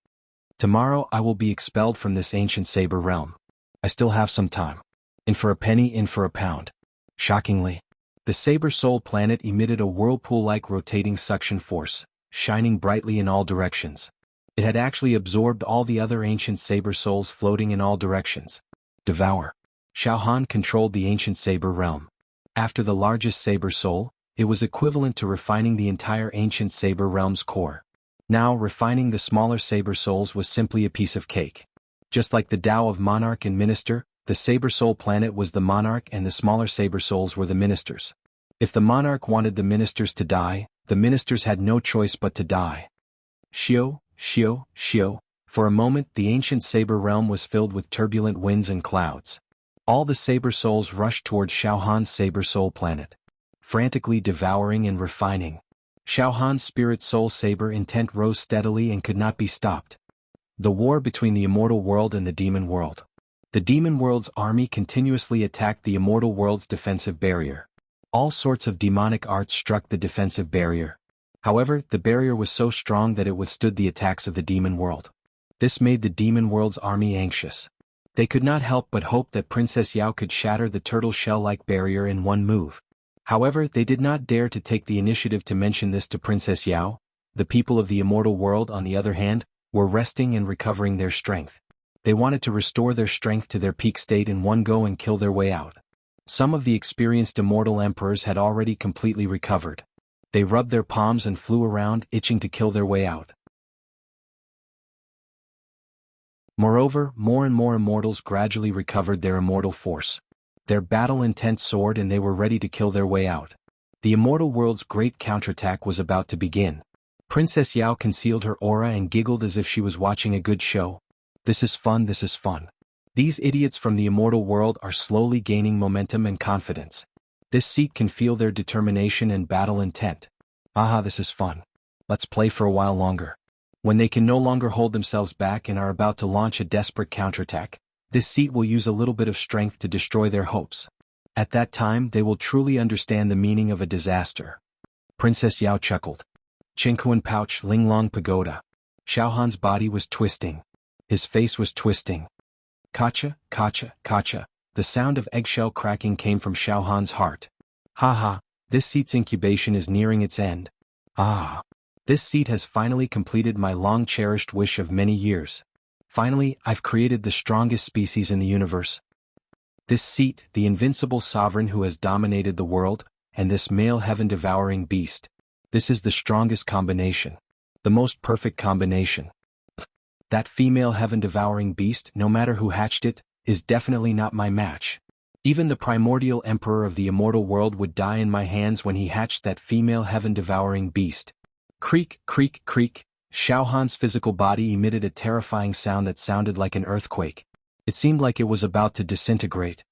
S1: Tomorrow I will be expelled from this ancient saber realm. I still have some time. In for a penny, in for a pound. Shockingly, the Saber Soul planet emitted a whirlpool-like rotating suction force, shining brightly in all directions. It had actually absorbed all the other ancient Saber Souls floating in all directions. Devour. Xiao Han controlled the ancient Saber realm. After the largest Saber Soul, it was equivalent to refining the entire ancient Saber realm's core. Now, refining the smaller Saber Souls was simply a piece of cake. Just like the Tao of Monarch and Minister, the Saber Soul planet was the monarch and the smaller Saber Souls were the ministers. If the monarch wanted the ministers to die, the ministers had no choice but to die. Xiao, Xiao, Xiao. For a moment, the ancient Saber realm was filled with turbulent winds and clouds. All the Saber Souls rushed toward Xiao Han's Saber Soul planet, frantically devouring and refining. Xiao Han's spirit soul saber intent rose steadily and could not be stopped. The war between the immortal world and the demon world. The demon world's army continuously attacked the immortal world's defensive barrier. All sorts of demonic arts struck the defensive barrier. However, the barrier was so strong that it withstood the attacks of the demon world. This made the demon world's army anxious. They could not help but hope that Princess Yao could shatter the turtle shell-like barrier in one move. However, they did not dare to take the initiative to mention this to Princess Yao. The people of the immortal world, on the other hand, were resting and recovering their strength. They wanted to restore their strength to their peak state in one go and kill their way out. Some of the experienced immortal emperors had already completely recovered. They rubbed their palms and flew around, itching to kill their way out. Moreover, more and more immortals gradually recovered their immortal force. Their battle intent soared and they were ready to kill their way out. The immortal world's great counterattack was about to begin. Princess Yao concealed her aura and giggled as if she was watching a good show. This is fun, this is fun. These idiots from the immortal world are slowly gaining momentum and confidence. This seat can feel their determination and battle intent. Aha, this is fun. Let's play for a while longer. When they can no longer hold themselves back and are about to launch a desperate counterattack, this seat will use a little bit of strength to destroy their hopes. At that time, they will truly understand the meaning of a disaster. Princess Yao chuckled. Qingkuan pouch, Linglong pagoda. Xiao Han's body was twisting. His face was twisting. Kacha, kacha, kacha. The sound of eggshell cracking came from Xiao Han's heart. Ha ha, this seat's incubation is nearing its end. Ah. This seat has finally completed my long-cherished wish of many years. Finally, I've created the strongest species in the universe. This seat, the invincible sovereign who has dominated the world, and this male heaven-devouring beast. This is the strongest combination. The most perfect combination. That female heaven-devouring beast, no matter who hatched it, is definitely not my match. Even the primordial emperor of the immortal world would die in my hands when he hatched that female heaven-devouring beast. Creak, creak, creak. Xiao Han's physical body emitted a terrifying sound that sounded like an earthquake. It seemed like it was about to disintegrate.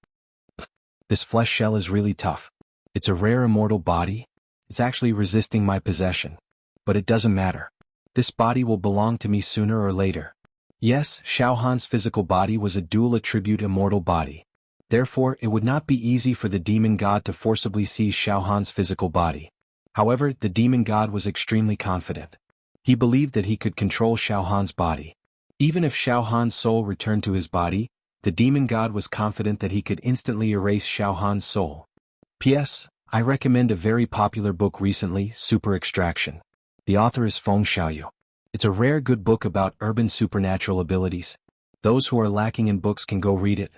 S1: This flesh shell is really tough. It's a rare immortal body. It's actually resisting my possession. But it doesn't matter. This body will belong to me sooner or later. Yes, Xiao Han's physical body was a dual-attribute immortal body. Therefore, it would not be easy for the demon god to forcibly seize Xiao Han's physical body. However, the demon god was extremely confident. He believed that he could control Xiao Han's body. Even if Xiao Han's soul returned to his body, the demon god was confident that he could instantly erase Xiao Han's soul. P.S. I recommend a very popular book recently, Super Extraction. The author is Feng Xiaoyu. It's a rare good book about urban supernatural abilities. Those who are lacking in books can go read it.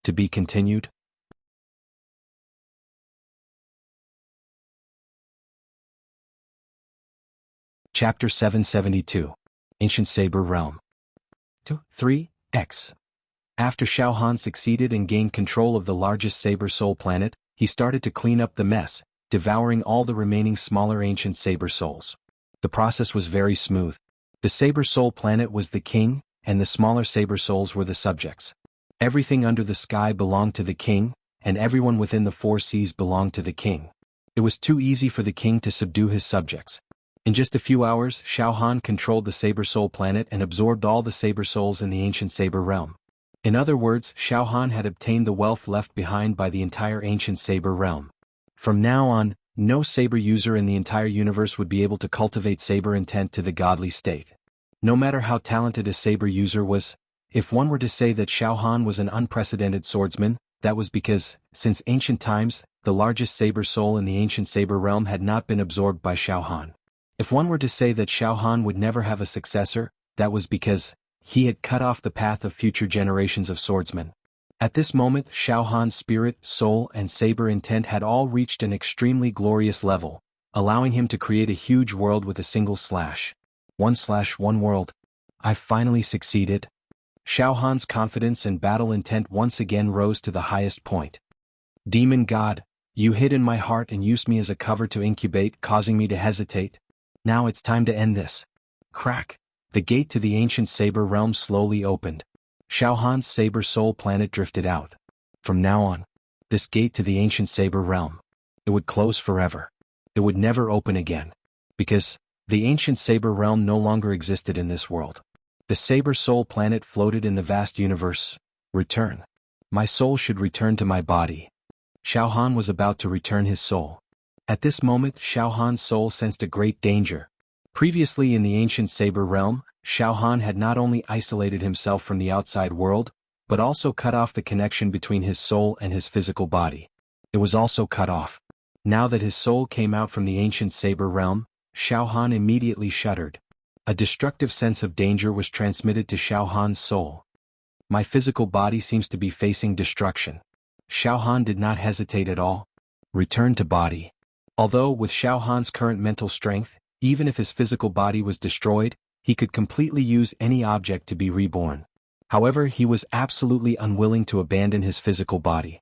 S1: To be continued. Chapter 772. Ancient Saber Realm. 3. X. After Xiao Han succeeded and gained control of the largest Saber Soul planet, he started to clean up the mess, devouring all the remaining smaller ancient Saber Souls. The process was very smooth. The Saber Soul planet was the king, and the smaller Saber Souls were the subjects. Everything under the sky belonged to the king, and everyone within the four seas belonged to the king. It was too easy for the king to subdue his subjects. In just a few hours, Xiao Han controlled the Saber Soul planet and absorbed all the Saber Souls in the ancient Saber realm. In other words, Xiao Han had obtained the wealth left behind by the entire ancient Saber realm. From now on, no Saber user in the entire universe would be able to cultivate Saber intent to the godly state. No matter how talented a Saber user was, if one were to say that Xiao Han was an unprecedented swordsman, that was because, since ancient times, the largest Saber Soul in the ancient Saber realm had not been absorbed by Xiao Han. If one were to say that Xiao Han would never have a successor, that was because he had cut off the path of future generations of swordsmen. At this moment, Xiao Han's spirit, soul, and saber intent had all reached an extremely glorious level, allowing him to create a huge world with a single slash. 1/1 world. I've finally succeeded. Xiao Han's confidence and battle intent once again rose to the highest point. Demon God, you hid in my heart and used me as a cover to incubate, causing me to hesitate. Now it's time to end this. Crack. The gate to the ancient Saber realm slowly opened. Xiao Han's Saber Soul planet drifted out. From now on, this gate to the ancient Saber realm, it would close forever. It would never open again. Because the ancient Saber realm no longer existed in this world. The Saber Soul planet floated in the vast universe. Return. My soul should return to my body. Xiao Han was about to return his soul. At this moment, Xiao Han's soul sensed a great danger. Previously in the ancient Saber realm, Xiao Han had not only isolated himself from the outside world, but also cut off the connection between his soul and his physical body. It was also cut off. Now that his soul came out from the ancient Saber realm, Xiao Han immediately shuddered. A destructive sense of danger was transmitted to Xiao Han's soul. My physical body seems to be facing destruction. Xiao Han did not hesitate at all. Return to body. Although with Xiao Han's current mental strength, even if his physical body was destroyed, he could completely use any object to be reborn. However, he was absolutely unwilling to abandon his physical body.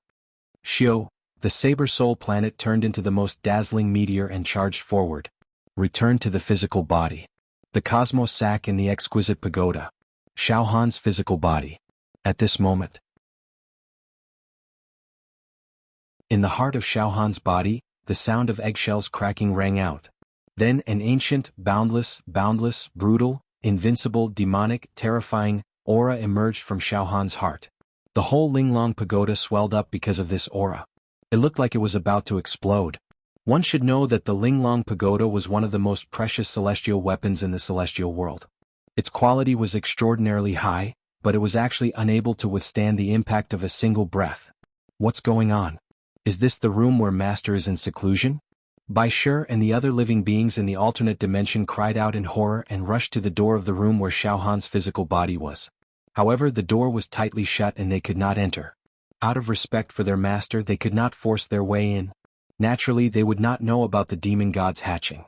S1: Xiao, the Saber Soul planet turned into the most dazzling meteor and charged forward. Return to the physical body. The cosmos sack in the exquisite pagoda. Xiao Han's physical body. At this moment, in the heart of Xiao Han's body, the sound of eggshells cracking rang out. Then an ancient, boundless, brutal, invincible, demonic, terrifying aura emerged from Xiao Han's heart. The whole Linglong pagoda swelled up because of this aura. It looked like it was about to explode. One should know that the Linglong pagoda was one of the most precious celestial weapons in the celestial world. Its quality was extraordinarily high, but it was actually unable to withstand the impact of a single breath. What's going on? Is this the room where Master is in seclusion? Bai Shi and the other living beings in the alternate dimension cried out in horror and rushed to the door of the room where Xiao Han's physical body was. However, the door was tightly shut and they could not enter. Out of respect for their master, they could not force their way in. Naturally, they would not know about the demon god's hatching.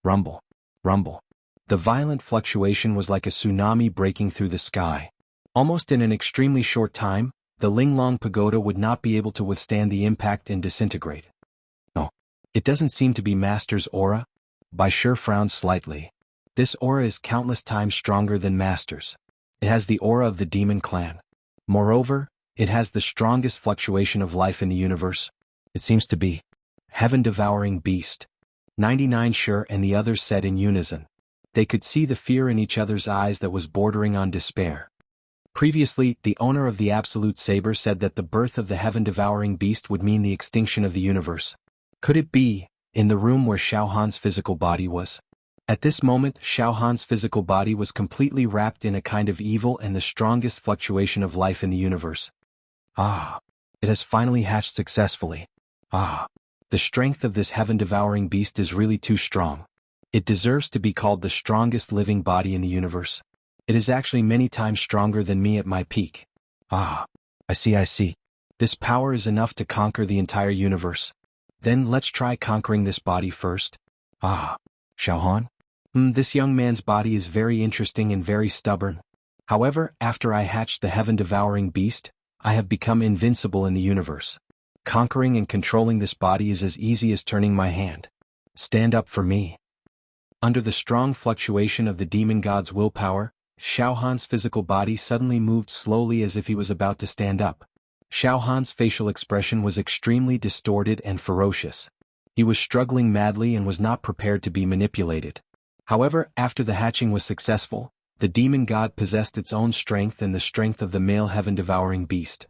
S1: Rumble. Rumble. The violent fluctuation was like a tsunami breaking through the sky. Almost in an extremely short time, the Linglong Pagoda would not be able to withstand the impact and disintegrate. No. It doesn't seem to be Master's aura. Bai Shi frowned slightly. This aura is countless times stronger than Master's. It has the aura of the demon clan. Moreover, it has the strongest fluctuation of life in the universe. It seems to be heaven-devouring beast. 99 Shi and the others said in unison. They could see the fear in each other's eyes that was bordering on despair. Previously, the owner of the Absolute Saber said that the birth of the heaven-devouring beast would mean the extinction of the universe. Could it be, in the room where Xiao Han's physical body was? At this moment, Xiao Han's physical body was completely wrapped in a kind of evil and the strongest fluctuation of life in the universe. Ah! It has finally hatched successfully. Ah! The strength of this heaven-devouring beast is really too strong. It deserves to be called the strongest living body in the universe. It is actually many times stronger than me at my peak. Ah! I see. This power is enough to conquer the entire universe. Then let's try conquering this body first. Ah! Xiao Han? This young man's body is very interesting and very stubborn. However, after I hatched the heaven-devouring beast, I have become invincible in the universe. Conquering and controlling this body is as easy as turning my hand. Stand up for me. Under the strong fluctuation of the demon god's willpower, Xiao Han's physical body suddenly moved slowly as if he was about to stand up. Xiao Han's facial expression was extremely distorted and ferocious. He was struggling madly and was not prepared to be manipulated. However, after the hatching was successful, the demon god possessed its own strength and the strength of the male heaven-devouring beast.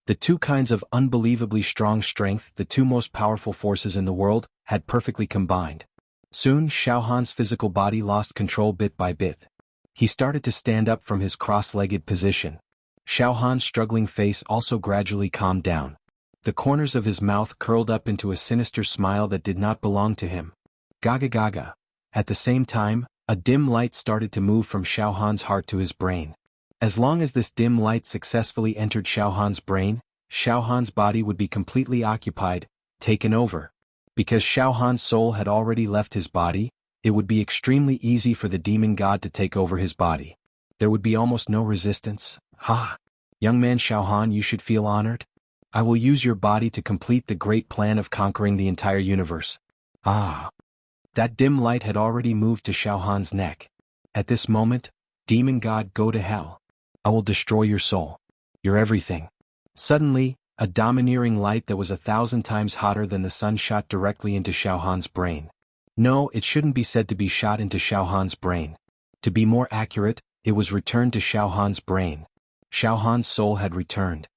S1: The two kinds of unbelievably strong strength, the two most powerful forces in the world, had perfectly combined. Soon, Xiao Han's physical body lost control bit by bit. He started to stand up from his cross-legged position. Xiao Han's struggling face also gradually calmed down. The corners of his mouth curled up into a sinister smile that did not belong to him. Gaga gaga. At the same time, a dim light started to move from Xiao Han's heart to his brain. As long as this dim light successfully entered Xiao Han's brain, Xiao Han's body would be completely occupied, taken over. Because Xiao Han's soul had already left his body, it would be extremely easy for the demon god to take over his body. There would be almost no resistance. Ha! Young man Xiao Han, you should feel honored. I will use your body to complete the great plan of conquering the entire universe. Ah! That dim light had already moved to Xiao Han's neck. At this moment, demon god, go to hell. I will destroy your soul. Your everything. Suddenly, a domineering light that was 1,000 times hotter than the sun shot directly into Xiao Han's brain. No, it shouldn't be said to be shot into Xiao Han's brain. To be more accurate, it was returned to Xiao Han's brain. Xiao Han's soul had returned.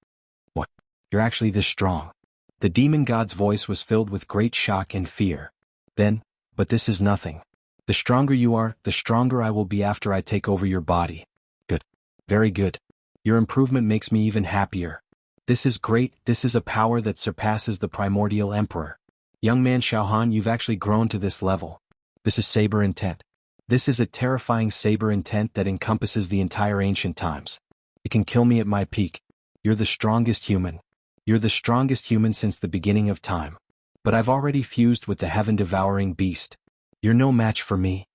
S1: What? You're actually this strong. The demon god's voice was filled with great shock and fear. Then, but this is nothing. The stronger you are, the stronger I will be after I take over your body. Good. Very good. Your improvement makes me even happier. This is great, this is a power that surpasses the primordial emperor. Young man Xiao Han, you've actually grown to this level. This is saber intent. This is a terrifying saber intent that encompasses the entire ancient times. It can kill me at my peak. You're the strongest human. You're the strongest human since the beginning of time. But I've already fused with the heaven-devouring beast. You're no match for me.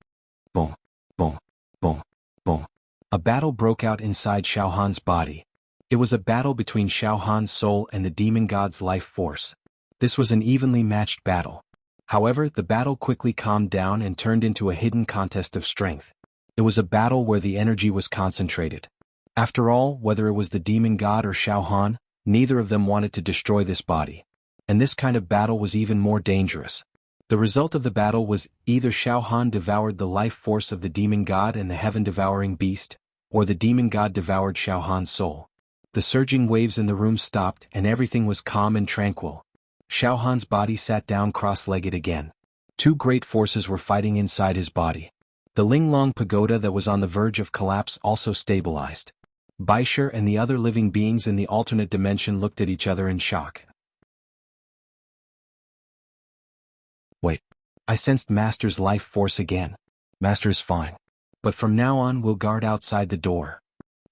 S1: Boom, boom, boom, boom. A battle broke out inside Xiao Han's body. It was a battle between Xiao Han's soul and the demon god's life force. This was an evenly matched battle. However, the battle quickly calmed down and turned into a hidden contest of strength. It was a battle where the energy was concentrated. After all, whether it was the demon god or Xiao Han, neither of them wanted to destroy this body. And this kind of battle was even more dangerous. The result of the battle was either Xiao Han devoured the life force of the demon god and the heaven-devouring beast, or the demon god devoured Xiao Han's soul. The surging waves in the room stopped and everything was calm and tranquil. Xiao Han's body sat down cross-legged again. Two great forces were fighting inside his body. The Linglong Pagoda that was on the verge of collapse also stabilized. Bai Shi and the other living beings in the alternate dimension looked at each other in shock. Wait. I sensed Master's life force again. Master is fine. But from now on we'll guard outside the door.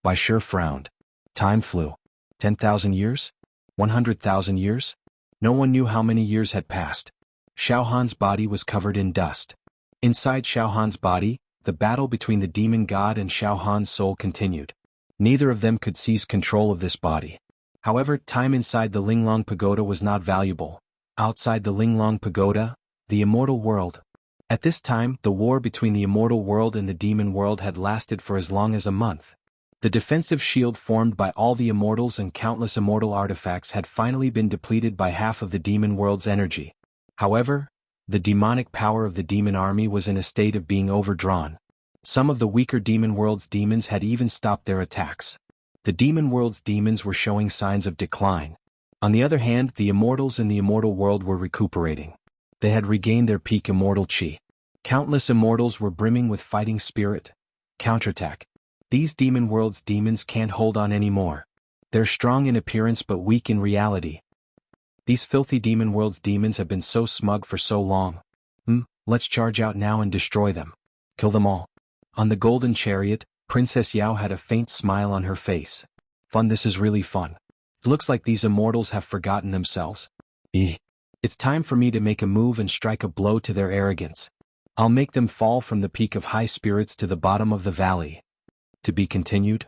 S1: Bai Shi frowned. Time flew. 10,000 years? 100,000 years? No one knew how many years had passed. Xiaohan's body was covered in dust. Inside Xiaohan's body, the battle between the demon god and Xiaohan's soul continued. Neither of them could seize control of this body. However, time inside the Linglong Pagoda was not valuable. Outside the Linglong Pagoda, the immortal world. At this time, the war between the immortal world and the demon world had lasted for as long as a month. The defensive shield formed by all the immortals and countless immortal artifacts had finally been depleted by half of the demon world's energy. However, the demonic power of the demon army was in a state of being overdrawn. Some of the weaker demon world's demons had even stopped their attacks. The demon world's demons were showing signs of decline. On the other hand, the immortals in the immortal world were recuperating. They had regained their peak immortal chi. Countless immortals were brimming with fighting spirit. Counterattack. These demon world's demons can't hold on anymore. They're strong in appearance but weak in reality. These filthy demon world's demons have been so smug for so long. Let's charge out now and destroy them. Kill them all. On the golden chariot, Princess Yao had a faint smile on her face. Fun, this is really fun. It looks like these immortals have forgotten themselves. It's time for me to make a move and strike a blow to their arrogance. I'll make them fall from the peak of high spirits to the bottom of the valley. To be continued.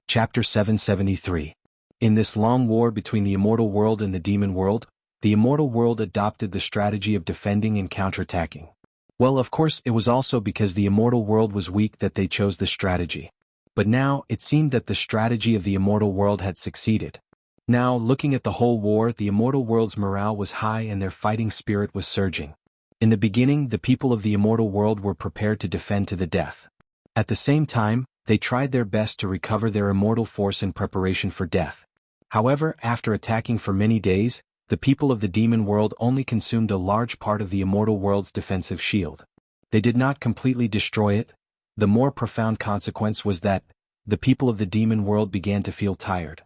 S1: Chapter 773. In this long war between the immortal world and the demon world, the immortal world adopted the strategy of defending and counterattacking. Well, of course, it was also because the immortal world was weak that they chose the strategy. But now, it seemed that the strategy of the immortal world had succeeded. Now, looking at the whole war, the immortal world's morale was high and their fighting spirit was surging. In the beginning, the people of the immortal world were prepared to defend to the death. At the same time, they tried their best to recover their immortal force in preparation for death. However, after attacking for many days, the people of the demon world only consumed a large part of the immortal world's defensive shield. They did not completely destroy it. The more profound consequence was that the people of the demon world began to feel tired.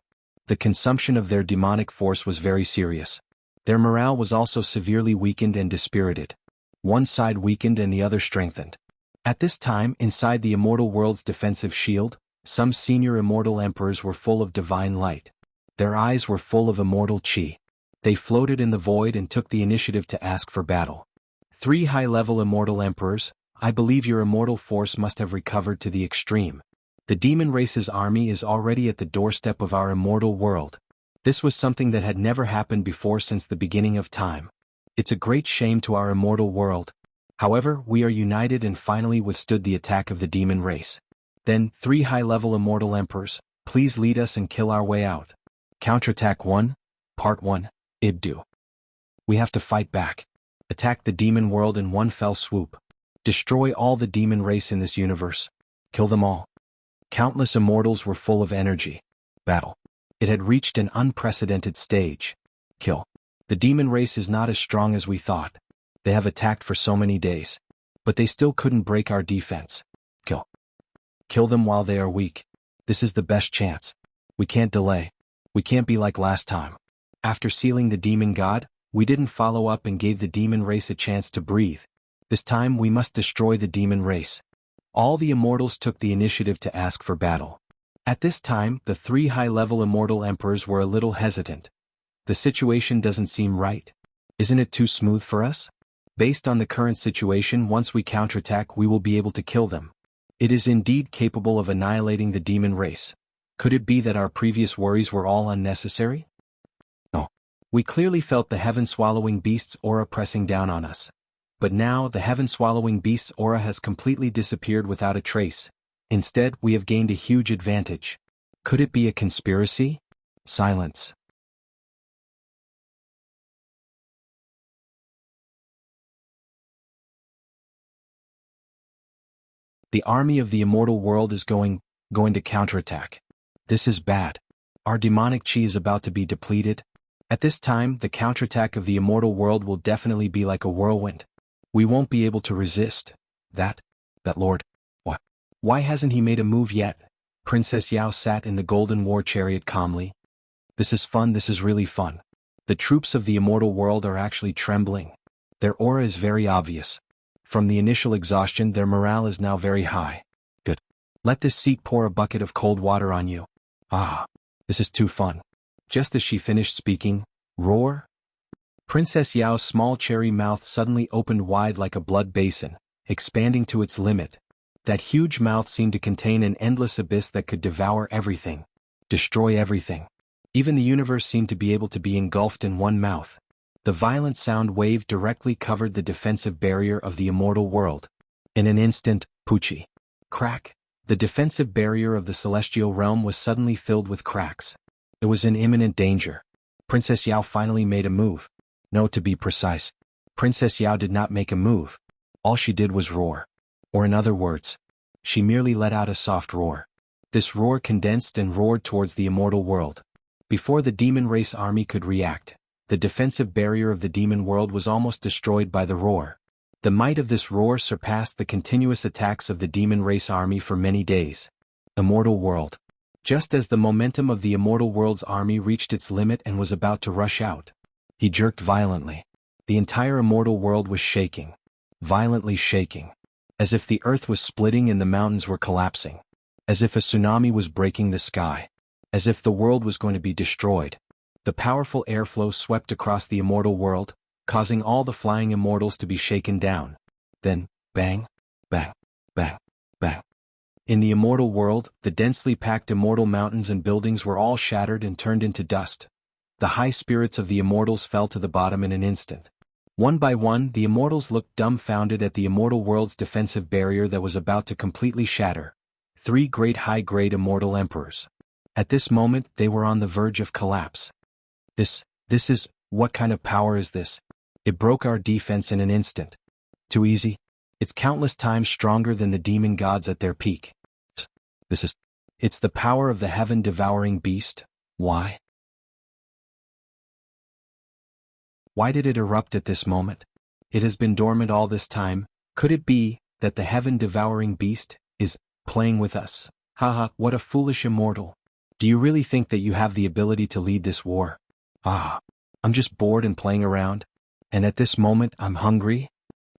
S1: The consumption of their demonic force was very serious. Their morale was also severely weakened and dispirited. One side weakened and the other strengthened. At this time, inside the immortal world's defensive shield, some senior immortal emperors were full of divine light. Their eyes were full of immortal chi. They floated in the void and took the initiative to ask for battle. 3 high-level immortal emperors, I believe your immortal force must have recovered to the extreme. The demon race's army is already at the doorstep of our immortal world. This was something that had never happened before since the beginning of time. It's a great shame to our immortal world. However, we are united and finally withstood the attack of the demon race. Then, 3 high-level immortal emperors, please lead us and kill our way out. Counterattack 1, Part 1, Ibdu. We have to fight back. Attack the demon world in one fell swoop. Destroy all the demon race in this universe. Kill them all. Countless immortals were full of energy. Battle. It had reached an unprecedented stage. Kill. The demon race is not as strong as we thought. They have attacked for so many days. But they still couldn't break our defense. Kill. Kill them while they are weak. This is the best chance. We can't delay. We can't be like last time. After sealing the demon god, we didn't follow up and gave the demon race a chance to breathe. This time we must destroy the demon race. All the immortals took the initiative to ask for battle. At this time, the 3 high-level immortal emperors were a little hesitant. The situation doesn't seem right. Isn't it too smooth for us? Based on the current situation, once we counterattack, we will be able to kill them. It is indeed capable of annihilating the demon race. Could it be that our previous worries were all unnecessary? No. We clearly felt the heaven-swallowing beast's aura pressing down on us. But now, the heaven-swallowing beast's aura has completely disappeared without a trace. Instead, we have gained a huge advantage. Could it be a conspiracy? Silence. The army of the immortal world is going to counterattack. This is bad. Our demonic chi is about to be depleted. At this time, the counterattack of the immortal world will definitely be like a whirlwind. We won't be able to resist. That lord. What? Why hasn't he made a move yet? Princess Yao sat in the golden war chariot calmly. This is fun, this is really fun. The troops of the immortal world are actually trembling. Their aura is very obvious. From the initial exhaustion, their morale is now very high. Good. Let this seat pour a bucket of cold water on you. Ah, this is too fun. Just as she finished speaking, roar! Princess Yao's small cherry mouth suddenly opened wide like a blood basin, expanding to its limit. That huge mouth seemed to contain an endless abyss that could devour everything, destroy everything. Even the universe seemed to be able to be engulfed in one mouth. The violent sound wave directly covered the defensive barrier of the immortal world. In an instant, poochie. Crack! The defensive barrier of the celestial realm was suddenly filled with cracks. It was in imminent danger. Princess Yao finally made a move. No, to be precise, Princess Yao did not make a move. All she did was roar. Or in other words, she merely let out a soft roar. This roar condensed and roared towards the immortal world. Before the demon race army could react, the defensive barrier of the demon world was almost destroyed by the roar. The might of this roar surpassed the continuous attacks of the demon race army for many days. Immortal world. Just as the momentum of the immortal world's army reached its limit and was about to rush out, he jerked violently. The entire immortal world was shaking. Violently shaking. As if the earth was splitting and the mountains were collapsing. As if a tsunami was breaking the sky. As if the world was going to be destroyed. The powerful airflow swept across the immortal world, causing all the flying immortals to be shaken down. Then, bang, bang, bang, bang. In the immortal world, the densely packed immortal mountains and buildings were all shattered and turned into dust. The high spirits of the immortals fell to the bottom in an instant. One by one, the immortals looked dumbfounded at the immortal world's defensive barrier that was about to completely shatter. 3 great high-grade immortal emperors. At this moment, they were on the verge of collapse. This is, what kind of power is this? It broke our defense in an instant. Too easy? It's countless times stronger than the demon gods at their peak. It's the power of the heaven-devouring beast. Why? Why did it erupt at this moment? It has been dormant all this time. Could it be that the heaven-devouring beast is playing with us? Haha, what a foolish immortal. Do you really think that you have the ability to lead this war? Ah, I'm just bored and playing around. And at this moment I'm hungry?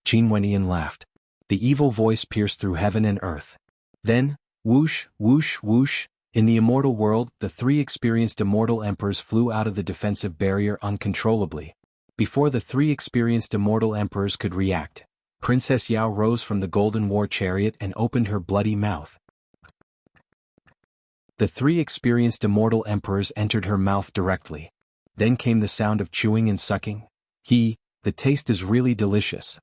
S1: Qin Wenyan laughed. The evil voice pierced through heaven and earth. Then, whoosh, whoosh, whoosh, in the immortal world, the 3 experienced immortal emperors flew out of the defensive barrier uncontrollably. Before the 3 experienced immortal emperors could react, Princess Yao rose from the golden war chariot and opened her bloody mouth. The 3 experienced immortal emperors entered her mouth directly. Then came the sound of chewing and sucking. The taste is really delicious.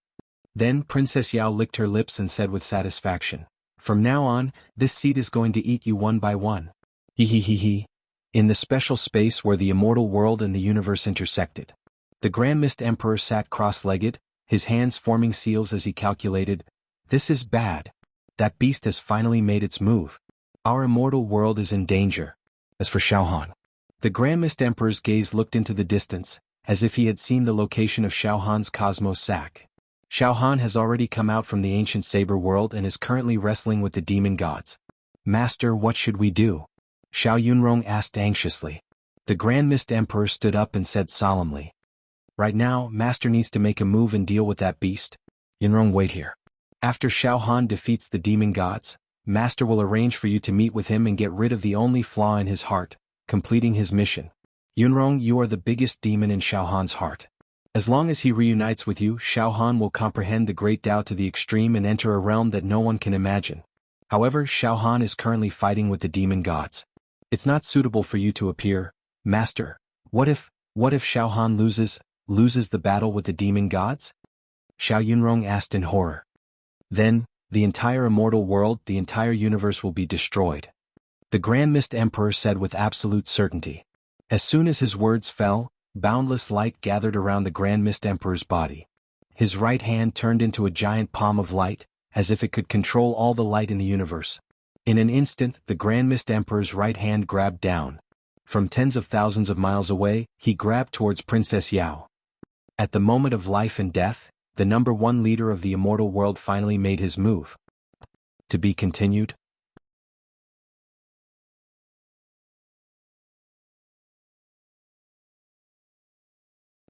S1: Then Princess Yao licked her lips and said with satisfaction, "From now on, this seed is going to eat you one by one." He. In the special space where the immortal world and the universe intersected, the Grand Mist Emperor sat cross-legged, his hands forming seals as he calculated, "This is bad. That beast has finally made its move. Our immortal world is in danger." As for Xiaohan, the Grand Mist Emperor's gaze looked into the distance, as if he had seen the location of Xiaohan's cosmos sac. Xiaohan has already come out from the ancient saber world and is currently wrestling with the demon gods. "Master, what should we do?" Xiao Yunrong asked anxiously. The Grand Mist Emperor stood up and said solemnly, "Right now, Master needs to make a move and deal with that beast. Yunrong, wait here. After Xiaohan defeats the demon gods, Master will arrange for you to meet with him and get rid of the only flaw in his heart, completing his mission. Yunrong, you are the biggest demon in Xiaohan's heart. As long as he reunites with you, Xiaohan will comprehend the great Tao to the extreme and enter a realm that no one can imagine. However, Xiaohan is currently fighting with the demon gods. It's not suitable for you to appear. Master, what if Xiaohan loses the battle with the demon gods?" Xiao Yunrong asked in horror. "Then, the entire immortal world, the entire universe will be destroyed," the Grand Mist Emperor said with absolute certainty. As soon as his words fell, boundless light gathered around the Grand Mist Emperor's body. His right hand turned into a giant palm of light, as if it could control all the light in the universe. In an instant, the Grand Mist Emperor's right hand grabbed down. From tens of thousands of miles away, he grabbed towards Princess Yao. At the moment of life and death, the #1 leader of the immortal world finally made his move. To be continued.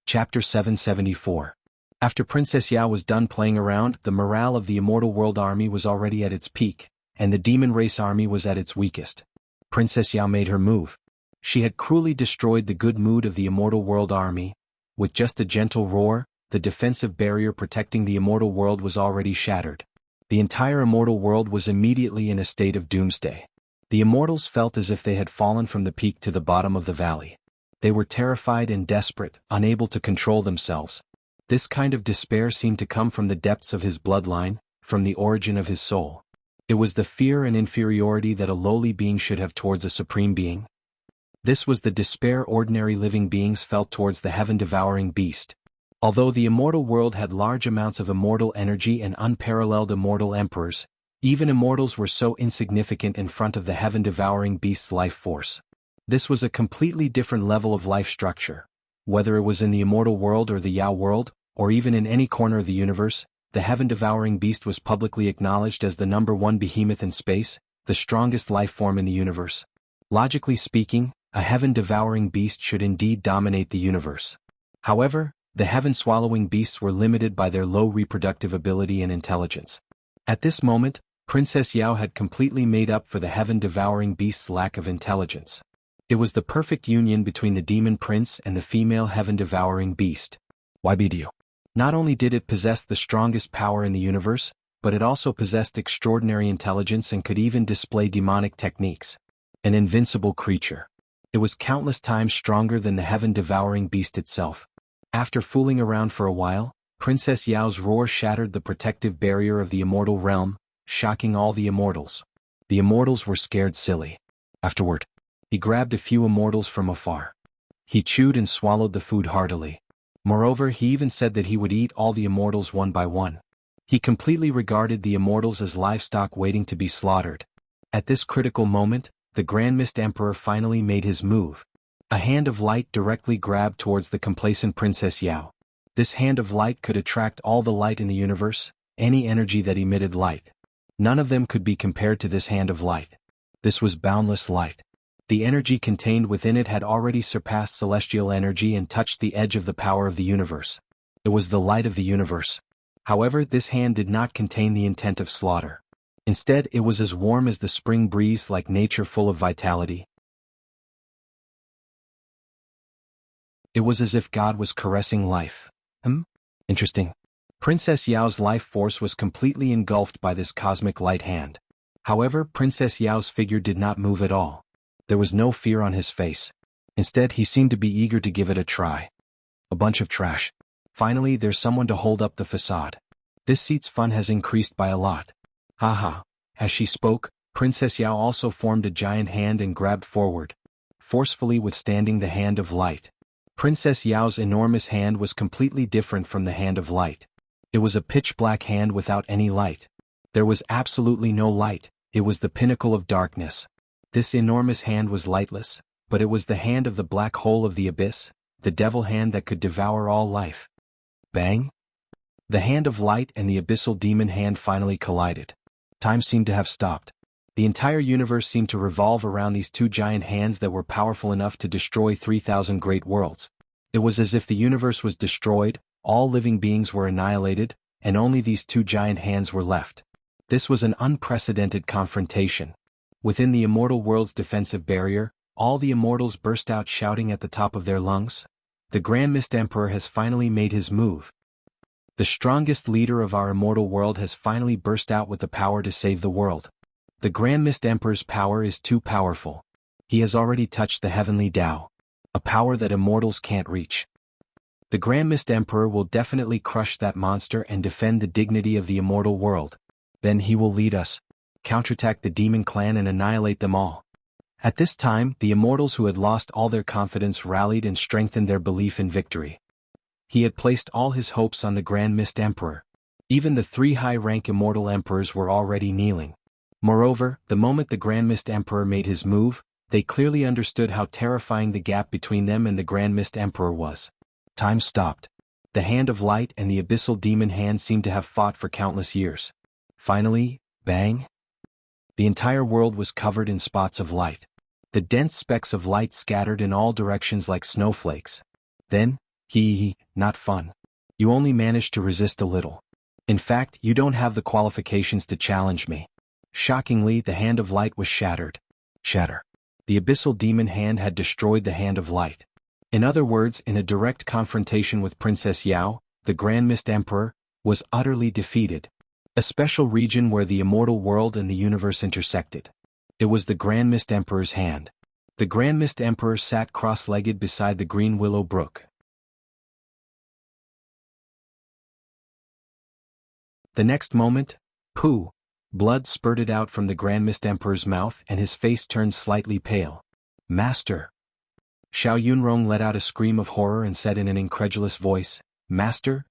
S1: Chapter 774. After Princess Yao was done playing around, the morale of the immortal world army was already at its peak, and the demon race army was at its weakest. Princess Yao made her move. She had cruelly destroyed the good mood of the Immortal World army. With just a gentle roar, the defensive barrier protecting the Immortal World was already shattered. The entire Immortal World was immediately in a state of doomsday. The Immortals felt as if they had fallen from the peak to the bottom of the valley. They were terrified and desperate, unable to control themselves. This kind of despair seemed to come from the depths of his bloodline, from the origin of his soul. It was the fear and inferiority that a lowly being should have towards a supreme being. This was the despair ordinary living beings felt towards the heaven-devouring beast. Although the immortal world had large amounts of immortal energy and unparalleled immortal emperors, even immortals were so insignificant in front of the heaven-devouring beast's life force. This was a completely different level of life structure. Whether it was in the immortal world or the Yao world, or even in any corner of the universe, the heaven-devouring beast was publicly acknowledged as the #1 behemoth in space, the strongest life form in the universe. Logically speaking, a heaven-devouring beast should indeed dominate the universe. However, the heaven-swallowing beasts were limited by their low reproductive ability and intelligence. At this moment, Princess Yao had completely made up for the heaven-devouring beast's lack of intelligence. It was the perfect union between the demon prince and the female heaven-devouring beast. YBDO. Not only did it possess the strongest power in the universe, but it also possessed extraordinary intelligence and could even display demonic techniques. An invincible creature. It was countless times stronger than the heaven-devouring beast itself. After fooling around for a while, Princess Yao's roar shattered the protective barrier of the immortal realm, shocking all the immortals. The immortals were scared silly. Afterward, he grabbed a few immortals from afar. He chewed and swallowed the food heartily. Moreover, he even said that he would eat all the immortals one by one. He completely regarded the immortals as livestock waiting to be slaughtered. At this critical moment, the Grand Mist Emperor finally made his move. A hand of light directly grabbed towards the complacent Princess Yao. This hand of light could attract all the light in the universe, any energy that emitted light. None of them could be compared to this hand of light. This was boundless light. The energy contained within it had already surpassed celestial energy and touched the edge of the power of the universe. It was the light of the universe. However, this hand did not contain the intent of slaughter. Instead, it was as warm as the spring breeze, like nature full of vitality. It was as if God was caressing life. Interesting. Princess Yao's life force was completely engulfed by this cosmic light hand. However, Princess Yao's figure did not move at all. There was no fear on his face. Instead, he seemed to be eager to give it a try. A bunch of trash. Finally, there's someone to hold up the facade. This seat's fun has increased by a lot. Haha. As she spoke, Princess Yao also formed a giant hand and grabbed forward, forcefully withstanding the hand of light. Princess Yao's enormous hand was completely different from the hand of light. It was a pitch-black hand without any light. There was absolutely no light. It was the pinnacle of darkness. This enormous hand was lightless, but it was the hand of the black hole of the abyss, the devil hand that could devour all life. Bang! The hand of light and the abyssal demon hand finally collided. Time seemed to have stopped. The entire universe seemed to revolve around these two giant hands that were powerful enough to destroy 3,000 great worlds. It was as if the universe was destroyed, all living beings were annihilated, and only these two giant hands were left. This was an unprecedented confrontation. Within the immortal world's defensive barrier, all the immortals burst out shouting at the top of their lungs. The Grand Mist Emperor has finally made his move. The strongest leader of our immortal world has finally burst out with the power to save the world. The Grand Mist Emperor's power is too powerful. He has already touched the heavenly Tao, a power that immortals can't reach. The Grand Mist Emperor will definitely crush that monster and defend the dignity of the immortal world. Then he will lead us, counterattack the demon clan and annihilate them all. At this time, the immortals who had lost all their confidence rallied and strengthened their belief in victory. He had placed all his hopes on the Grand Mist Emperor. Even the 3 high-rank immortal emperors were already kneeling. Moreover, the moment the Grand Mist Emperor made his move, they clearly understood how terrifying the gap between them and the Grand Mist Emperor was. Time stopped. The hand of light and the abyssal demon hand seemed to have fought for countless years. Finally, bang! The entire world was covered in spots of light. The dense specks of light scattered in all directions like snowflakes. Then, not fun. You only managed to resist a little. In fact, you don't have the qualifications to challenge me. Shockingly, the hand of light was shattered. Shatter. The abyssal demon hand had destroyed the hand of light. In other words, in a direct confrontation with Princess Yao, the Grand Mist Emperor was utterly defeated. A special region where the immortal world and the universe intersected. It was the Grand Mist Emperor's hand. The Grand Mist Emperor sat cross-legged beside the green willow brook. The next moment, pooh! Blood spurted out from the Grand Mist Emperor's mouth and his face turned slightly pale. Master! Xiao Yunrong let out a scream of horror and said in an incredulous voice, Master,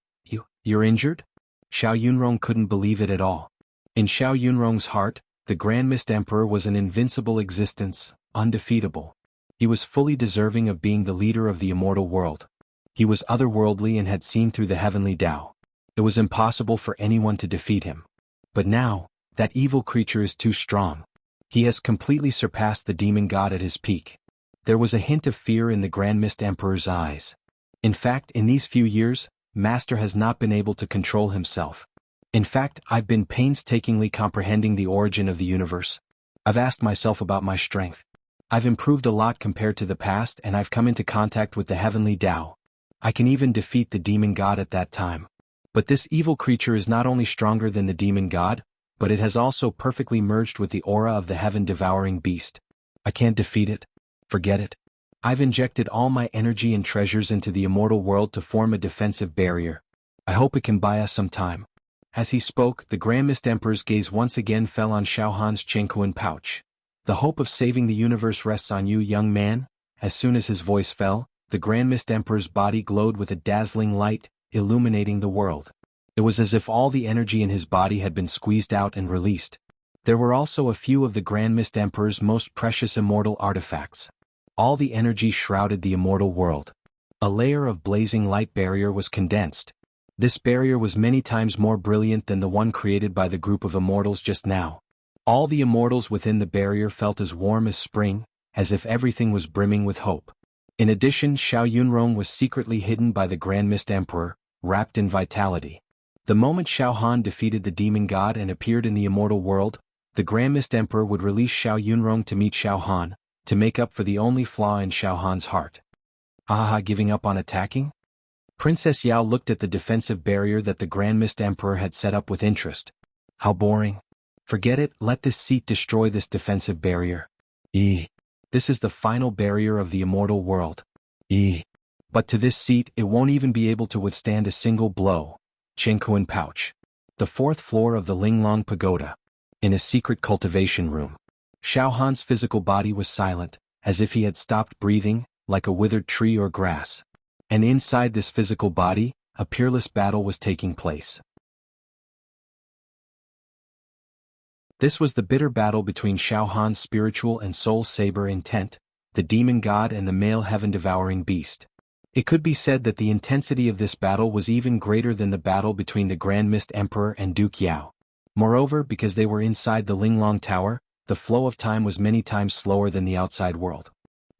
S1: you're injured? Xiao Yunrong couldn't believe it at all. In Xiao Yunrong's heart, the Grand Mist Emperor was an invincible existence, undefeatable. He was fully deserving of being the leader of the immortal world. He was otherworldly and had seen through the heavenly Tao. It was impossible for anyone to defeat him. But now, that evil creature is too strong. He has completely surpassed the demon god at his peak. There was a hint of fear in the Grand Mist Emperor's eyes. In fact, in these few years, Master has not been able to control himself. In fact, I've been painstakingly comprehending the origin of the universe. I've asked myself about my strength. I've improved a lot compared to the past and I've come into contact with the heavenly Tao. I can even defeat the demon god at that time. But this evil creature is not only stronger than the demon god, but it has also perfectly merged with the aura of the heaven-devouring beast. I can't defeat it. Forget it. I've injected all my energy and treasures into the immortal world to form a defensive barrier. I hope it can buy us some time. As he spoke, the Grand Mist Emperor's gaze once again fell on Xiao Han's Jianghu pouch. The hope of saving the universe rests on you, young man. As soon as his voice fell, the Grand Mist Emperor's body glowed with a dazzling light, illuminating the world. It was as if all the energy in his body had been squeezed out and released. There were also a few of the Grand Mist Emperor's most precious immortal artifacts. All the energy shrouded the immortal world. A layer of blazing light barrier was condensed. This barrier was many times more brilliant than the one created by the group of immortals just now. All the immortals within the barrier felt as warm as spring, as if everything was brimming with hope. In addition, Xiao Yunrong was secretly hidden by the Grand Mist Emperor, wrapped in vitality. The moment Xiao Han defeated the demon god and appeared in the immortal world, the Grand Mist Emperor would release Xiao Yunrong to meet Xiao Han, to make up for the only flaw in Xiao Han's heart. Giving up on attacking? Princess Yao looked at the defensive barrier that the Grand Mist Emperor had set up with interest. How boring. Forget it, let this seat destroy this defensive barrier. This is the final barrier of the immortal world. But to this seat it won't even be able to withstand a single blow. Jianghu pouch. The fourth floor of the Linglong Pagoda. In a secret cultivation room. Xiao Han's physical body was silent, as if he had stopped breathing, like a withered tree or grass. And inside this physical body, a peerless battle was taking place. This was the bitter battle between Xiao Han's spiritual and soul saber intent, the demon god and the male heaven-devouring beast. It could be said that the intensity of this battle was even greater than the battle between the Grand Mist Emperor and Duke Yao. Moreover, because they were inside the Linglong Tower, the flow of time was many times slower than the outside world.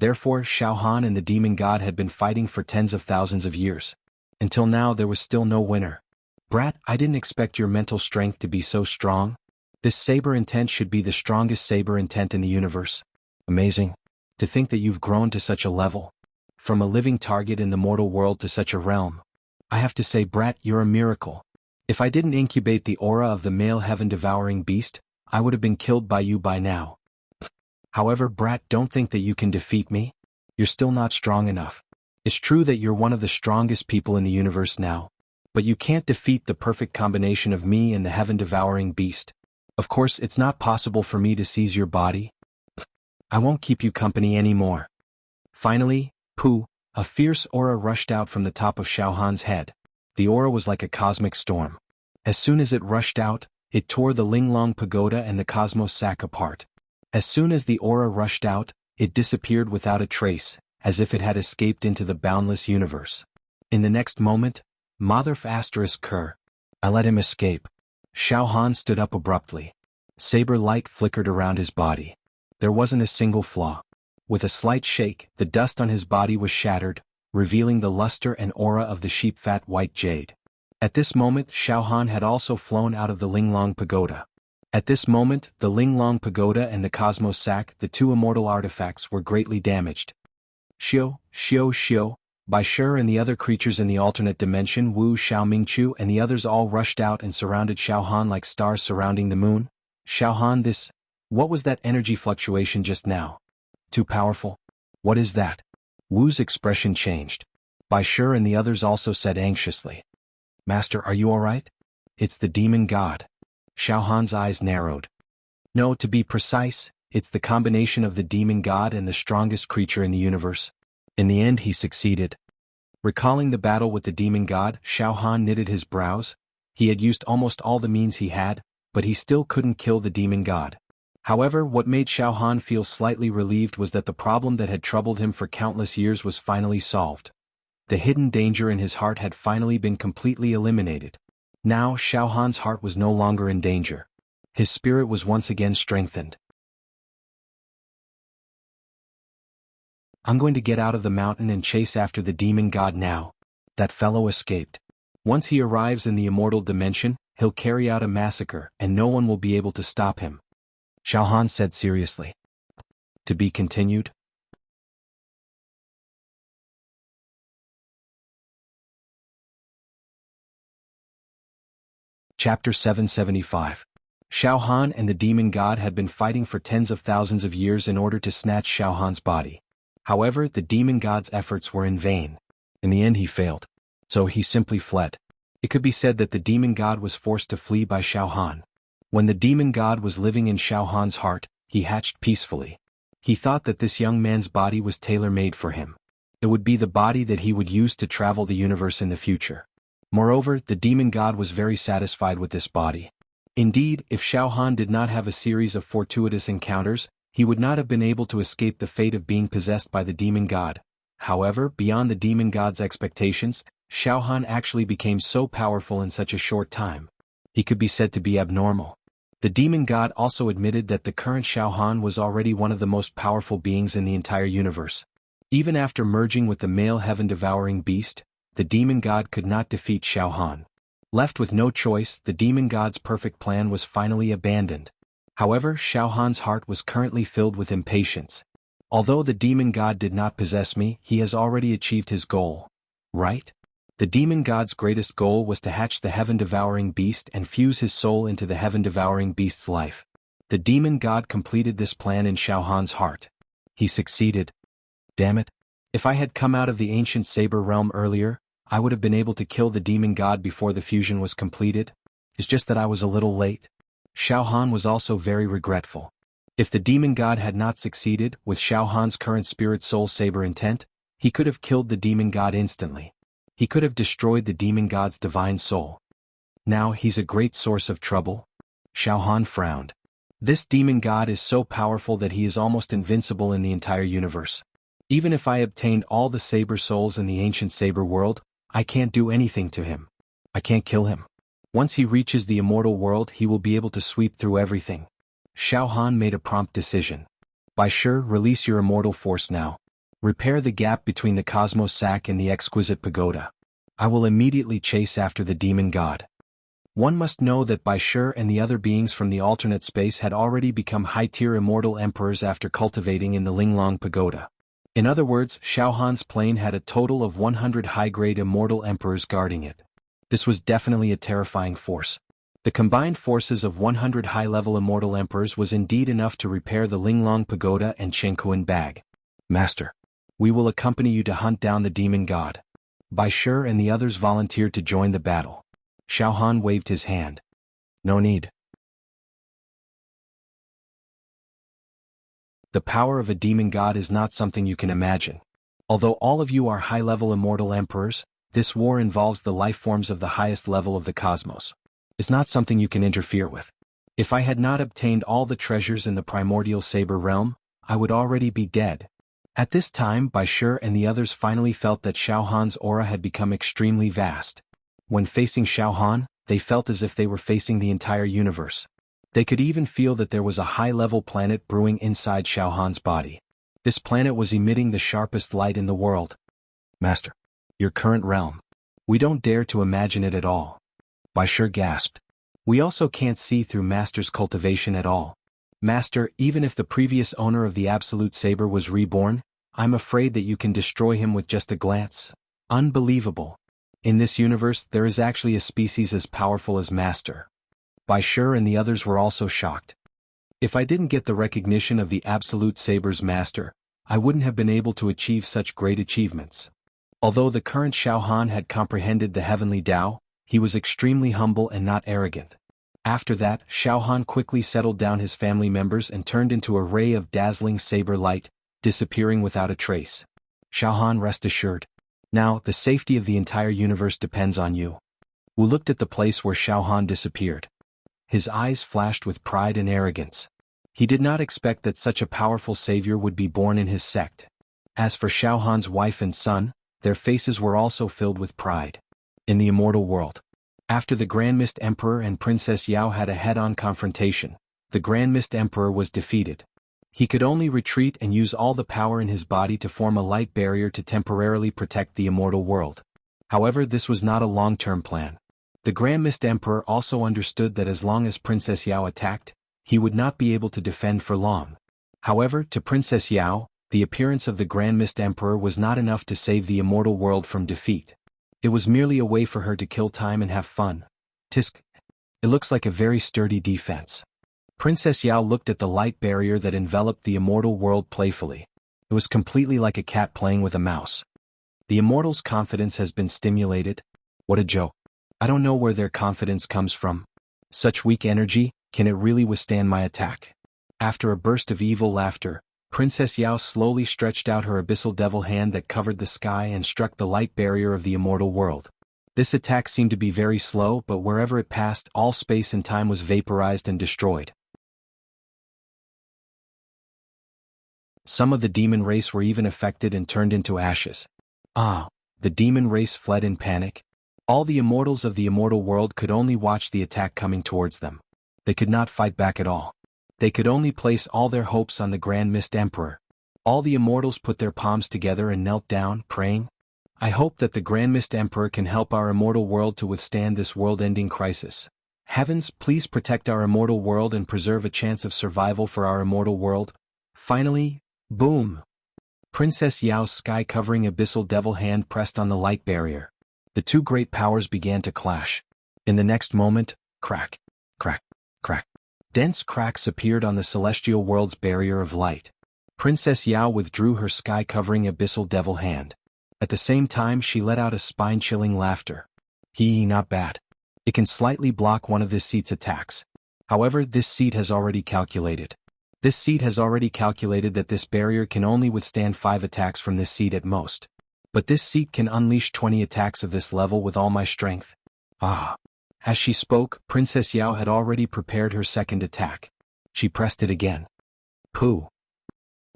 S1: Therefore, Xiao Han and the demon god had been fighting for tens of thousands of years. Until now there was still no winner. Brat, I didn't expect your mental strength to be so strong. This saber intent should be the strongest saber intent in the universe. Amazing. To think that you've grown to such a level. From a living target in the mortal world to such a realm. I have to say, Brat, you're a miracle. If I didn't incubate the aura of the male heaven-devouring beast, I would have been killed by you by now. However, Brat, don't think that you can defeat me. You're still not strong enough. It's true that you're one of the strongest people in the universe now. But you can't defeat the perfect combination of me and the heaven-devouring beast. Of course, it's not possible for me to seize your body. I won't keep you company anymore. Finally, pooh, a fierce aura rushed out from the top of Xiao Han's head. The aura was like a cosmic storm. As soon as it rushed out, it tore the Linglong Pagoda and the Cosmos Sack apart. As soon as the aura rushed out, it disappeared without a trace, as if it had escaped into the boundless universe. In the next moment, Motherf asterisk Kerr. I let him escape. Xiao Han stood up abruptly. Saber light flickered around his body. There wasn't a single flaw. With a slight shake, the dust on his body was shattered, revealing the luster and aura of the sheep-fat white jade. At this moment, Xiao Han had also flown out of the Linglong Pagoda. At this moment, the Linglong Pagoda and the Cosmos Sack, the two immortal artifacts, were greatly damaged. Xiao, Bai Shi and the other creatures in the alternate dimension, Wu Xiao Mingchu and the others all rushed out and surrounded Xiaohan like stars surrounding the moon. Xiaohan, what was that energy fluctuation just now? Too powerful? What is that? Wu's expression changed. Bai Shi and the others also said anxiously. Master, are you alright? It's the demon god. Xiaohan's eyes narrowed. No, to be precise, it's the combination of the demon god and the strongest creature in the universe. In the end he succeeded. Recalling the battle with the demon god, Xiaohan knitted his brows. He had used almost all the means he had, but he still couldn't kill the demon god. However, what made Xiaohan feel slightly relieved was that the problem that had troubled him for countless years was finally solved. The hidden danger in his heart had finally been completely eliminated. Now, Xiaohan's heart was no longer in danger. His spirit was once again strengthened. I'm going to get out of the mountain and chase after the demon god now. That fellow escaped. Once he arrives in the immortal dimension, he'll carry out a massacre, and no one will be able to stop him. Xiaohan said seriously. To be continued? Chapter 775. Xiaohan and the demon god had been fighting for tens of thousands of years in order to snatch Xiaohan's body. However, the demon god's efforts were in vain. In the end he failed. So he simply fled. It could be said that the demon god was forced to flee by Xiaohan. When the demon god was living in Xiaohan's heart, he hatched peacefully. He thought that this young man's body was tailor-made for him. It would be the body that he would use to travel the universe in the future. Moreover, the demon god was very satisfied with this body. Indeed, if Xiaohan did not have a series of fortuitous encounters, he would not have been able to escape the fate of being possessed by the demon god. However, beyond the demon god's expectations, Xiaohan actually became so powerful in such a short time. He could be said to be abnormal. The demon god also admitted that the current Xiaohan was already one of the most powerful beings in the entire universe. Even after merging with the male heaven-devouring beast, the demon god could not defeat Xiaohan. Left with no choice, the demon god's perfect plan was finally abandoned. However, Xiaohan's heart was currently filled with impatience. Although the demon god did not possess me, he has already achieved his goal. Right? The demon god's greatest goal was to hatch the heaven-devouring beast and fuse his soul into the heaven-devouring beast's life. The demon god completed this plan in Xiaohan's heart. He succeeded. Damn it. If I had come out of the ancient saber realm earlier, I would have been able to kill the demon god before the fusion was completed. It's just that I was a little late. Xiaohan was also very regretful. If the demon god had not succeeded with Xiaohan's current spirit soul saber intent, he could have killed the demon god instantly. He could have destroyed the demon god's divine soul. Now he's a great source of trouble. Xiaohan frowned. This demon god is so powerful that he is almost invincible in the entire universe. Even if I obtained all the saber souls in the ancient saber world, I can't do anything to him. I can't kill him. Once he reaches the immortal world, he will be able to sweep through everything. Xiaohan made a prompt decision. Bai Shi, release your immortal force now. Repair the gap between the Cosmos Sack and the exquisite pagoda. I will immediately chase after the demon god. One must know that Bai Shi and the other beings from the alternate space had already become high-tier immortal emperors after cultivating in the Linglong Pagoda. In other words, Xiaohan's plane had a total of 100 high-grade immortal emperors guarding it. This was definitely a terrifying force. The combined forces of 100 high-level immortal emperors was indeed enough to repair the Linglong Pagoda and Chengkuan Bag. Master, we will accompany you to hunt down the demon god. Bai Shi and the others volunteered to join the battle. Xiaohan waved his hand. No need. The power of a demon god is not something you can imagine. Although all of you are high-level immortal emperors, this war involves the life forms of the highest level of the cosmos. It's not something you can interfere with. If I had not obtained all the treasures in the primordial saber realm, I would already be dead. At this time, Bai Shi and the others finally felt that Xiaohan's aura had become extremely vast. When facing Xiaohan, they felt as if they were facing the entire universe. They could even feel that there was a high-level planet brewing inside Xiaohan's body. This planet was emitting the sharpest light in the world. Master, your current realm. We don't dare to imagine it at all. Bai Shi gasped. We also can't see through Master's cultivation at all. Master, even if the previous owner of the Absolute Saber was reborn, I'm afraid that you can destroy him with just a glance. Unbelievable. In this universe, there is actually a species as powerful as Master. Bai Shi and the others were also shocked. If I didn't get the recognition of the Absolute Saber's master, I wouldn't have been able to achieve such great achievements. Although the current Xiao Han had comprehended the heavenly Tao, he was extremely humble and not arrogant. After that, Xiao Han quickly settled down his family members and turned into a ray of dazzling saber light, disappearing without a trace. Xiao Han, rest assured. Now, the safety of the entire universe depends on you. Wu looked at the place where Xiao Han disappeared. His eyes flashed with pride and arrogance. He did not expect that such a powerful savior would be born in his sect. As for Xiao Han's wife and son, their faces were also filled with pride. In the immortal world, after the Grand Mist Emperor and Princess Yao had a head-on confrontation, the Grand Mist Emperor was defeated. He could only retreat and use all the power in his body to form a light barrier to temporarily protect the immortal world. However, this was not a long-term plan. The Grand Mist Emperor also understood that as long as Princess Yao attacked, he would not be able to defend for long. However, to Princess Yao, the appearance of the Grand Mist Emperor was not enough to save the immortal world from defeat. It was merely a way for her to kill time and have fun. Tisk. It looks like a very sturdy defense. Princess Yao looked at the light barrier that enveloped the immortal world playfully. It was completely like a cat playing with a mouse. The immortal's confidence has been stimulated. What a joke. I don't know where their confidence comes from. Such weak energy, can it really withstand my attack? After a burst of evil laughter, Princess Yao slowly stretched out her abyssal devil hand that covered the sky and struck the light barrier of the immortal world. This attack seemed to be very slow, but wherever it passed, all space and time was vaporized and destroyed. Some of the demon race were even affected and turned into ashes. The demon race fled in panic. All the immortals of the immortal world could only watch the attack coming towards them. They could not fight back at all. They could only place all their hopes on the Grand Mist Emperor. All the immortals put their palms together and knelt down, praying. I hope that the Grand Mist Emperor can help our immortal world to withstand this world-ending crisis. Heavens, please protect our immortal world and preserve a chance of survival for our immortal world. Finally, boom! Princess Yao's sky-covering abyssal devil hand pressed on the light barrier. The two great powers began to clash. In the next moment, crack, crack, crack. Dense cracks appeared on the celestial world's barrier of light. Princess Yao withdrew her sky-covering abyssal devil hand. At the same time, she let out a spine-chilling laughter. Not bad. It can slightly block one of this seat's attacks. However, this seat has already calculated. That this barrier can only withstand 5 attacks from this seat at most. But this seat can unleash 20 attacks of this level with all my strength. As she spoke, Princess Yao had already prepared her second attack. She pressed it again. Pooh!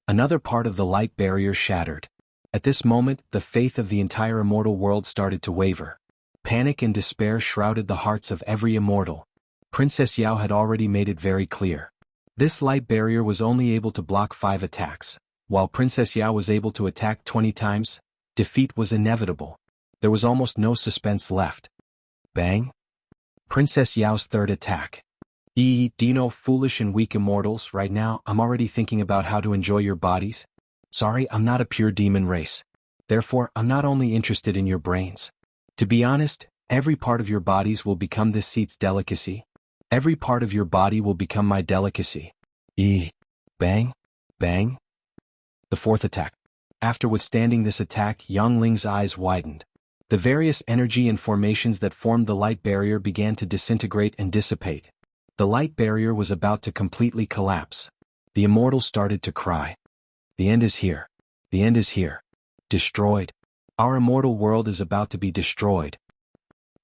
S1: Another part of the light barrier shattered. At this moment, the faith of the entire immortal world started to waver. Panic and despair shrouded the hearts of every immortal. Princess Yao had already made it very clear. This light barrier was only able to block 5 attacks, while Princess Yao was able to attack 20 times. Defeat was inevitable. There was almost no suspense left. Bang! Princess Yao's third attack. Dino, foolish and weak immortals, right now I'm already thinking about how to enjoy your bodies. Sorry, I'm not a pure demon race. Therefore, I'm not only interested in your brains. To be honest, every part of your bodies will become this seat's delicacy. Every part of your body will become my delicacy. Bang! Bang! The fourth attack. After withstanding this attack, Yang Ling's eyes widened. The various energy and formations that formed the light barrier began to disintegrate and dissipate. The light barrier was about to completely collapse. The immortal started to cry. The end is here. The end is here. Destroyed. Our immortal world is about to be destroyed.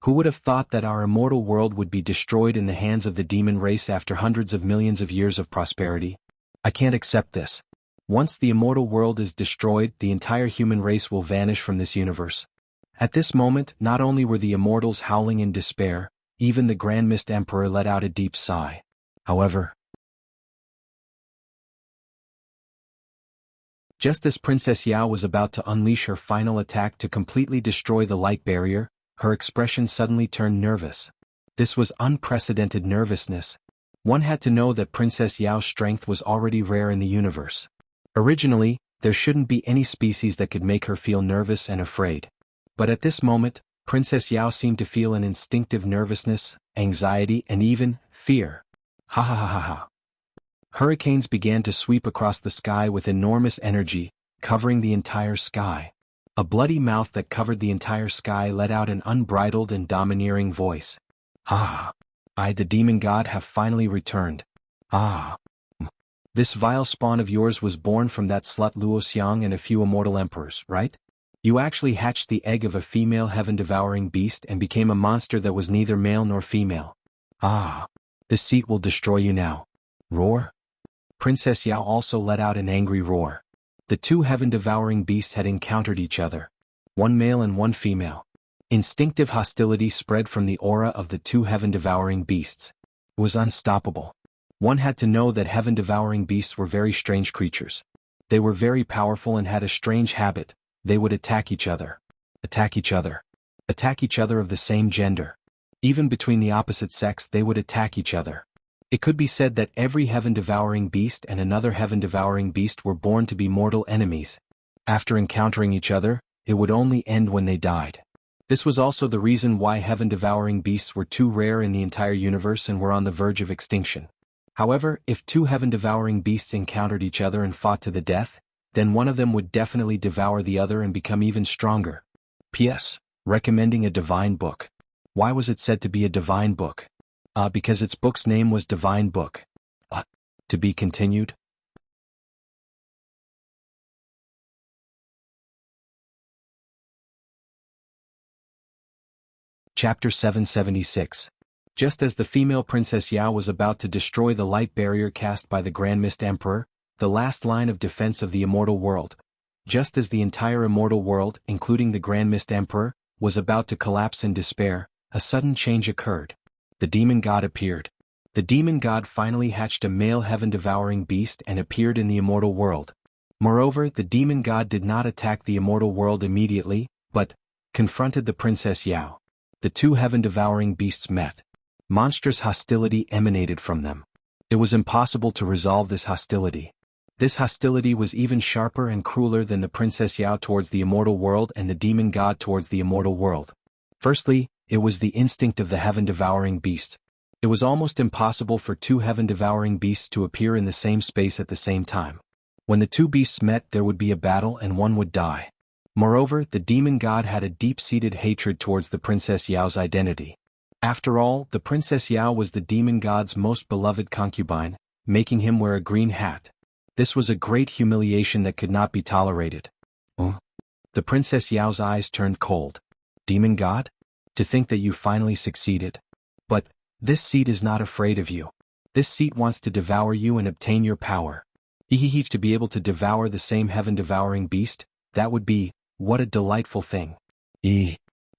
S1: Who would have thought that our immortal world would be destroyed in the hands of the demon race after hundreds of millions of years of prosperity? I can't accept this. Once the immortal world is destroyed, the entire human race will vanish from this universe. At this moment, not only were the immortals howling in despair, even the Grand Mist Emperor let out a deep sigh. However, just as Princess Yao was about to unleash her final attack to completely destroy the light barrier, her expression suddenly turned nervous. This was unprecedented nervousness. One had to know that Princess Yao's strength was already rare in the universe. Originally, there shouldn't be any species that could make her feel nervous and afraid. But at this moment, Princess Yao seemed to feel an instinctive nervousness, anxiety, and even fear. Ha ha ha ha ha. Hurricanes began to sweep across the sky with enormous energy, covering the entire sky. A bloody mouth that covered the entire sky let out an unbridled and domineering voice. Ah! I, the demon god, have finally returned. Ah! This vile spawn of yours was born from that slut Luoxiang and a few immortal emperors, right? You actually hatched the egg of a female heaven-devouring beast and became a monster that was neither male nor female. Ah! This seat will destroy you now. Roar? Princess Yao also let out an angry roar. The two heaven-devouring beasts had encountered each other. One male and one female. Instinctive hostility spread from the aura of the two heaven-devouring beasts. It was unstoppable. One had to know that heaven-devouring beasts were very strange creatures. They were very powerful and had a strange habit. They would attack each other. Attack each other. Attack each other of the same gender. Even between the opposite sex they would attack each other. It could be said that every heaven-devouring beast and another heaven-devouring beast were born to be mortal enemies. After encountering each other, it would only end when they died. This was also the reason why heaven-devouring beasts were too rare in the entire universe and were on the verge of extinction. However, if two heaven-devouring beasts encountered each other and fought to the death, then one of them would definitely devour the other and become even stronger. P.S. Recommending a divine book. Why was it said to be a divine book? Because its book's name was Divine Book. To be continued. Chapter 776. Just as the female Princess Yao was about to destroy the light barrier cast by the Grand Mist Emperor, the last line of defense of the immortal world, just as the entire immortal world, including the Grand Mist Emperor, was about to collapse in despair, a sudden change occurred. The demon god appeared. The demon god finally hatched a male heaven-devouring beast and appeared in the immortal world. Moreover, the demon god did not attack the immortal world immediately, but confronted the Princess Yao. The two heaven-devouring beasts met. Monstrous hostility emanated from them. It was impossible to resolve this hostility. This hostility was even sharper and crueler than the Princess Yao towards the immortal world and the demon god towards the immortal world. Firstly, it was the instinct of the heaven-devouring beast. It was almost impossible for two heaven-devouring beasts to appear in the same space at the same time. When the two beasts met, there would be a battle and one would die. Moreover, the demon god had a deep-seated hatred towards the Princess Yao's identity. After all, the Princess Yao was the demon god's most beloved concubine, making him wear a green hat. This was a great humiliation that could not be tolerated. The Princess Yao's eyes turned cold. Demon god? To think that you finally succeeded. But this seat is not afraid of you. This seat wants to devour you and obtain your power. To be able to devour the same heaven-devouring beast, that would be, what a delightful thing.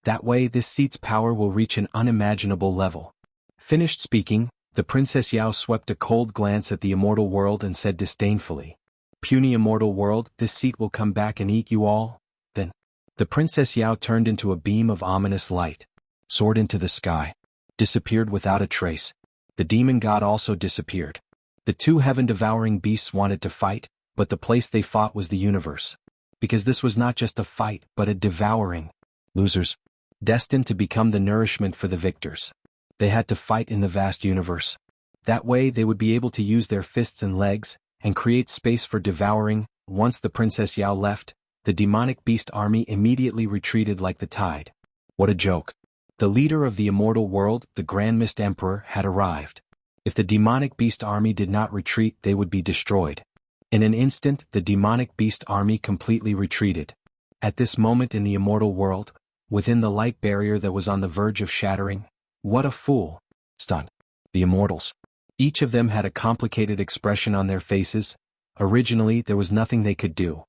S1: That way this seat's power will reach an unimaginable level. Finished speaking, the Princess Yao swept a cold glance at the immortal world and said disdainfully, "Puny immortal world, this seat will come back and eat you all." Then, the Princess Yao turned into a beam of ominous light, soared into the sky, disappeared without a trace. The demon god also disappeared. The two heaven-devouring beasts wanted to fight, but the place they fought was the universe. Because this was not just a fight, but a devouring. Losers. Destined to become the nourishment for the victors. They had to fight in the vast universe. That way they would be able to use their fists and legs, and create space for devouring. Once the Princess Yao left, the demonic beast army immediately retreated like the tide. What a joke. The leader of the immortal world, the Grand Mist Emperor, had arrived. If the demonic beast army did not retreat, they would be destroyed. In an instant, the demonic beast army completely retreated. At this moment in the immortal world, within the light barrier that was on the verge of shattering, what a fool! Stunned. The immortals. Each of them had a complicated expression on their faces. Originally, there was nothing they could do.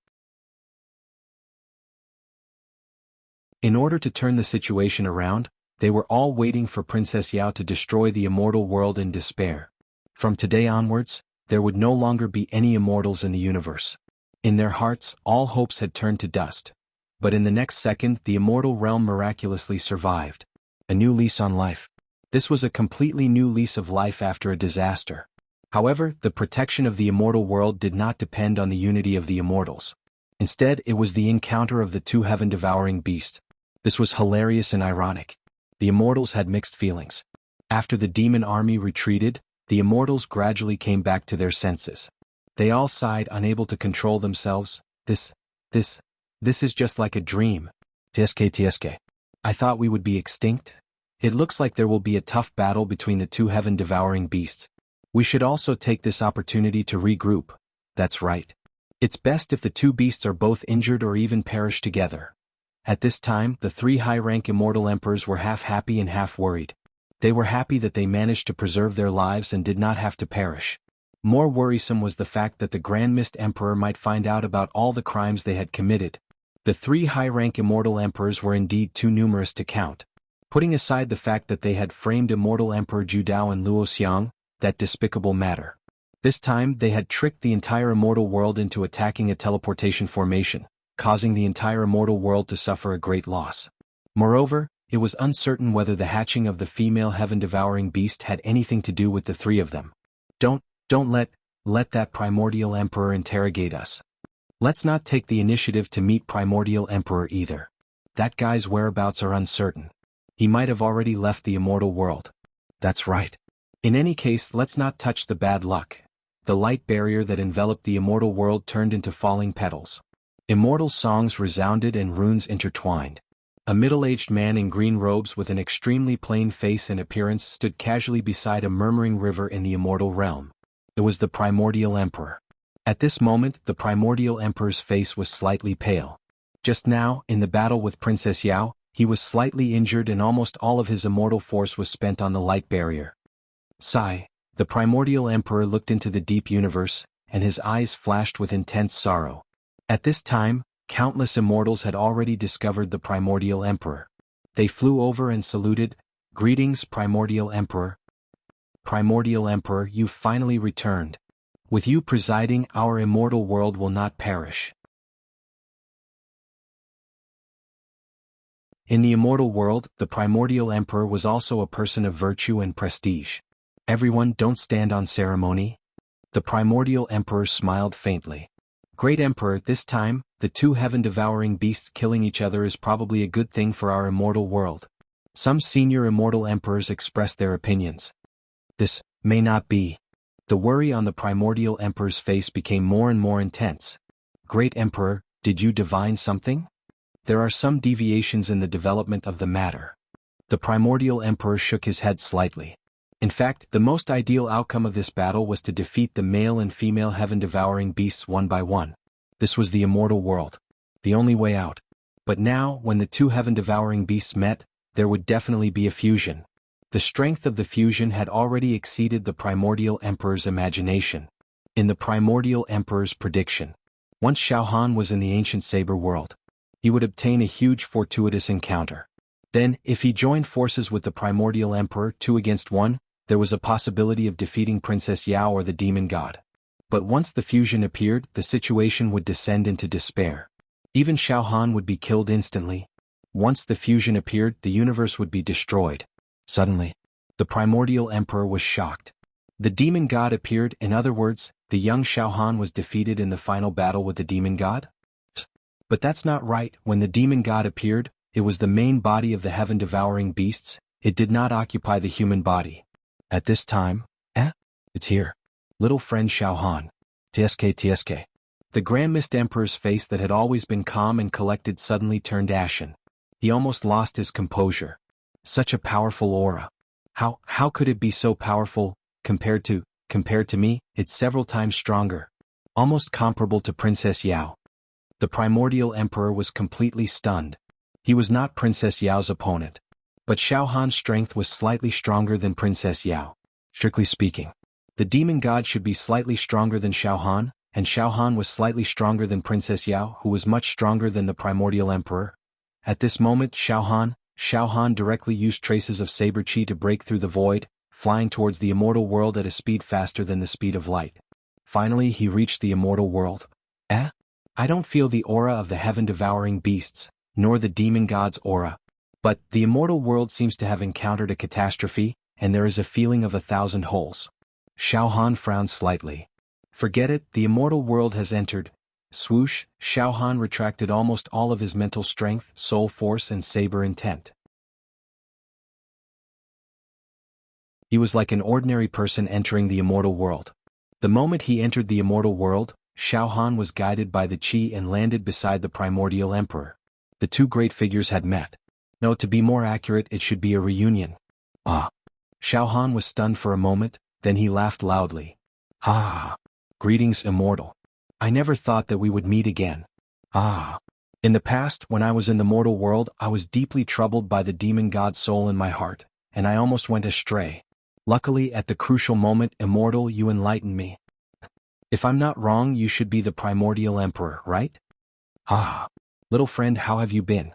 S1: In order to turn the situation around, they were all waiting for Princess Yao to destroy the immortal world in despair. From today onwards, there would no longer be any immortals in the universe. In their hearts, all hopes had turned to dust. But in the next second, the immortal realm miraculously survived. A new lease on life. This was a completely new lease of life after a disaster. However, the protection of the immortal world did not depend on the unity of the immortals. Instead, it was the encounter of the two heaven-devouring beasts. This was hilarious and ironic. The immortals had mixed feelings. After the demon army retreated, the immortals gradually came back to their senses. They all sighed, unable to control themselves. This is just like a dream. TSK. I thought we would be extinct. It looks like there will be a tough battle between the two heaven-devouring beasts. We should also take this opportunity to regroup. That's right. It's best if the two beasts are both injured or even perish together. At this time, the three high-rank immortal emperors were half happy and half worried. They were happy that they managed to preserve their lives and did not have to perish. More worrisome was the fact that the Grand Mist Emperor might find out about all the crimes they had committed. The three high-rank immortal emperors were indeed too numerous to count. Putting aside the fact that they had framed Immortal Emperor Judao and Luo Xiang, that despicable matter. This time they had tricked the entire immortal world into attacking a teleportation formation, causing the entire immortal world to suffer a great loss. Moreover, it was uncertain whether the hatching of the female heaven-devouring beast had anything to do with the three of them. Don't let that primordial emperor interrogate us. Let's not take the initiative to meet primordial emperor either. That guy's whereabouts are uncertain. He might have already left the immortal world. That's right. In any case, let's not touch the bad luck. The light barrier that enveloped the immortal world turned into falling petals. Immortal songs resounded and runes intertwined. A middle-aged man in green robes with an extremely plain face and appearance stood casually beside a murmuring river in the immortal realm. It was the primordial emperor. At this moment, the primordial emperor's face was slightly pale. Just now, in the battle with Princess Yao, he was slightly injured and almost all of his immortal force was spent on the light barrier. Sigh. The primordial emperor looked into the deep universe, and his eyes flashed with intense sorrow. At this time, countless immortals had already discovered the primordial emperor. They flew over and saluted. Greetings, primordial emperor. Primordial emperor, you've finally returned. With you presiding, our immortal world will not perish. In the immortal world, the primordial emperor was also a person of virtue and prestige. Everyone, don't stand on ceremony. The primordial emperor smiled faintly. Great emperor, this time, the two heaven-devouring beasts killing each other is probably a good thing for our immortal world. Some senior immortal emperors expressed their opinions. This may not be. The worry on the primordial emperor's face became more and more intense. Great emperor, did you divine something? There are some deviations in the development of the matter. The primordial emperor shook his head slightly. In fact, the most ideal outcome of this battle was to defeat the male and female heaven-devouring beasts one by one. This was the immortal world. The only way out. But now, when the two heaven-devouring beasts met, there would definitely be a fusion. The strength of the fusion had already exceeded the primordial emperor's imagination. In the primordial emperor's prediction, once Xiaohan was in the ancient saber world, he would obtain a huge fortuitous encounter. Then, if he joined forces with the primordial emperor 2 against 1, there was a possibility of defeating Princess Yao or the demon god. But once the fusion appeared, the situation would descend into despair. Even Xiaohan would be killed instantly. Once the fusion appeared, the universe would be destroyed. Suddenly, the primordial emperor was shocked. The demon god appeared, in other words, the young Xiaohan was defeated in the final battle with the demon god? But that's not right. When the demon god appeared, it was the main body of the heaven-devouring beasts. It did not occupy the human body. At this time, it's here. Little friend Xiaohan. TSK. The Grand Mist Emperor's face that had always been calm and collected suddenly turned ashen. He almost lost his composure. Such a powerful aura. How could it be so powerful? Compared to me, it's several times stronger. Almost comparable to Princess Yao. The primordial emperor was completely stunned. He was not Princess Yao's opponent. But Xiaohan's strength was slightly stronger than Princess Yao. Strictly speaking, the demon god should be slightly stronger than Xiaohan, and Xiaohan was slightly stronger than Princess Yao, who was much stronger than the primordial emperor. At this moment, Xiaohan directly used traces of saber chi to break through the void, flying towards the immortal world at a speed faster than the speed of light. Finally, he reached the immortal world. I don't feel the aura of the heaven-devouring beasts, nor the demon god's aura. But the immortal world seems to have encountered a catastrophe. and there is a feeling of 1,000 holes. Xiao Han frowned slightly. Forget it, the immortal world has entered. Swoosh, Xiao Han retracted almost all of his mental strength, soul force and saber intent. He was like an ordinary person entering the immortal world. The moment he entered the immortal world, Xiao Han was guided by the qi and landed beside the primordial emperor. The two great figures had met. No, to be more accurate, it should be a reunion. Ah. Xiao Han was stunned for a moment, then he laughed loudly. Ah. Greetings, immortal. I never thought that we would meet again. Ah. In the past, when I was in the mortal world, I was deeply troubled by the demon god soul in my heart, and I almost went astray. Luckily, at the crucial moment, immortal, you enlightened me. If I'm not wrong, you should be the primordial emperor, right? Ah. Little friend, how have you been?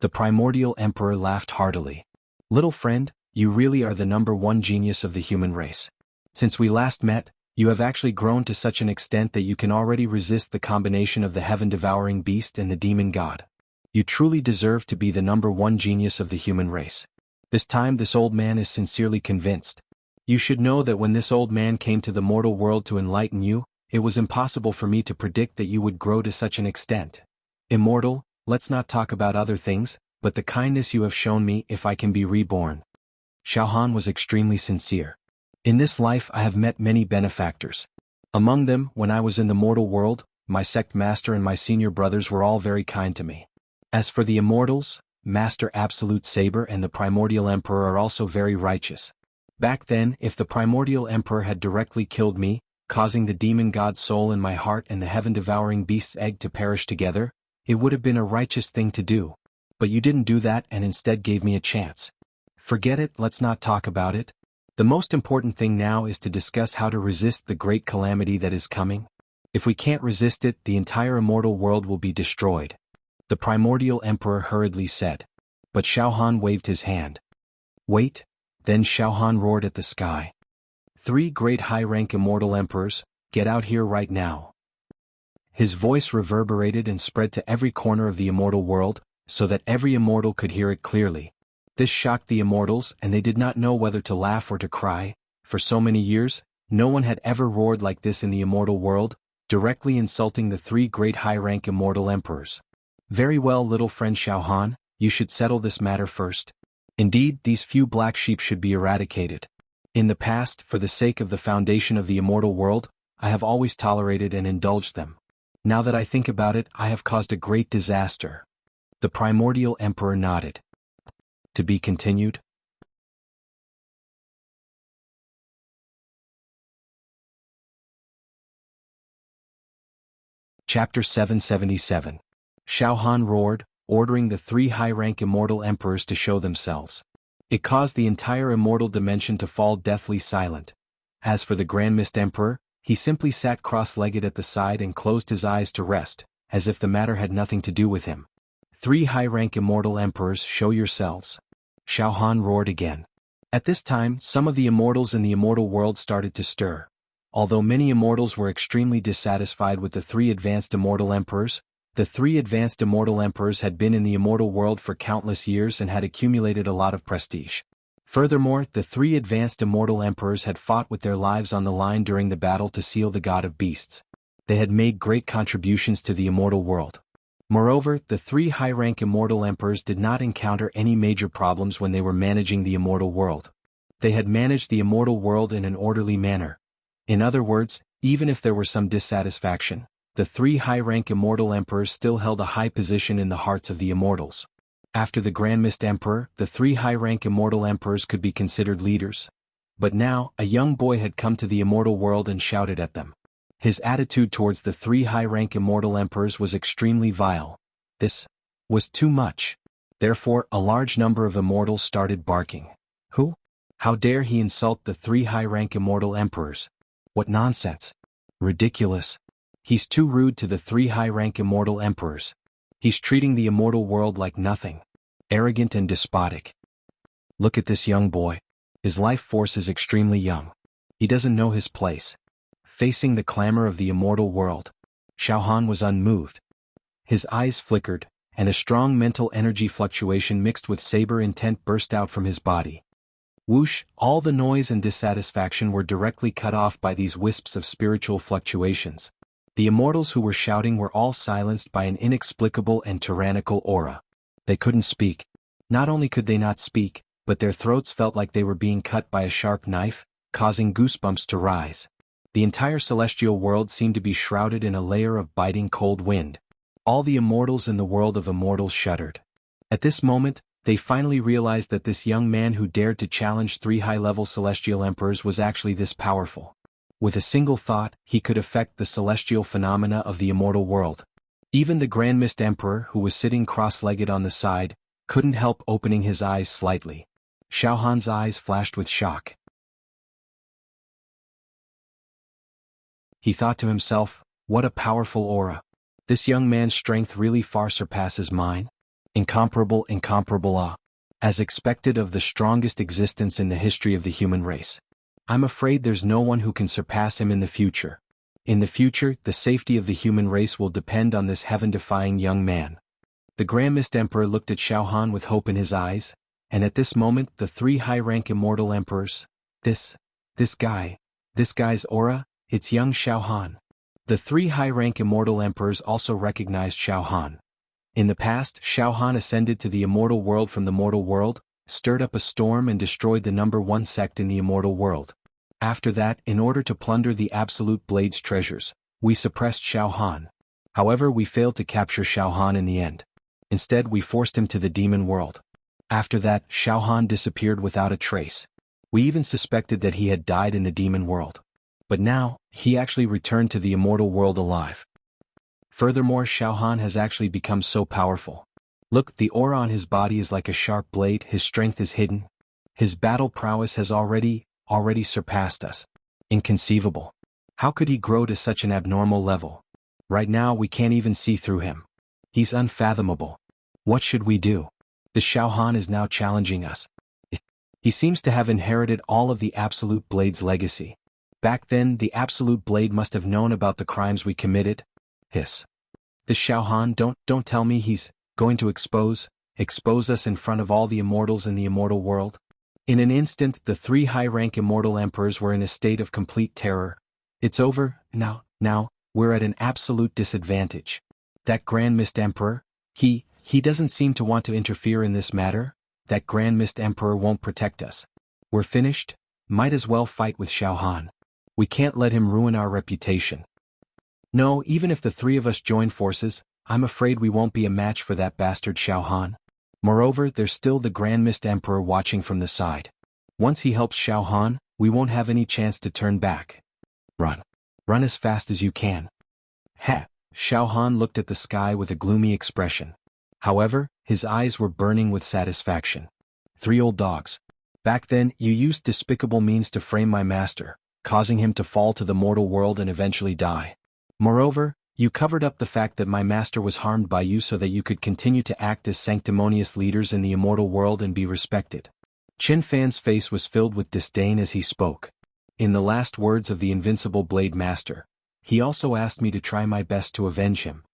S1: The primordial emperor laughed heartily. Little friend, you really are the #1 genius of the human race. Since we last met, you have actually grown to such an extent that you can already resist the combination of the heaven-devouring beast and the demon god. You truly deserve to be the #1 genius of the human race. This time this old man is sincerely convinced. You should know that when this old man came to the mortal world to enlighten you, it was impossible for me to predict that you would grow to such an extent. Immortal, let's not talk about other things, but the kindness you have shown me if I can be reborn. Xiao Han was extremely sincere. In this life I have met many benefactors. Among them, when I was in the mortal world, my sect master and my senior brothers were all very kind to me. As for the immortals, Master Absolute Saber and the Primordial Emperor are also very righteous. Back then, if the Primordial Emperor had directly killed me, causing the demon god's soul in my heart and the heaven-devouring beast's egg to perish together, it would have been a righteous thing to do. But you didn't do that and instead gave me a chance. Forget it, let's not talk about it. The most important thing now is to discuss how to resist the great calamity that is coming. If we can't resist it, the entire immortal world will be destroyed. The primordial emperor hurriedly said. But Xiao Han waved his hand. Wait, then Xiao Han roared at the sky. 3 great high-rank immortal emperors, get out here right now. His voice reverberated and spread to every corner of the immortal world, so that every immortal could hear it clearly. This shocked the immortals and they did not know whether to laugh or to cry. For so many years, no one had ever roared like this in the immortal world, directly insulting the 3 great high-rank immortal emperors. Very well, little friend Xiao Han, you should settle this matter first. Indeed, these few black sheep should be eradicated. In the past, for the sake of the foundation of the immortal world, I have always tolerated and indulged them. Now that I think about it, I have caused a great disaster. The primordial emperor nodded. To be continued? Chapter 777. Xiao Han roared, ordering the 3 high-rank immortal emperors to show themselves. It caused the entire immortal dimension to fall deathly silent. As for the Grand Mist Emperor, he simply sat cross-legged at the side and closed his eyes to rest, as if the matter had nothing to do with him. 3 high-rank immortal emperors, show yourselves. Xiao Han roared again. At this time, some of the immortals in the immortal world started to stir. Although many immortals were extremely dissatisfied with the 3 advanced immortal emperors, the 3 advanced immortal emperors had been in the immortal world for countless years and had accumulated a lot of prestige. Furthermore, the 3 advanced immortal emperors had fought with their lives on the line during the battle to seal the god of beasts. They had made great contributions to the immortal world. Moreover, the 3 high-rank immortal emperors did not encounter any major problems when they were managing the immortal world. They had managed the immortal world in an orderly manner. In other words, even if there were some dissatisfaction, the 3 high-rank immortal emperors still held a high position in the hearts of the immortals. After the Grand Mist Emperor, the 3 high-rank immortal emperors could be considered leaders. But now, a young boy had come to the immortal world and shouted at them. His attitude towards the 3 high-rank immortal emperors was extremely vile. This was too much. Therefore, a large number of immortals started barking. Who? How dare he insult the 3 high-rank immortal emperors? What nonsense! Ridiculous! He's too rude to the 3 high-rank immortal emperors. He's treating the immortal world like nothing. Arrogant and despotic. Look at this young boy. His life force is extremely young. He doesn't know his place. Facing the clamor of the immortal world, Xiao Han was unmoved. His eyes flickered, and a strong mental energy fluctuation mixed with saber intent burst out from his body. Whoosh, all the noise and dissatisfaction were directly cut off by these wisps of spiritual fluctuations. The immortals who were shouting were all silenced by an inexplicable and tyrannical aura. They couldn't speak. Not only could they not speak, but their throats felt like they were being cut by a sharp knife, causing goosebumps to rise. The entire celestial world seemed to be shrouded in a layer of biting cold wind. All the immortals in the world of immortals shuddered. At this moment, they finally realized that this young man who dared to challenge 3 high-level celestial emperors was actually this powerful. With a single thought, he could affect the celestial phenomena of the immortal world. Even the Grand Mist Emperor, who was sitting cross-legged on the side, couldn't help opening his eyes slightly. Xiao Han's eyes flashed with shock. He thought to himself, what a powerful aura. This young man's strength really far surpasses mine. Incomparable, incomparable. As expected of the strongest existence in the history of the human race. I'm afraid there's no one who can surpass him in the future. In the future, the safety of the human race will depend on this heaven-defying young man. The Grand Mist Emperor looked at Xiao Han with hope in his eyes, and at this moment the 3 high-rank immortal emperors, this guy's aura, it's young Xiao Han. The 3 high-rank immortal emperors also recognized Xiao Han. In the past, Xiao Han ascended to the immortal world from the mortal world, stirred up a storm and destroyed the number 1 sect in the immortal world. After that, in order to plunder the Absolute Blade's treasures, we suppressed Xiao Han. However, we failed to capture Xiao Han in the end. Instead, we forced him to the demon world. After that, Xiao Han disappeared without a trace. We even suspected that he had died in the demon world. But now, he actually returned to the immortal world alive. Furthermore, Xiao Han has actually become so powerful. Look, the aura on his body is like a sharp blade, his strength is hidden. His battle prowess has already surpassed us. Inconceivable. How could he grow to such an abnormal level? Right now we can't even see through him. He's unfathomable. What should we do? The Xiao Han is now challenging us. He seems to have inherited all of the Absolute Blade's legacy. Back then, the Absolute Blade must have known about the crimes we committed. Hiss. The Xiao Han, don't tell me he's going to expose us in front of all the immortals in the immortal world? In an instant, the 3 high-rank immortal emperors were in a state of complete terror. It's over, now, we're at an absolute disadvantage. That Grand Mist Emperor, he doesn't seem to want to interfere in this matter. That Grand Mist Emperor won't protect us. We're finished, might as well fight with Xiao Han. We can't let him ruin our reputation. No, even if the 3 of us join forces, I'm afraid we won't be a match for that bastard Xiao Han. Moreover, there's still the Grand Mist Emperor watching from the side. Once he helps Xiao Han, we won't have any chance to turn back. Run. Run as fast as you can. Ha! Xiao Han looked at the sky with a gloomy expression. However, his eyes were burning with satisfaction. 3 old dogs. Back then, you used despicable means to frame my master, causing him to fall to the mortal world and eventually die. Moreover, you covered up the fact that my master was harmed by you so that you could continue to act as sanctimonious leaders in the immortal world and be respected. Qin Fan's face was filled with disdain as he spoke. In the last words of the invincible Blade Master, he also asked me to try my best to avenge him.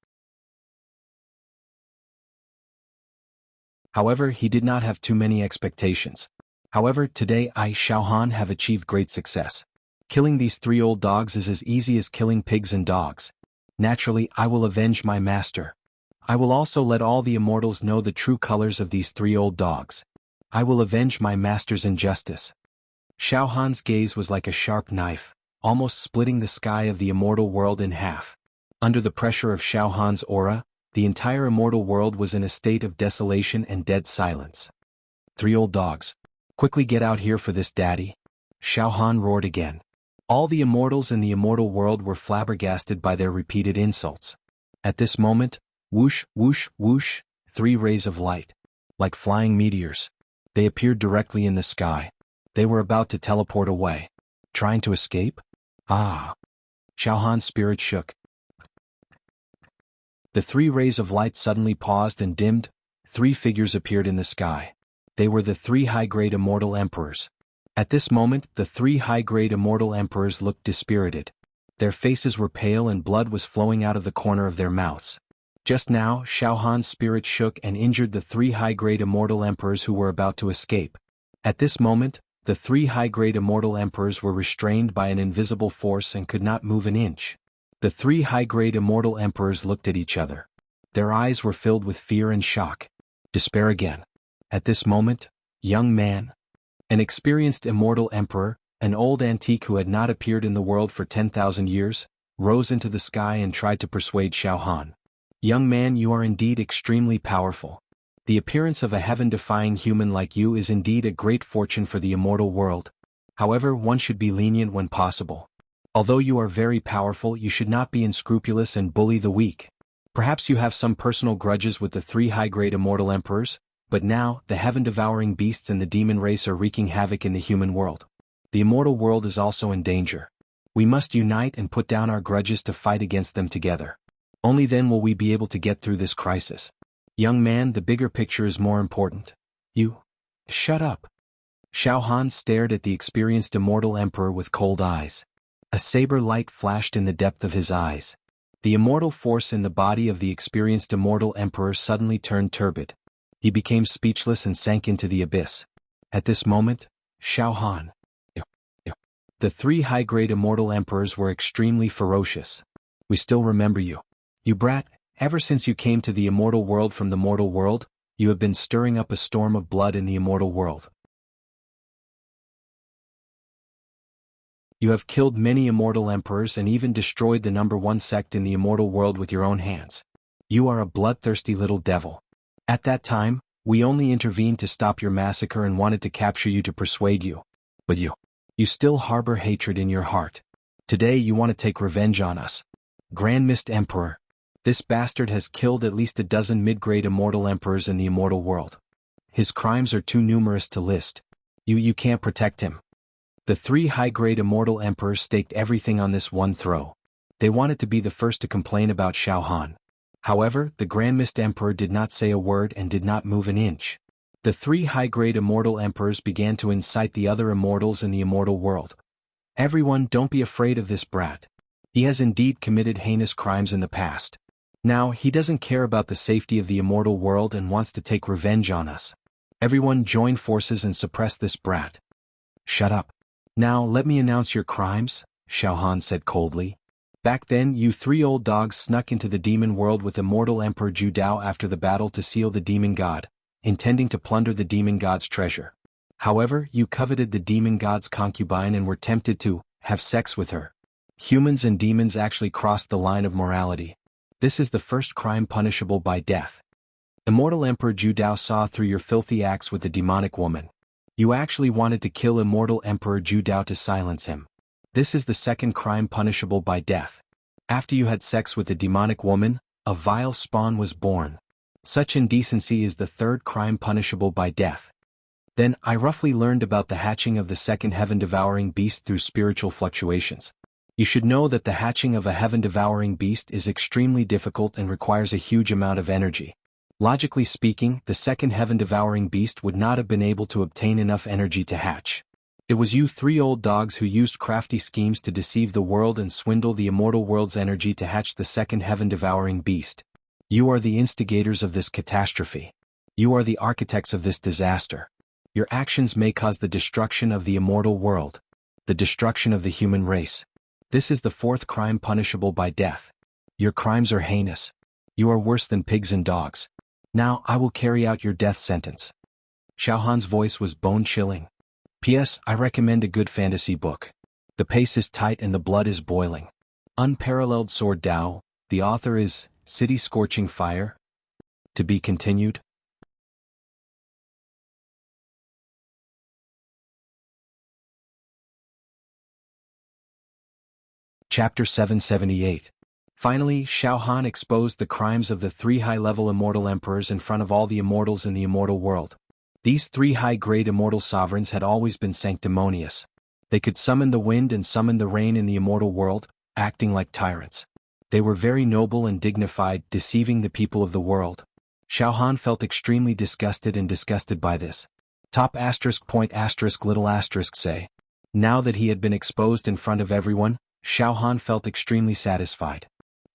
S1: However, he did not have too many expectations. However, today I, Xiao Han, have achieved great success. Killing these 3 old dogs is as easy as killing pigs and dogs. Naturally, I will avenge my master. I will also let all the immortals know the true colors of these 3 old dogs. I will avenge my master's injustice. Xiao Han's gaze was like a sharp knife, almost splitting the sky of the immortal world in half. Under the pressure of Xiao Han's aura, the entire immortal world was in a state of desolation and dead silence. 3 old dogs. Quickly get out here for this, daddy. Xiao Han roared again. All the immortals in the immortal world were flabbergasted by their repeated insults. At this moment, whoosh, whoosh, whoosh, 3 rays of light. Like flying meteors. They appeared directly in the sky. They were about to teleport away. Trying to escape? Ah! Xiao Han's spirit shook. The 3 rays of light suddenly paused and dimmed. 3 figures appeared in the sky. They were the 3 high-grade immortal emperors. At this moment, the 3 high-grade immortal emperors looked dispirited. Their faces were pale and blood was flowing out of the corner of their mouths. Just now, Xiao Han's spirit shook and injured the 3 high-grade immortal emperors who were about to escape. At this moment, The three high-grade immortal emperors were restrained by an invisible force and could not move an inch. The three high-grade immortal emperors looked at each other. Their eyes were filled with fear and shock. Despair again. At this moment, young man, an experienced immortal emperor, an old antique who had not appeared in the world for 10,000 years, rose into the sky and tried to persuade Xiao Han. Young man, you are indeed extremely powerful. The appearance of a heaven-defying human like you is indeed a great fortune for the immortal world. However, one should be lenient when possible. Although you are very powerful, you should not be unscrupulous and bully the weak. Perhaps you have some personal grudges with the three high-grade immortal emperors, but now, the heaven-devouring beasts and the demon race are wreaking havoc in the human world. The immortal world is also in danger. We must unite and put down our grudges to fight against them together. Only then will we be able to get through this crisis. Young man, the bigger picture is more important. You. Shut up. Xiao Han stared at the experienced immortal emperor with cold eyes. A saber light flashed in the depth of his eyes. The immortal force in the body of the experienced immortal emperor suddenly turned turbid. He became speechless and sank into the abyss. At this moment, Xiao Han. The three high-grade immortal emperors were extremely ferocious. We still remember you. You brat, ever since you came to the immortal world from the mortal world, you have been stirring up a storm of blood in the immortal world. You have killed many immortal emperors and even destroyed the number one sect in the immortal world with your own hands. You are a bloodthirsty little devil. At that time, we only intervened to stop your massacre and wanted to capture you to persuade you. But you still harbor hatred in your heart. Today you want to take revenge on us. Grand Mist Emperor. This bastard has killed at least a dozen mid-grade immortal emperors in the immortal world. His crimes are too numerous to list. You can't protect him. The three high-grade immortal emperors staked everything on this one throw. They wanted to be the first to complain about Xiao Han. However, the Grand Mist Emperor did not say a word and did not move an inch. The three high-grade immortal emperors began to incite the other immortals in the immortal world. Everyone, don't be afraid of this brat. He has indeed committed heinous crimes in the past. Now, he doesn't care about the safety of the immortal world and wants to take revenge on us. Everyone join forces and suppress this brat. Shut up. Now, let me announce your crimes, Xiao Han said coldly. Back then, you three old dogs snuck into the demon world with immortal Emperor Zhu Dao after the battle to seal the demon god, intending to plunder the demon god's treasure. However, you coveted the demon god's concubine and were tempted to have sex with her. Humans and demons actually crossed the line of morality. This is the first crime punishable by death. Immortal Emperor Zhu Dao saw through your filthy acts with the demonic woman. You actually wanted to kill Immortal Emperor Zhu Dao to silence him. This is the second crime punishable by death. After you had sex with the demonic woman, a vile spawn was born. Such indecency is the third crime punishable by death. Then, I roughly learned about the hatching of the second heaven-devouring beast through spiritual fluctuations. You should know that the hatching of a heaven-devouring beast is extremely difficult and requires a huge amount of energy. Logically speaking, the second heaven-devouring beast would not have been able to obtain enough energy to hatch. It was you three old dogs who used crafty schemes to deceive the world and swindle the immortal world's energy to hatch the second heaven-devouring beast. You are the instigators of this catastrophe. You are the architects of this disaster. Your actions may cause the destruction of the immortal world, the destruction of the human race. This is the fourth crime punishable by death. Your crimes are heinous. You are worse than pigs and dogs. Now I will carry out your death sentence. Xiao Han's voice was bone-chilling. P.S. I recommend a good fantasy book. The pace is tight and the blood is boiling. Unparalleled Sword Dao. The author is City Scorching Fire. To be continued. Chapter 778. Finally, Xiao Han exposed the crimes of the three high-level immortal emperors in front of all the immortals in the immortal world. These three high-grade immortal sovereigns had always been sanctimonious. They could summon the wind and summon the rain in the immortal world, acting like tyrants. They were very noble and dignified, deceiving the people of the world. Xiao Han felt extremely disgusted by this. Top asterisk point asterisk little asterisk say. Now that he had been exposed in front of everyone, Xiao Han felt extremely satisfied.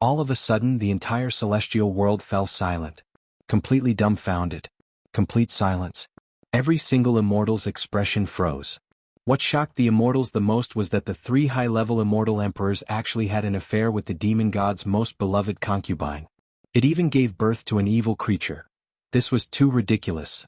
S1: All of a sudden the entire celestial world fell silent. Completely dumbfounded. Complete silence. Every single immortal's expression froze. What shocked the immortals the most was that the three high-level immortal emperors actually had an affair with the demon god's most beloved concubine. It even gave birth to an evil creature. This was too ridiculous.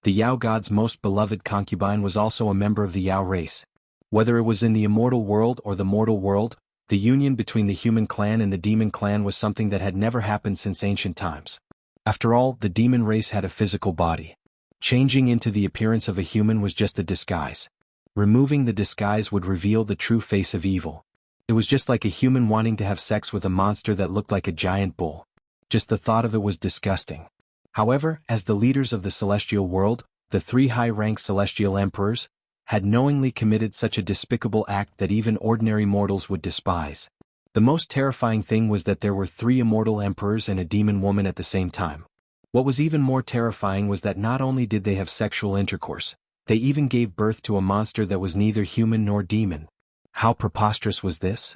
S1: The Yao god's most beloved concubine was also a member of the Yao race. Whether it was in the immortal world or the mortal world, the union between the human clan and the demon clan was something that had never happened since ancient times. After all, the demon race had a physical body. Changing into the appearance of a human was just a disguise. Removing the disguise would reveal the true face of evil. It was just like a human wanting to have sex with a monster that looked like a giant bull. Just the thought of it was disgusting. However, as the leaders of the celestial world, the three high-ranked celestial emperors, had knowingly committed such a despicable act that even ordinary mortals would despise. The most terrifying thing was that there were three immortal emperors and a demon woman at the same time. What was even more terrifying was that not only did they have sexual intercourse, they even gave birth to a monster that was neither human nor demon. How preposterous was this?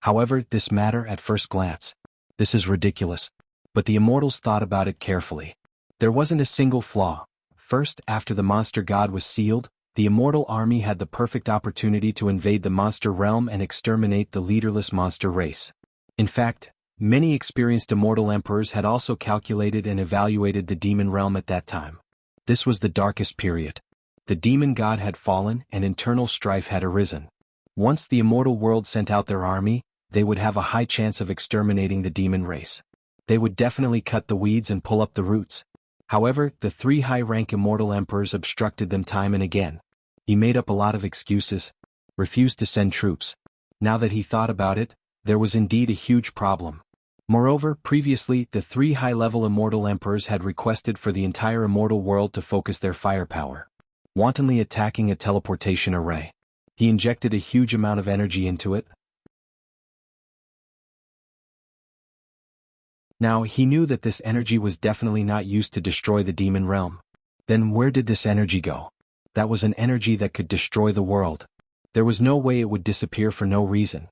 S1: However, this matter at first glance. This is ridiculous. But the immortals thought about it carefully. There wasn't a single flaw. First, after the monster god was sealed, the immortal army had the perfect opportunity to invade the monster realm and exterminate the leaderless monster race. In fact, many experienced immortal emperors had also calculated and evaluated the demon realm at that time. This was the darkest period. The demon god had fallen and internal strife had arisen. Once the immortal world sent out their army, they would have a high chance of exterminating the demon race. They would definitely cut the weeds and pull up the roots. However, the three high-rank immortal emperors obstructed them time and again. He made up a lot of excuses, refused to send troops. Now that he thought about it, there was indeed a huge problem. Moreover, previously, the three high-level immortal emperors had requested for the entire immortal world to focus their firepower, wantonly attacking a teleportation array. He injected a huge amount of energy into it. Now, he knew that this energy was definitely not used to destroy the demon realm. Then where did this energy go? That was an energy that could destroy the world. There was no way it would disappear for no reason.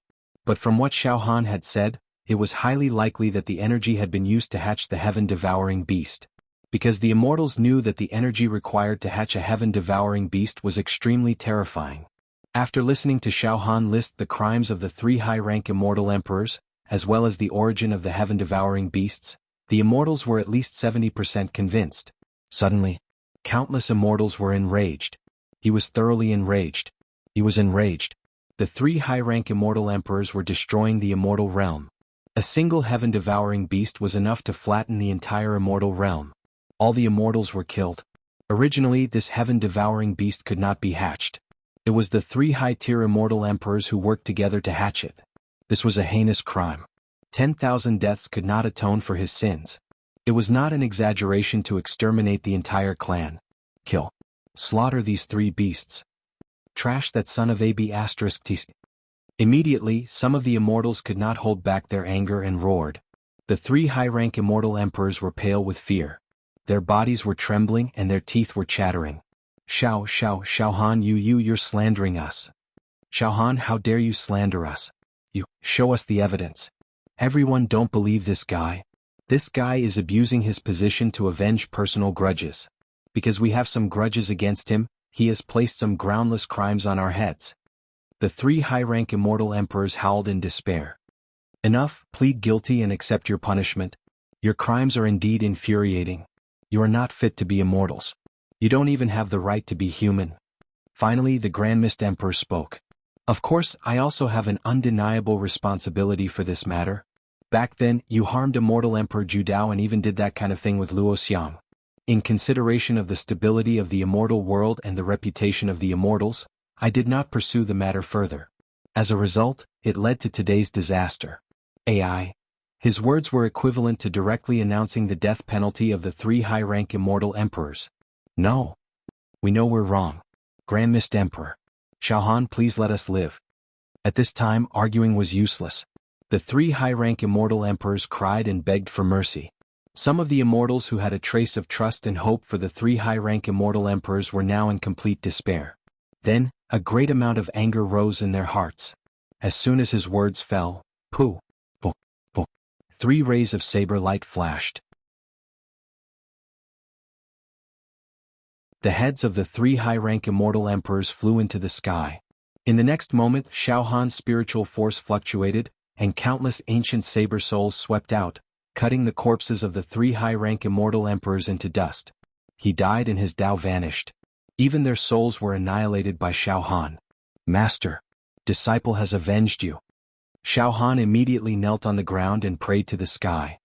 S1: But from what Xiao Han had said, it was highly likely that the energy had been used to hatch the heaven-devouring beast. Because the immortals knew that the energy required to hatch a heaven-devouring beast was extremely terrifying. After listening to Xiao Han list the crimes of the three high-rank immortal emperors, as well as the origin of the heaven-devouring beasts, the immortals were at least 70% convinced. Suddenly, countless immortals were enraged. He was thoroughly enraged. He was enraged. The three high-rank immortal emperors were destroying the immortal realm. A single heaven-devouring beast was enough to flatten the entire immortal realm. All the immortals were killed. Originally, this heaven-devouring beast could not be hatched. It was the three high-tier immortal emperors who worked together to hatch it. This was a heinous crime. 10,000 deaths could not atone for his sins. It was not an exaggeration to exterminate the entire clan. Kill. Slaughter these three beasts. Trash that son of AB***. Immediately, some of the immortals could not hold back their anger and roared. The three high-rank immortal emperors were pale with fear. Their bodies were trembling and their teeth were chattering. Xiao Han, you're slandering us. Xiao Han, how dare you slander us? You, show us the evidence. Everyone don't believe this guy. This guy is abusing his position to avenge personal grudges. Because we have some grudges against him, he has placed some groundless crimes on our heads. The three high-rank immortal emperors howled in despair. Enough, plead guilty and accept your punishment. Your crimes are indeed infuriating. You are not fit to be immortals. You don't even have the right to be human. Finally, the Grand Mist Emperor spoke. Of course, I also have an undeniable responsibility for this matter. Back then, you harmed immortal Emperor Judao and even did that kind of thing with Luoxiang. In consideration of the stability of the immortal world and the reputation of the immortals, I did not pursue the matter further. As a result, it led to today's disaster. AI. His words were equivalent to directly announcing the death penalty of the three high-rank immortal emperors. No. We know we're wrong. Grand Mist Emperor. Xiao Han, please let us live. At this time, arguing was useless. The three high-rank immortal emperors cried and begged for mercy. Some of the immortals who had a trace of trust and hope for the three high-rank immortal emperors were now in complete despair. Then, a great amount of anger rose in their hearts. As soon as his words fell, pooh, pooh, pooh, 3 rays of saber light flashed. The heads of the 3 high-rank immortal emperors flew into the sky. In the next moment, Xiao Han's spiritual force fluctuated, and countless ancient saber souls swept out, cutting the corpses of the 3 high-rank immortal emperors into dust. He died and his Tao vanished. Even their souls were annihilated by Xiao Han. Master, disciple has avenged you. Xiao Han immediately knelt on the ground and prayed to the sky.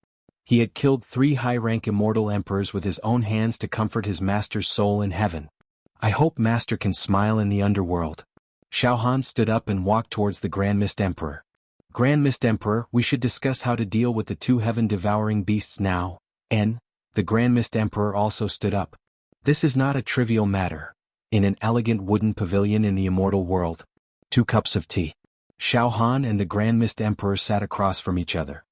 S1: He had killed 3 high-rank immortal emperors with his own hands to comfort his master's soul in heaven. I hope master can smile in the underworld. Xiao Han stood up and walked towards the Grand Mist Emperor. Grand Mist Emperor, we should discuss how to deal with the 2 heaven-devouring beasts now. The Grand Mist Emperor also stood up. This is not a trivial matter. In an elegant wooden pavilion in the immortal world, 2 cups of tea. Xiao Han and the Grand Mist Emperor sat across from each other.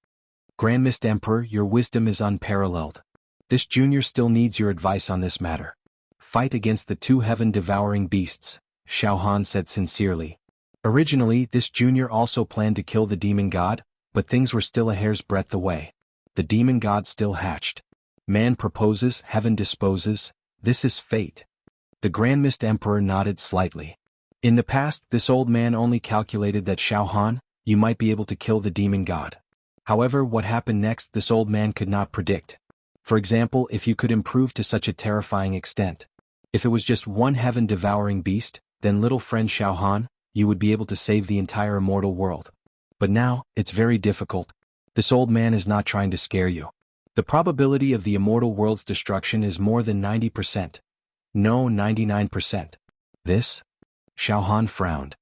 S1: Grand Mist Emperor, your wisdom is unparalleled. This junior still needs your advice on this matter. Fight against the 2 heaven-devouring beasts, Xiao Han said sincerely. Originally, this junior also planned to kill the demon god, but things were still a hair's breadth away. The demon god still hatched. Man proposes, heaven disposes, this is fate. The Grand Mist Emperor nodded slightly. In the past, this old man only calculated that Xiao Han, you might be able to kill the demon god. However, what happened next this old man could not predict. For example, if you could improve to such a terrifying extent. If it was just one heaven-devouring beast, then little friend Xiao Han, you would be able to save the entire immortal world. But now, it's very difficult. This old man is not trying to scare you. The probability of the immortal world's destruction is more than 90%. No, 99%. This? Xiao Han frowned.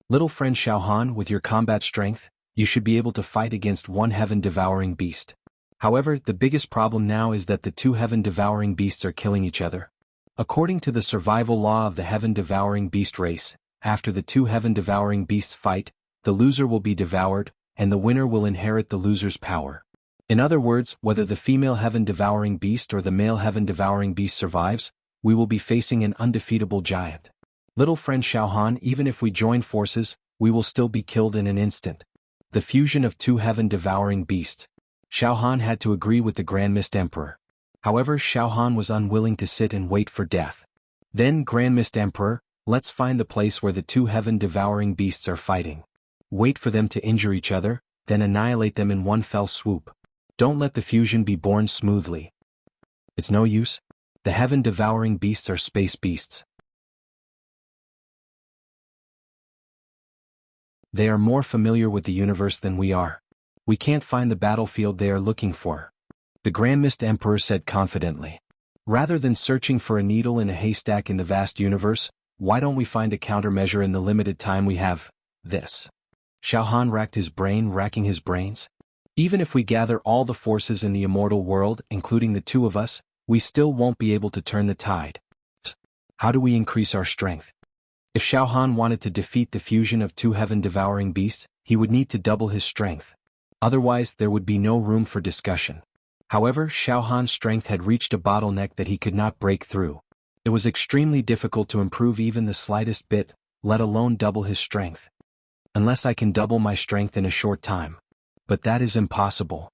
S1: Little friend Xiao Han, with your combat strength, you should be able to fight against one heaven-devouring beast. However, the biggest problem now is that the 2 heaven-devouring beasts are killing each other. According to the survival law of the heaven-devouring beast race, after the 2 heaven-devouring beasts fight, the loser will be devoured, and the winner will inherit the loser's power. In other words, whether the female heaven-devouring beast or the male heaven-devouring beast survives, we will be facing an undefeatable giant. Little friend Xiao Han, even if we join forces, we will still be killed in an instant. The fusion of 2 heaven-devouring beasts. Xiao Han had to agree with the Grand Mist Emperor. However, Xiao Han was unwilling to sit and wait for death. Then, Grand Mist Emperor, let's find the place where the 2 heaven-devouring beasts are fighting. Wait for them to injure each other, then annihilate them in one fell swoop. Don't let the fusion be born smoothly. It's no use. The heaven-devouring beasts are space beasts. They are more familiar with the universe than we are. We can't find the battlefield they are looking for. The Grand Mist Emperor said confidently. Rather than searching for a needle in a haystack in the vast universe, why don't we find a countermeasure in the limited time we have? This. Xiao Han racked his brain, racking his brains. Even if we gather all the forces in the immortal world, including the 2 of us, we still won't be able to turn the tide. How do we increase our strength? If Xiao Han wanted to defeat the fusion of 2 heaven-devouring beasts, he would need to double his strength. Otherwise, there would be no room for discussion. However, Xiao Han's strength had reached a bottleneck that he could not break through. It was extremely difficult to improve even the slightest bit, let alone double his strength. Unless I can double my strength in a short time. But that is impossible.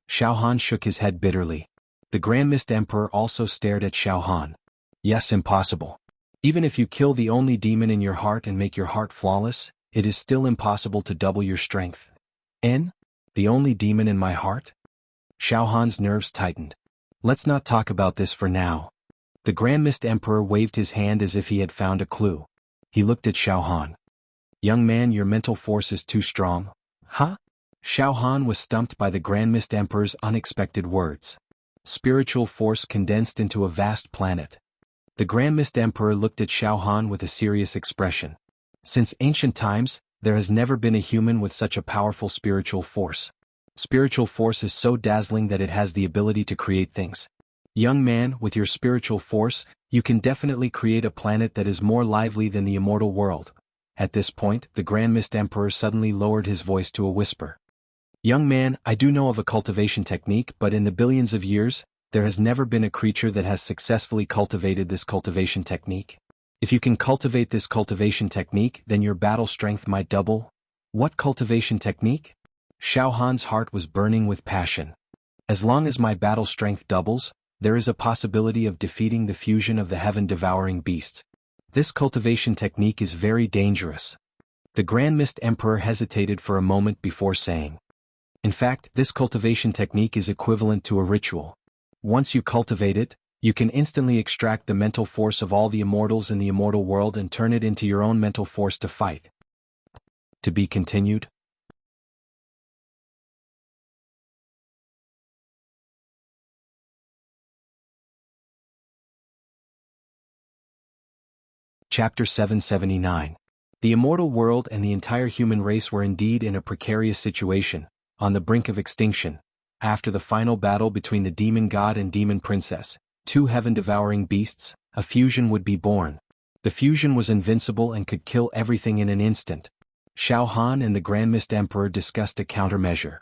S1: Xiao Han shook his head bitterly. The Grand Mist Emperor also stared at Xiao Han. Yes, impossible. Even if you kill the only demon in your heart and make your heart flawless, it is still impossible to double your strength. The only demon in my heart? Xiao Han's nerves tightened. Let's not talk about this for now. The Grand Mist Emperor waved his hand as if he had found a clue. He looked at Xiao Han. Young man, your mental force is too strong. Huh? Xiao Han was stumped by the Grand Mist Emperor's unexpected words. Spiritual force condensed into a vast planet. The Grand Mist Emperor looked at Xiao Han with a serious expression. Since ancient times, there has never been a human with such a powerful spiritual force. Spiritual force is so dazzling that it has the ability to create things. Young man, with your spiritual force, you can definitely create a planet that is more lively than the immortal world. At this point, the Grand Mist Emperor suddenly lowered his voice to a whisper. Young man, I do know of a cultivation technique, but in the billions of years, there has never been a creature that has successfully cultivated this cultivation technique. If you can cultivate this cultivation technique, then your battle strength might double. What cultivation technique? Xiao Han's heart was burning with passion. As long as my battle strength doubles, there is a possibility of defeating the fusion of the heaven-devouring beasts. This cultivation technique is very dangerous. The Grand Mist Emperor hesitated for a moment before saying. In fact, this cultivation technique is equivalent to a ritual. Once you cultivate it, you can instantly extract the mental force of all the immortals in the immortal world and turn it into your own mental force to fight. To be continued. Chapter 779. The immortal world and the entire human race were indeed in a precarious situation, on the brink of extinction. After the final battle between the demon god and demon princess, two heaven-devouring beasts, a fusion would be born. The fusion was invincible and could kill everything in an instant. Xiao Han and the Grand Mist Emperor discussed a countermeasure.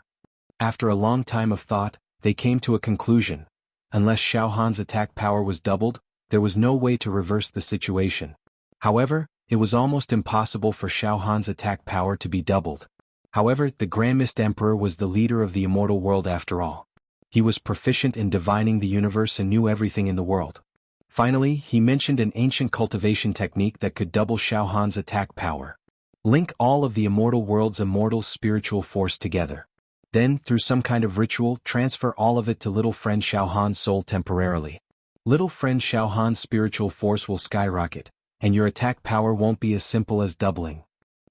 S1: After a long time of thought, they came to a conclusion. Unless Xiao Han's attack power was doubled, there was no way to reverse the situation. However, it was almost impossible for Xiao Han's attack power to be doubled. However, the Grand Mist Emperor was the leader of the immortal world after all. He was proficient in divining the universe and knew everything in the world. Finally, he mentioned an ancient cultivation technique that could double Xiao Han's attack power. Link all of the immortal world's immortal spiritual force together. Then, through some kind of ritual, transfer all of it to little friend Xiao Han's soul temporarily. Little friend Xiao Han's spiritual force will skyrocket, and your attack power won't be as simple as doubling.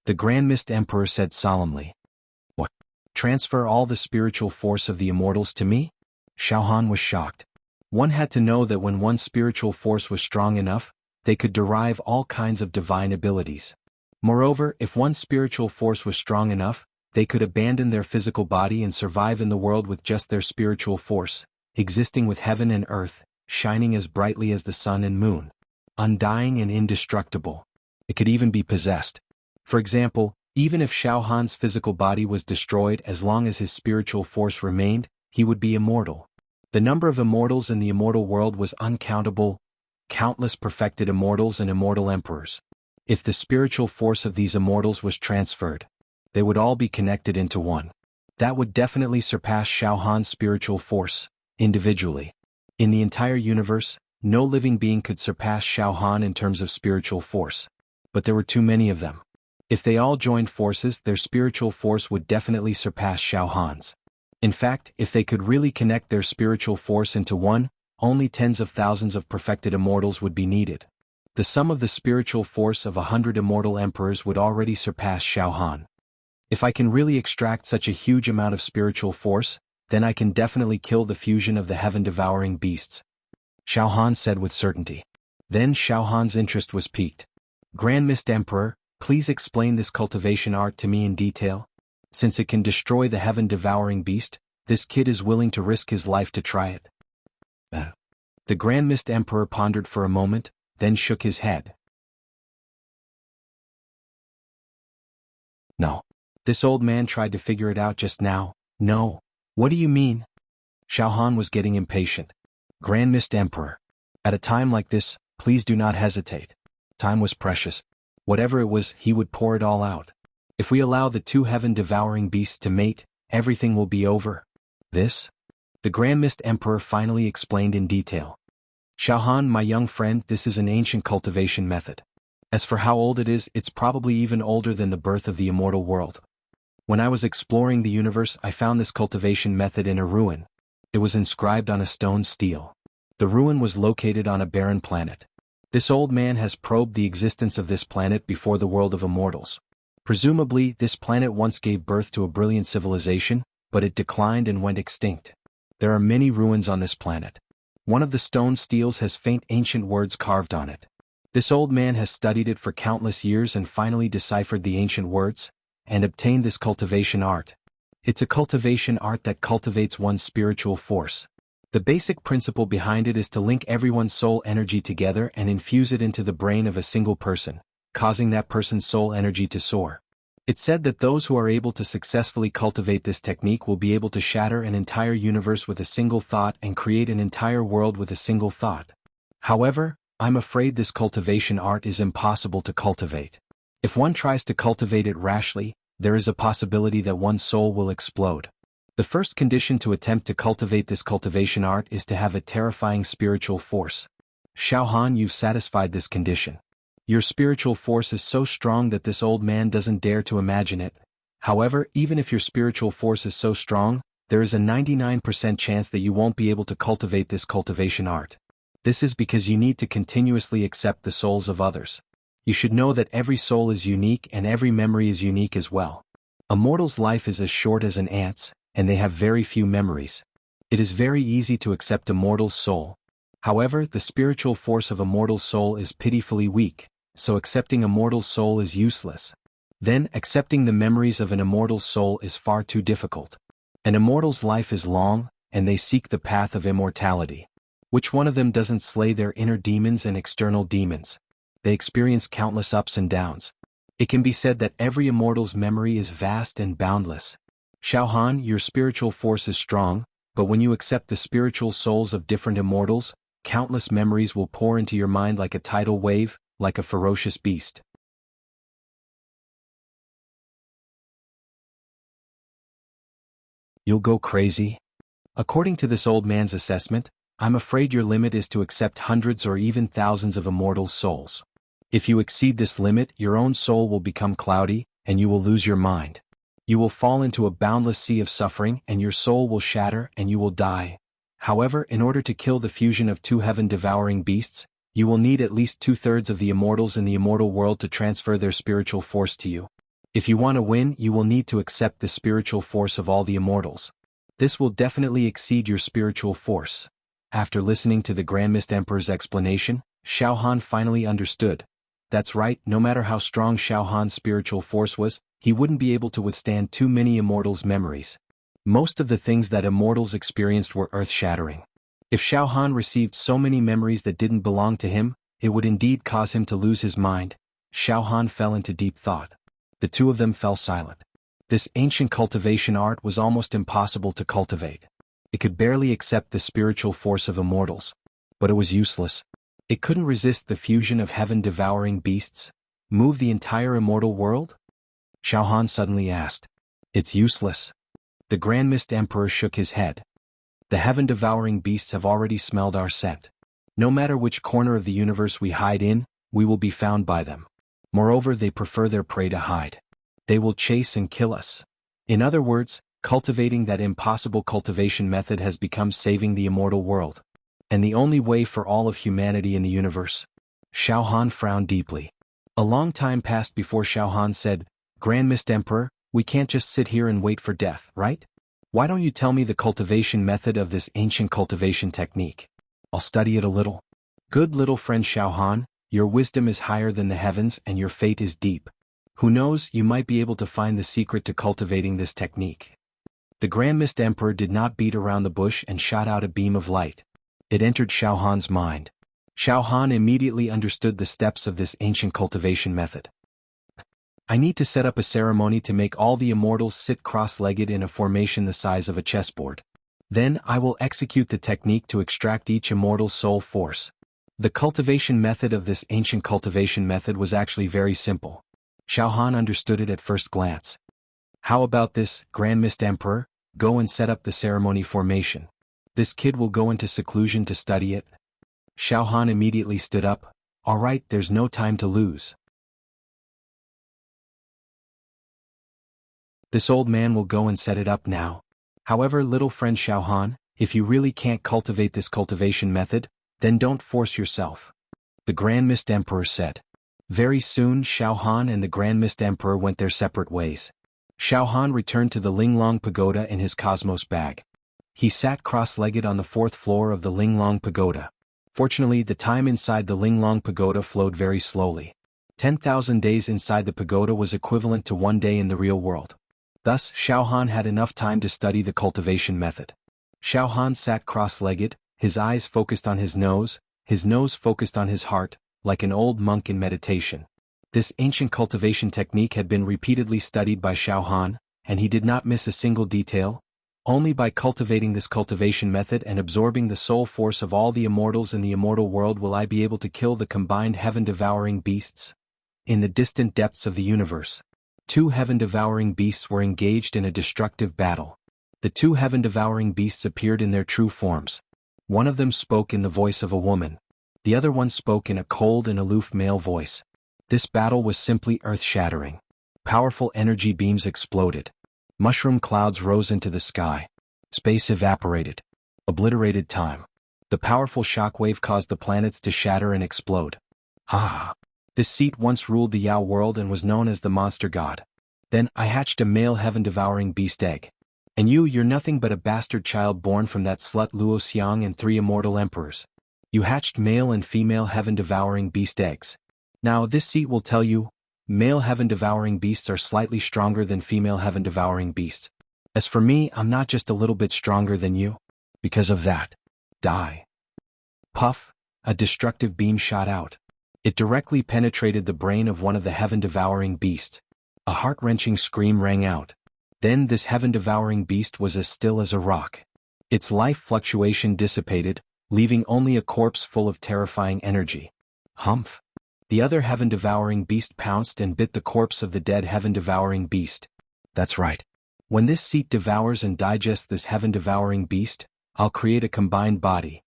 S1: The Grand Mist Emperor said solemnly. What? Transfer all the spiritual force of the immortals to me? Xiao Han was shocked. One had to know that when one's spiritual force was strong enough, they could derive all kinds of divine abilities. Moreover, if one's spiritual force was strong enough, they could abandon their physical body and survive in the world with just their spiritual force, existing with heaven and earth, shining as brightly as the sun and moon. Undying and indestructible. It could even be possessed. For example, even if Xiao Han's physical body was destroyed, as long as his spiritual force remained, he would be immortal. The number of immortals in the immortal world was uncountable, countless perfected immortals and immortal emperors. If the spiritual force of these immortals was transferred, they would all be connected into one. That would definitely surpass Xiao Han's spiritual force, individually. In the entire universe, no living being could surpass Xiao Han in terms of spiritual force. But there were too many of them. If they all joined forces, their spiritual force would definitely surpass Xiao Han's. In fact, if they could really connect their spiritual force into one, only tens of thousands of perfected immortals would be needed. The sum of the spiritual force of 100 immortal emperors would already surpass Xiao Han. If I can really extract such a huge amount of spiritual force, then I can definitely kill the fusion of the heaven-devouring beasts. Xiao Han said with certainty. Then Xiao Han's interest was piqued. Grand Mist Emperor, please explain this cultivation art to me in detail. Since it can destroy the heaven-devouring beast, this kid is willing to risk his life to try it. The Grand Mist Emperor pondered for a moment, then shook his head. No. This old man tried to figure it out just now. No. What do you mean? Xiao Han was getting impatient. Grand Mist Emperor. At a time like this, please do not hesitate. Time was precious. Whatever it was, he would pour it all out. If we allow the two heaven-devouring beasts to mate, everything will be over. This? The Grand Mist Emperor finally explained in detail. Xiao Han, my young friend, this is an ancient cultivation method. As for how old it is, it's probably even older than the birth of the immortal world. When I was exploring the universe, I found this cultivation method in a ruin. It was inscribed on a stone stele. The ruin was located on a barren planet. This old man has probed the existence of this planet before the world of immortals. Presumably, this planet once gave birth to a brilliant civilization, but it declined and went extinct. There are many ruins on this planet. One of the stone steles has faint ancient words carved on it. This old man has studied it for countless years and finally deciphered the ancient words, and obtained this cultivation art. It's a cultivation art that cultivates one's spiritual force. The basic principle behind it is to link everyone's soul energy together and infuse it into the brain of a single person, causing that person's soul energy to soar. It's said that those who are able to successfully cultivate this technique will be able to shatter an entire universe with a single thought and create an entire world with a single thought. However, I'm afraid this cultivation art is impossible to cultivate. If one tries to cultivate it rashly, there is a possibility that one's soul will explode. The first condition to attempt to cultivate this cultivation art is to have a terrifying spiritual force. Xiao Han, you've satisfied this condition. Your spiritual force is so strong that this old man doesn't dare to imagine it. However, even if your spiritual force is so strong, there is a 99% chance that you won't be able to cultivate this cultivation art. This is because you need to continuously accept the souls of others. You should know that every soul is unique and every memory is unique as well. A mortal's life is as short as an ant's, and they have very few memories. It is very easy to accept a mortal's soul. However, the spiritual force of a mortal soul is pitifully weak, so accepting a mortal soul is useless. Then, accepting the memories of an immortal soul is far too difficult. An immortal's life is long, and they seek the path of immortality. Which one of them doesn't slay their inner demons and external demons? They experience countless ups and downs. It can be said that every immortal's memory is vast and boundless. Xiao Han, your spiritual force is strong, but when you accept the spiritual souls of different immortals, countless memories will pour into your mind like a tidal wave, like a ferocious beast. You'll go crazy? According to this old man's assessment, I'm afraid your limit is to accept hundreds or even thousands of immortal souls. If you exceed this limit, your own soul will become cloudy, and you will lose your mind. You will fall into a boundless sea of suffering, and your soul will shatter, and you will die. However, in order to kill the fusion of two heaven-devouring beasts, you will need at least 2/3 of the immortals in the immortal world to transfer their spiritual force to you. If you want to win, you will need to accept the spiritual force of all the immortals. This will definitely exceed your spiritual force. After listening to the Grand Mist Emperor's explanation, Xiao Han finally understood. That's right, no matter how strong Xiao Han's spiritual force was, he wouldn't be able to withstand too many immortals' memories. Most of the things that immortals experienced were earth-shattering. If Xiao Han received so many memories that didn't belong to him, it would indeed cause him to lose his mind. Xiao Han fell into deep thought. The two of them fell silent. This ancient cultivation art was almost impossible to cultivate. It could barely accept the spiritual force of immortals. But it was useless. It couldn't resist the fusion of heaven-devouring beasts, move the entire immortal world? Xiao Han suddenly asked. It's useless. The Grand Mist Emperor shook his head. The heaven-devouring beasts have already smelled our scent. No matter which corner of the universe we hide in, we will be found by them. Moreover, they prefer their prey to hide. They will chase and kill us. In other words, cultivating that impossible cultivation method has become saving the immortal world. And the only way for all of humanity in the universe. Xiao Han frowned deeply. A long time passed before Xiao Han said, Grand Mist Emperor, we can't just sit here and wait for death, right? Why don't you tell me the cultivation method of this ancient cultivation technique? I'll study it a little. Good little friend Xiao Han, your wisdom is higher than the heavens and your fate is deep. Who knows, you might be able to find the secret to cultivating this technique. The Grand Mist Emperor did not beat around the bush and shot out a beam of light. It entered Xiao Han's mind. Xiao Han immediately understood the steps of this ancient cultivation method. I need to set up a ceremony to make all the immortals sit cross-legged in a formation the size of a chessboard. Then I will execute the technique to extract each immortal's soul force. The cultivation method of this ancient cultivation method was actually very simple. Xiao Han understood it at first glance. How about this, Grand Mist Emperor? Go and set up the ceremony formation. This kid will go into seclusion to study it. Xiao Han immediately stood up. All right, there's no time to lose. This old man will go and set it up now. However, little friend Xiao Han, if you really can't cultivate this cultivation method, then don't force yourself. The Grand Mist Emperor said. Very soon Xiao Han and the Grand Mist Emperor went their separate ways. Xiao Han returned to the Linglong Pagoda in his cosmos bag. He sat cross-legged on the 4th floor of the Linglong Pagoda. Fortunately, the time inside the Linglong Pagoda flowed very slowly. 10,000 days inside the pagoda was equivalent to 1 day in the real world. Thus, Xiao Han had enough time to study the cultivation method. Xiao Han sat cross-legged, his eyes focused on his nose focused on his heart, like an old monk in meditation. This ancient cultivation technique had been repeatedly studied by Xiao Han, and he did not miss a single detail. Only by cultivating this cultivation method and absorbing the soul force of all the immortals in the immortal world will I be able to kill the combined heaven-devouring beasts. In the distant depths of the universe, 2 heaven-devouring beasts were engaged in a destructive battle. The two heaven-devouring beasts appeared in their true forms. One of them spoke in the voice of a woman. The other one spoke in a cold and aloof male voice. This battle was simply earth-shattering. Powerful energy beams exploded. Mushroom clouds rose into the sky. Space evaporated. Obliterated time. The powerful shockwave caused the planets to shatter and explode. Ha! This seat once ruled the Yao world and was known as the monster god. Then I hatched a male heaven-devouring beast egg. And you're nothing but a bastard child born from that slut Luo Xiang and 3 immortal emperors. You hatched male and female heaven-devouring beast eggs. Now this seat will tell you, male heaven-devouring beasts are slightly stronger than female heaven-devouring beasts. As for me, I'm not just a little bit stronger than you. Because of that, die. Puff, a destructive beam shot out. It directly penetrated the brain of one of the heaven-devouring beasts. A heart-wrenching scream rang out. Then this heaven-devouring beast was as still as a rock. Its life fluctuation dissipated, leaving only a corpse full of terrifying energy. Humph! The other heaven-devouring beast pounced and bit the corpse of the dead heaven-devouring beast. That's right. When this seat devours and digests this heaven-devouring beast, I'll create a combined body.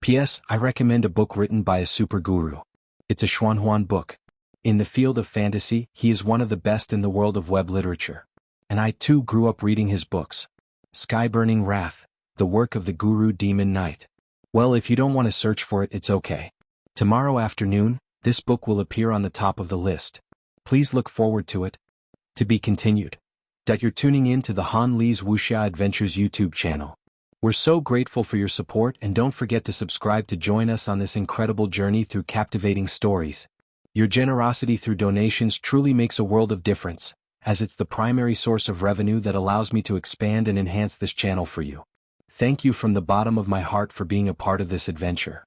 S1: P.S. I recommend a book written by a super guru. It's a Xuanhuan book. In the field of fantasy, he is one of the best in the world of web literature. And I too grew up reading his books. Sky-Burning Wrath, the work of the Guru Demon Knight. Well, if you don't want to search for it, it's okay. Tomorrow afternoon, this book will appear on the top of the list. Please look forward to it. To be continued. You're tuning in to the Han Li's Wuxia Adventures YouTube channel. We're so grateful for your support, and don't forget to subscribe to join us on this incredible journey through captivating stories. Your generosity through donations truly makes a world of difference, as it's the primary source of revenue that allows me to expand and enhance this channel for you. Thank you from the bottom of my heart for being a part of this adventure.